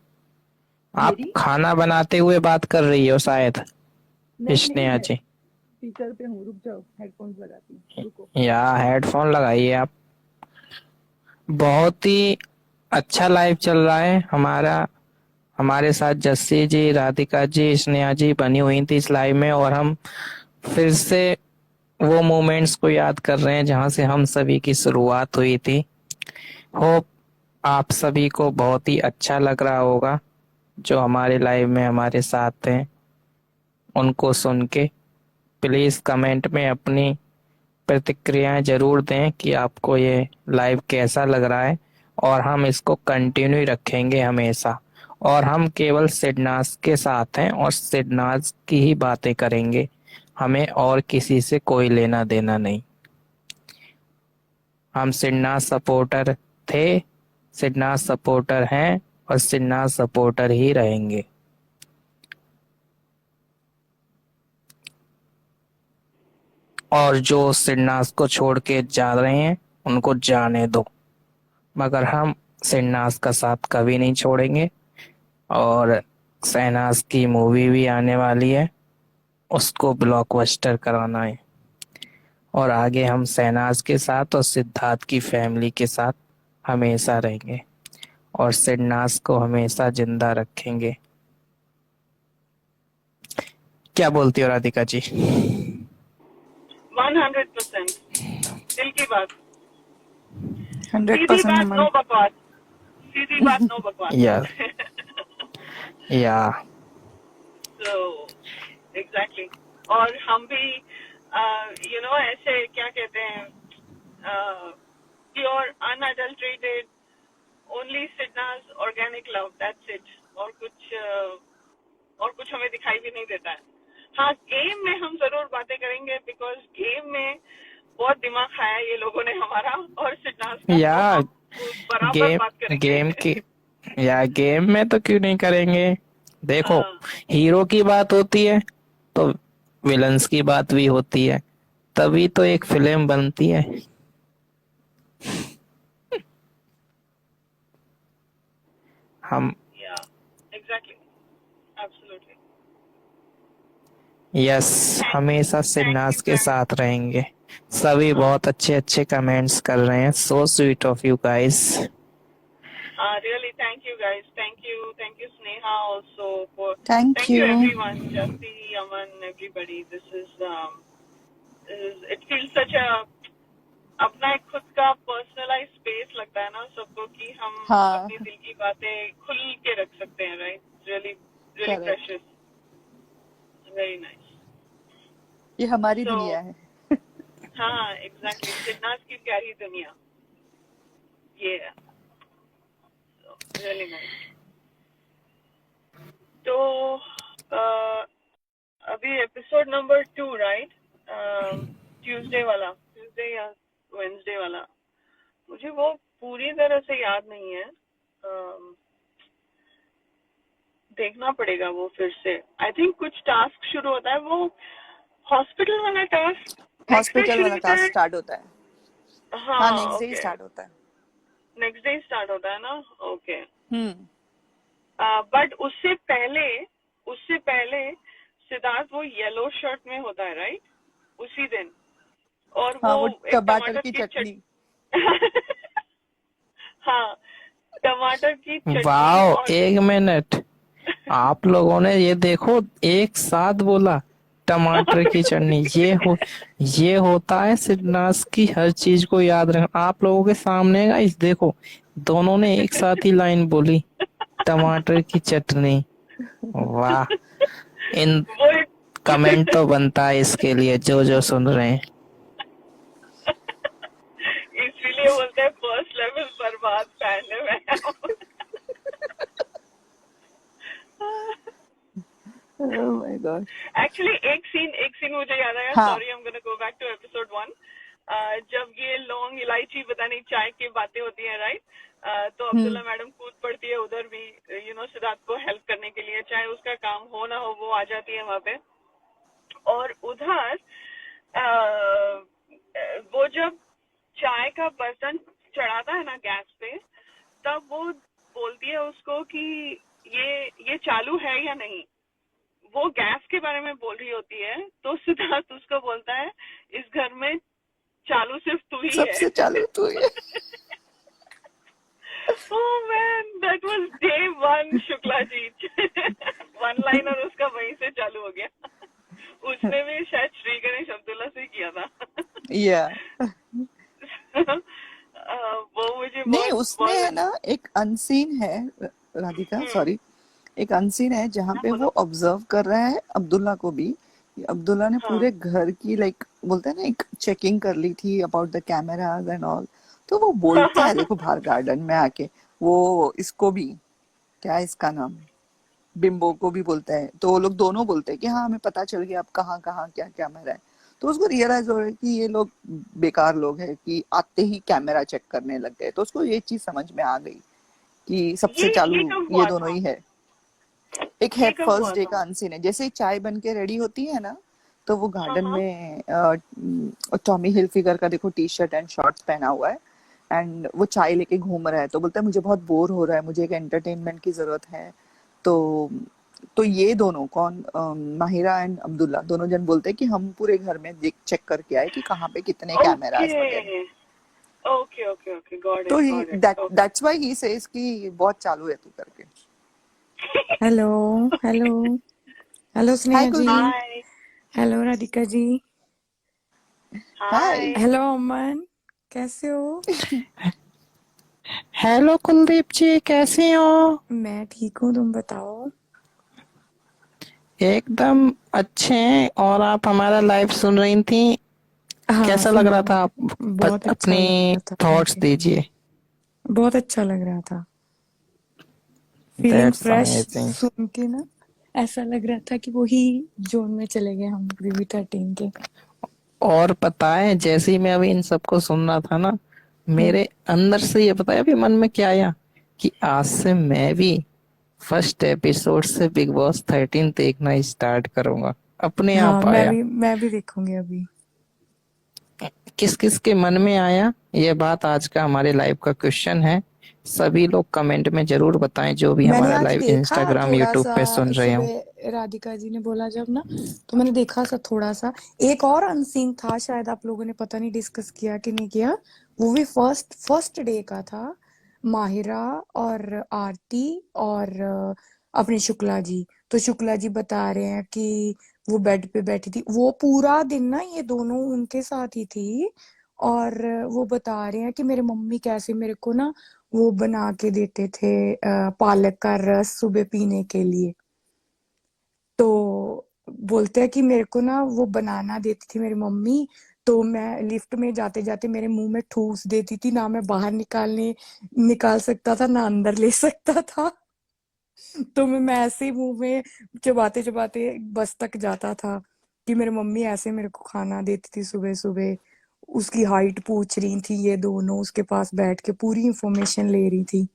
आप मेरी खाना बनाते हुए बात कर रही हो शायद। नहीं, स्नेहा मैं जी, स्पीकर पे हूँ, रुक जाओ, हेडफोन्स लगाती हूँ, रुको। या हेडफोन लगाइए आप। बहुत ही अच्छा लाइव चल रहा है हमारे साथ जस्सी जी, राधिका जी, स्नेहा जी बनी हुई थी इस लाइव में, और हम फिर से वो मोमेंट्स को याद कर रहे हैं जहां से हम सभी की शुरुआत हुई थी। होप आप सभी को बहुत ही अच्छा लग रहा होगा जो हमारे लाइव में हमारे साथ हैं। उनको सुन के प्लीज कमेंट में अपनी प्रतिक्रियाएं जरूर दें कि आपको ये लाइव कैसा लग रहा है, और हम इसको कंटिन्यू रखेंगे हमेशा। और हम केवल सिडनाज के साथ हैं और सिडनाज की ही बातें करेंगे, हमें और किसी से कोई लेना देना नहीं। हम सिडनाज सपोर्टर थे, सिडनाज सपोर्टर हैं और सिडनाज सपोर्टर ही रहेंगे। और जो सिडनाज को छोड़ के जा रहे हैं उनको जाने दो, मगर हम सिडनाज का साथ कभी नहीं छोड़ेंगे। और शहनाज की मूवी भी आने वाली है, उसको ब्लॉकबस्टर कराना है। और आगे हम शहनाज के साथ और सिद्धार्थ की फैमिली के साथ हमेशा रहेंगे और सिडनाज को हमेशा जिंदा रखेंगे। क्या बोलती हो राधिका जी? 100% दिल की बात, सीधी 100% बात, अमन। नो बकवास, सीधी बात, नो बकवास। या तो एग्जैक्टली। और हम भी ऐसे क्या कहते हैं, pure unadulterated, only Sidnaaz organic love, that's it. और कुछ हमें दिखाई भी नहीं देता है। हाँ, गेम में हम जरूर बातें करेंगे बिकॉज गेम में बहुत दिमाग खाया ये लोगों ने हमारा, और सिडनाज का तो हम बराबर बात करेंगे। गेम में तो क्यों नहीं करेंगे। देखो, हाँ, हीरो की बात होती है तो विलन्स की बात भी होती है, तभी तो एक फिल्म बनती है। हम एग्जैक्टली, एब्सोल्युटली। यस, हमेशा थैंक यू सिडनाज के गाइस। साथ रहेंगे। सभी बहुत अच्छे अच्छे कमेंट्स कर रहे हैं। So sweet of you guys. Really, thank you guys. Thank you Sneha also for. Thank Thank you you. everyone, Jasti, Aman, everybody. This is it feels such a अपना एक खुद का पर्सनलाइज स्पेस लगता है ना सबको कि हम हाँ, अपनी दिल की बातें खुल के रख सकते हैं, right? Really really correct. Precious, very nice. ये हमारी So, दुनिया है। हाँ, एग्जैक्टली, सिडनाज की प्यारी दुनिया ये है। Really nice. तो अभी एपिसोड नंबर 2, राइट? ट्यूसडे या वेंसडे वाला, मुझे वो पूरी तरह से याद नहीं है। देखना पड़ेगा वो फिर से। आई थिंक कुछ टास्क शुरू होता है, वो हॉस्पिटल वाला टास्क हॉस्पिटल वाला टास्क स्टार्ट होता है। हाँ हाँ नेक्स्ट डे ओके, स्टार्ट होता है। नेक्स्ट डे स्टार्ट होता है ना, ओके। हम्म। बट उससे पहले सिद्धार्थ वो येलो शर्ट में होता है राइट, उसी दिन। और हाँ वो वो एक टमाटर टमाटर की की चटनी। हाँ, टमाटर की चटनी वाओ, और एक मिनट, आप लोगों ने ये देखो एक साथ बोला टमाटर की चटनी। ये होता है सिद्धनाथ की हर चीज को याद रखना। आप लोगों के सामने गाइस देखो, दोनों ने एक साथ ही लाइन बोली, टमाटर की चटनी। वाह, इन वो एक कमेंट तो बनता है इसके लिए जो जो सुन रहे हैं। इसीलिए बोलते हैं फर्स्ट लेवल बर्बाद पहनने में। Oh my god. एक्चुअली एक सीन मुझे याद आया, हाँ sorry I am gonna go back to episode 1। जब ये लौंग इलायची पता नहीं चाय की बातें होती हैं राइट, तो अब्दुल्ला मैडम कूद पड़ती है उधर भी, सिद्धार्थ को हेल्प करने के लिए, चाहे उसका काम हो ना हो वो आ जाती है वहां पे। और उधर वो जब चाय का बर्तन चढ़ाता है ना गैस पे, तब वो बोलती है उसको कि ये चालू है या नहीं। वो गैस के बारे में बोल रही होती है, तो सिद्धार्थ उसको बोलता है इस घर में चालू सिर्फ तू ही है। सबसे चालू तो ये। Oh man, that was day 1 Shukla ji. One liner उसका वहीं से चालू हो गया। उसने भी शायद श्री गणेश अब्दुल्ला से किया था। या वो मुझे नहीं, बहुत उसमें है बहुत ना एक अनसीन है, राधिका हम्म, सॉरी, एक अनसीन है जहाँ हाँ पे वो बोलो। ऑब्जर्व कर रहा है अब्दुल्ला को भी। अब्दुल्ला ने हाँ पूरे घर की लाइक बोलते हैं ना एक चेकिंग कर ली थी about the cameras and all. तो वो बोलता है देखो बाहर गार्डन में आके, वो इसको भी, क्या है इसका नाम, बिम्बो को भी बोलता है। तो वो लोग दोनों बोलते हैं कि हाँ हमें पता चल गया अब कहाँ कहाँ क्या कैमरा है। तो उसको रियलाइज हो रहा है कि ये लोग बेकार लोग हैं कि आते ही कैमरा चेक करने लग गए। तो उसको ये चीज समझ में आ गई कि सबसे ये चालू कब ये हुआ दोनों था? ही है। एक है ये कब फर्स्ट हुआ डे था? का अनसीन है, जैसे ही चाय बन के रेडी होती है ना, तो वो हाँ गार्डन हाँ में टॉमी हिलफिगर का देखो टी शर्ट एंड शॉर्ट्स पहना हुआ है, एंड वो चाय लेके घूम रहा है। तो बोलता है मुझे बहुत बोर हो रहा है, मुझे एक एंटरटेनमेंट की जरूरत है। तो ये दोनों कौन, माहिरा एंड अब्दुल्ला दोनों जन बोलते हैं कि हम पूरे घर में देख चेक करके आए कि कहाँ पे कितने ओके कैमरास वगैरह। Okay okay okay, got to it he got it, okay. That's why he says कि बहुत चालू है तू करके। Hello hello hello hi Sneha ji. Kuldeep. Hi hello Radhika ji. Hi. Hi. Hello Aman, कैसे हो? हेलो कुलदीप जी, कैसी हो? मैं ठीक हूँ, तुम बताओ। एकदम अच्छे हैं। और आप हमारा लाइव सुन रही थी, हाँ कैसा लग सुना, रहा था? आप बहुत अच्छा लग अपनी रहा था सुन थॉट्स के, दीजिए। बहुत अच्छा लग रहा था। Feeling that's fresh amazing. सुन के ना, ऐसा लग रहा था कि वही जोन में चले गए हम BB13 के। और पता है, जैसे ही मैं अभी इन सबको सुन रहा था ना, हम्म, मेरे अंदर से ये पता है अभी मन में क्या आया, कि आज से मैं भी फर्स्ट एपिसोड से बिग बॉस 13 देखना स्टार्ट करूंगा। अपने हाँ आप आया। मैं भी देखूंगी अभी। किस किस के मन में आया ये बात आज का हमारे लाइव का क्वेश्चन है। सभी लोग कमेंट में जरूर बताएं, जो भी मैंने हमारा आज लाइव देखा इंस्टाग्राम थोड़ा यूट्यूब सा, पे सुन रहे हो। सुबह राधिका जी ने बोला जब ना, तो मैंने देखा सा थोड़ा सा। एक और अनसीन था, शायद आप लोगों ने पता नहीं डिस्कस किया कि नहीं किया, वो भी फर्स्ट डे का था। माहिरा और आरती और अपने शुक्ला जी। तो शुक्ला जी बता रहे हैं कि वो बेड पे बैठी थी, वो पूरा दिन ना ये दोनों उनके साथ ही थी। और वो बता रहे हैं कि मेरे मम्मी कैसे मेरे को ना वो बना के देते थे पालक का रस सुबह पीने के लिए। तो बोलते हैं कि मेरे को ना वो बनाना देती थी मेरी मम्मी, तो मैं लिफ्ट में जाते जाते मेरे मुंह में ठूस देती थी, ना मैं बाहर निकाल सकता था ना अंदर ले सकता था। तो मैं ऐसे ही मुंह में चबाते चबाते बस तक जाता था कि मेरी मम्मी ऐसे मेरे को खाना देती थी सुबह सुबह। उसकी हाइट पूछ रही थी ये दोनों, उसके पास बैठ के पूरी इंफॉर्मेशन ले रही थी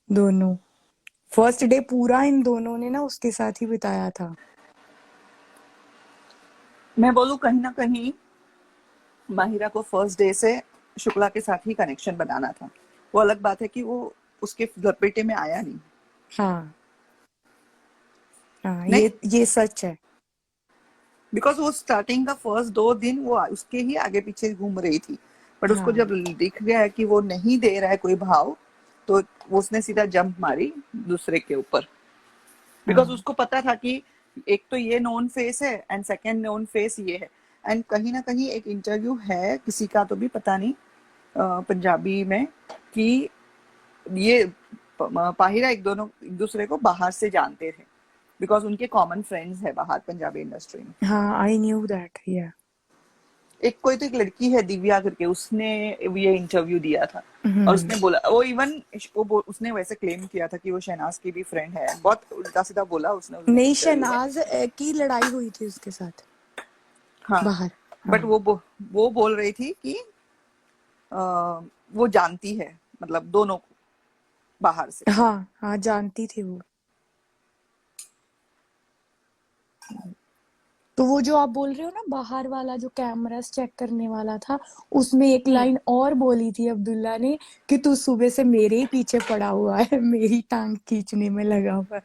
दोनों। फर्स्ट डे पूरा इन दोनों ने ना उसके साथ ही बिताया था। मैं बोलूं कहीं ना कहीं माहिरा को फर्स्ट डे से शुक्ला के साथ ही कनेक्शन बनाना था। वो अलग बात है कि वो उसके लपेटे में आया नहीं। हाँ हाँ, नहीं, ये सच है। बिकॉज वो स्टार्टिंग का फर्स्ट 2 दिन वो उसके ही आगे पीछे घूम रही थी, बट उसको हाँ जब दिख गया कि वो नहीं दे रहा है कोई भाव, तो वो उसने सीधा जंप मारी दूसरे के ऊपर। बिकॉज हाँ उसको पता था कि एक तो ये नोन फेस है एंड सेकेंड नोन फेस ये है। एंड कहीं ना कहीं एक इंटरव्यू है किसी का, तो भी पता नहीं, पंजाबी में, कि ये पाहिरा एक दूसरे को बाहर से जानते थे, बिकॉज उनके कॉमन फ्रेंड्स है बाहर पंजाबी इंडस्ट्री में। हाँ, आई न्यू दैट, या एक कोई तो एक लड़की है दिव्या करके, उसने ये इंटरव्यू दिया था और उसने बोला, वो इवन उसने वैसे क्लेम किया था कि वो शहनाज की भी फ्रेंड है। बहुत उल्टा सीधा बोला उसने नहीं, interview में। शहनाज की लड़ाई हुई थी उसके साथ हाँ, बाहर। बट हाँ वो बोल रही थी कि वो जानती है, मतलब दोनों को बाहर से। हाँ हाँ, जानती थी वो। तो वो जो आप बोल रहे हो ना, बाहर वाला जो कैमरास चेक करने वाला था, उसमें एक लाइन और बोली थी अब्दुल्ला ने कि तू सुबह से मेरे ही पीछे पड़ा हुआ है, मेरी टांग खींचने में लगा हुआ है।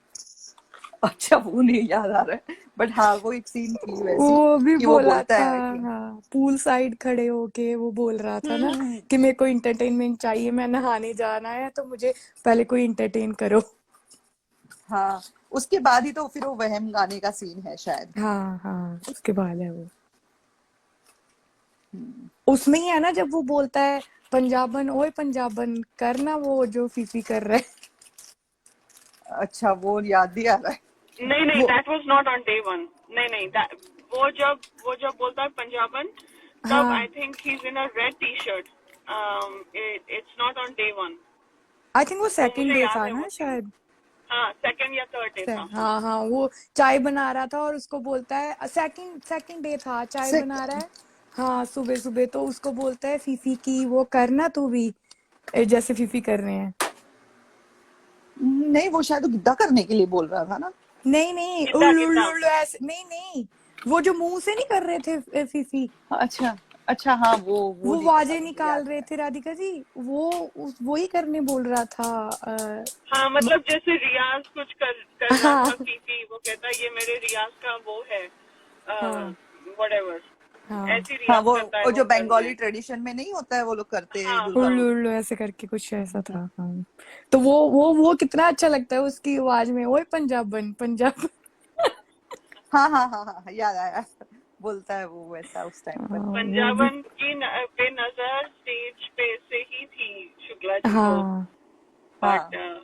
अच्छा, वो नहीं याद आ रहा है, बट हाँ वो एक सीन थी वैसी वो भी कि वो बोला बोलता था। है कि हाँ, पूल साइड खड़े होके वो बोल रहा था ना कि मेरे को इंटरटेनमेंट चाहिए, मैं नहाने जाना है तो मुझे पहले कोई इंटरटेन करो। हाँ, उसके बाद ही तो फिर वो वहम गाने का सीन है शायद। हाँ हाँ, उसके बाद है वो। उसमें ही है ना जब वो बोलता है पंजाबन, ओए पंजाबन करना, वो जो फीफी कर रहा है। अच्छा, वो याद ही आ रहा है। नहीं नहीं, वो that was not on day one. नहीं नहीं, वो जब बोलता है पंजाबन, तब आई हाँ, think he is in a red T shirt. It's not on day one. I think वो तो सेकंड मुझे डे याद था है ना वो सीन। शायद। हाँ, सेकंड या थर्ड डे था। हाँ हाँ, वो चाय बना रहा था और उसको बोलता है, सेकंड सेकंड डे था, चाय से, बना रहा है। हाँ, सुबह सुबह तो उसको बोलता है फीफी की वो करना तू भी, जैसे फीफी कर रहे हैं। नहीं, वो शायद गिद्दा करने के लिए बोल रहा था ना। नहीं नहीं, गिद्दा उल्लू गिद्दा। उल्लू उल्लू ऐसे नहीं नहीं, वो जो मुंह से नहीं कर रहे थे फीफी, अच्छा अच्छा, हाँ वो वो नहीं पता, वाजे मुझे निकाल याद रहे है। थे राधिका जी, वो ही करने बोल रहा था। हाँ, मतलब जैसे रियाज कुछ कर रहा हाँ था फीफी, वो कहता है ये मेरे रियाज का वो है, हाँ व्हाटएवर, हाँ, ऐसी हाँ, रियाज करता है वो वो जो घर में। बंगाली ट्रेडिशन में नहीं होता है, वो लोग करते हैं हाँ हाँ। उल्लू उल्लू ऐसे करके कुछ ऐसा था। हाँ, तो वो कितना अच्छा लगता है उसकी आवाज में, ओए पंजाबन पंजाब। हाँ हाँ हाँ हाँ, याद आया। बोलता है वो वैसा उस टाइम पर। वो भी। पंजाबन की पे नजर स्टेज पे से ही थी शुक्ला जी को, हाँ, बट हाँ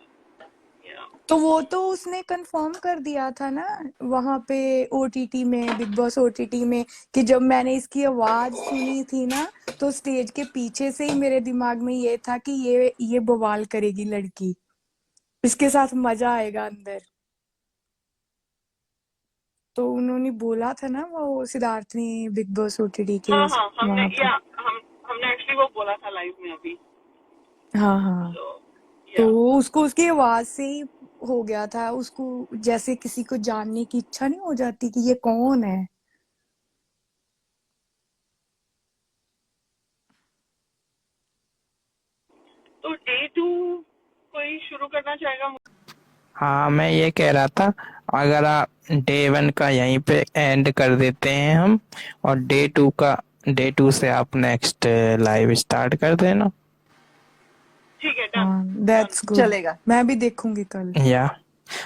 तो वो तो उसने कंफर्म कर दिया था ना वहां पे ओटीटी में, बिग बॉस ओटीटी में, कि जब मैंने इसकी आवाज सुनी थी ना, तो स्टेज के पीछे से ही मेरे दिमाग में ये था कि ये बवाल करेगी लड़की, इसके साथ मजा आएगा अंदर। तो उन्होंने बोला था ना वो सिद्धार्थ ने बिग बॉस ओटीटी के हाँ हाँ, वहां पे। हमने एक्चुअली वो बोला था लाइव में अभी। हाँ हाँ, सो तो या उसको उसकी आवाज से ही हो गया था उसको, जैसे किसी को जानने की इच्छा नहीं हो जाती कि ये कौन है। तो डे 2 कोई शुरू करना चाहेगा? हाँ, मैं ये कह रहा था, अगर आप डे 1 का यहीं पे एंड कर देते हैं हम, और डे 2 से आप नेक्स्ट लाइव स्टार्ट कर देना। ठीक है, डन हाँ, डन। दैट्स गुड, चलेगा। मैं भी देखूंगी कल। या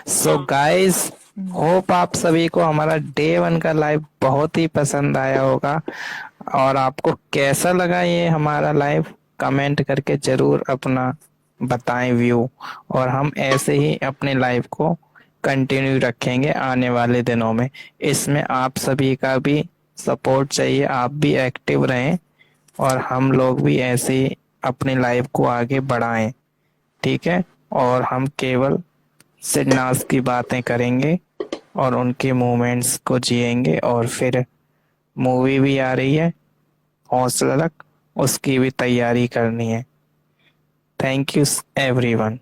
सो हाँ गाइस, हम्म, होप आप सभी को हमारा डे 1 का लाइव बहुत ही पसंद आया होगा। और आपको कैसा लगा ये हमारा लाइव, कमेंट करके जरूर अपना बताएं व्यू। और हम ऐसे ही अपने लाइव को कंटिन्यू रखेंगे आने वाले दिनों में। इसमें आप सभी का भी सपोर्ट चाहिए, आप भी एक्टिव रहें और हम लोग भी ऐसे ही अपनी लाइफ को आगे बढ़ाएं। ठीक है, और हम केवल सिडनास की बातें करेंगे और उनके मोमेंट्स को जिएंगे। और फिर मूवी भी आ रही है, हौसला रख, उसकी भी तैयारी करनी है। Thank you everyone.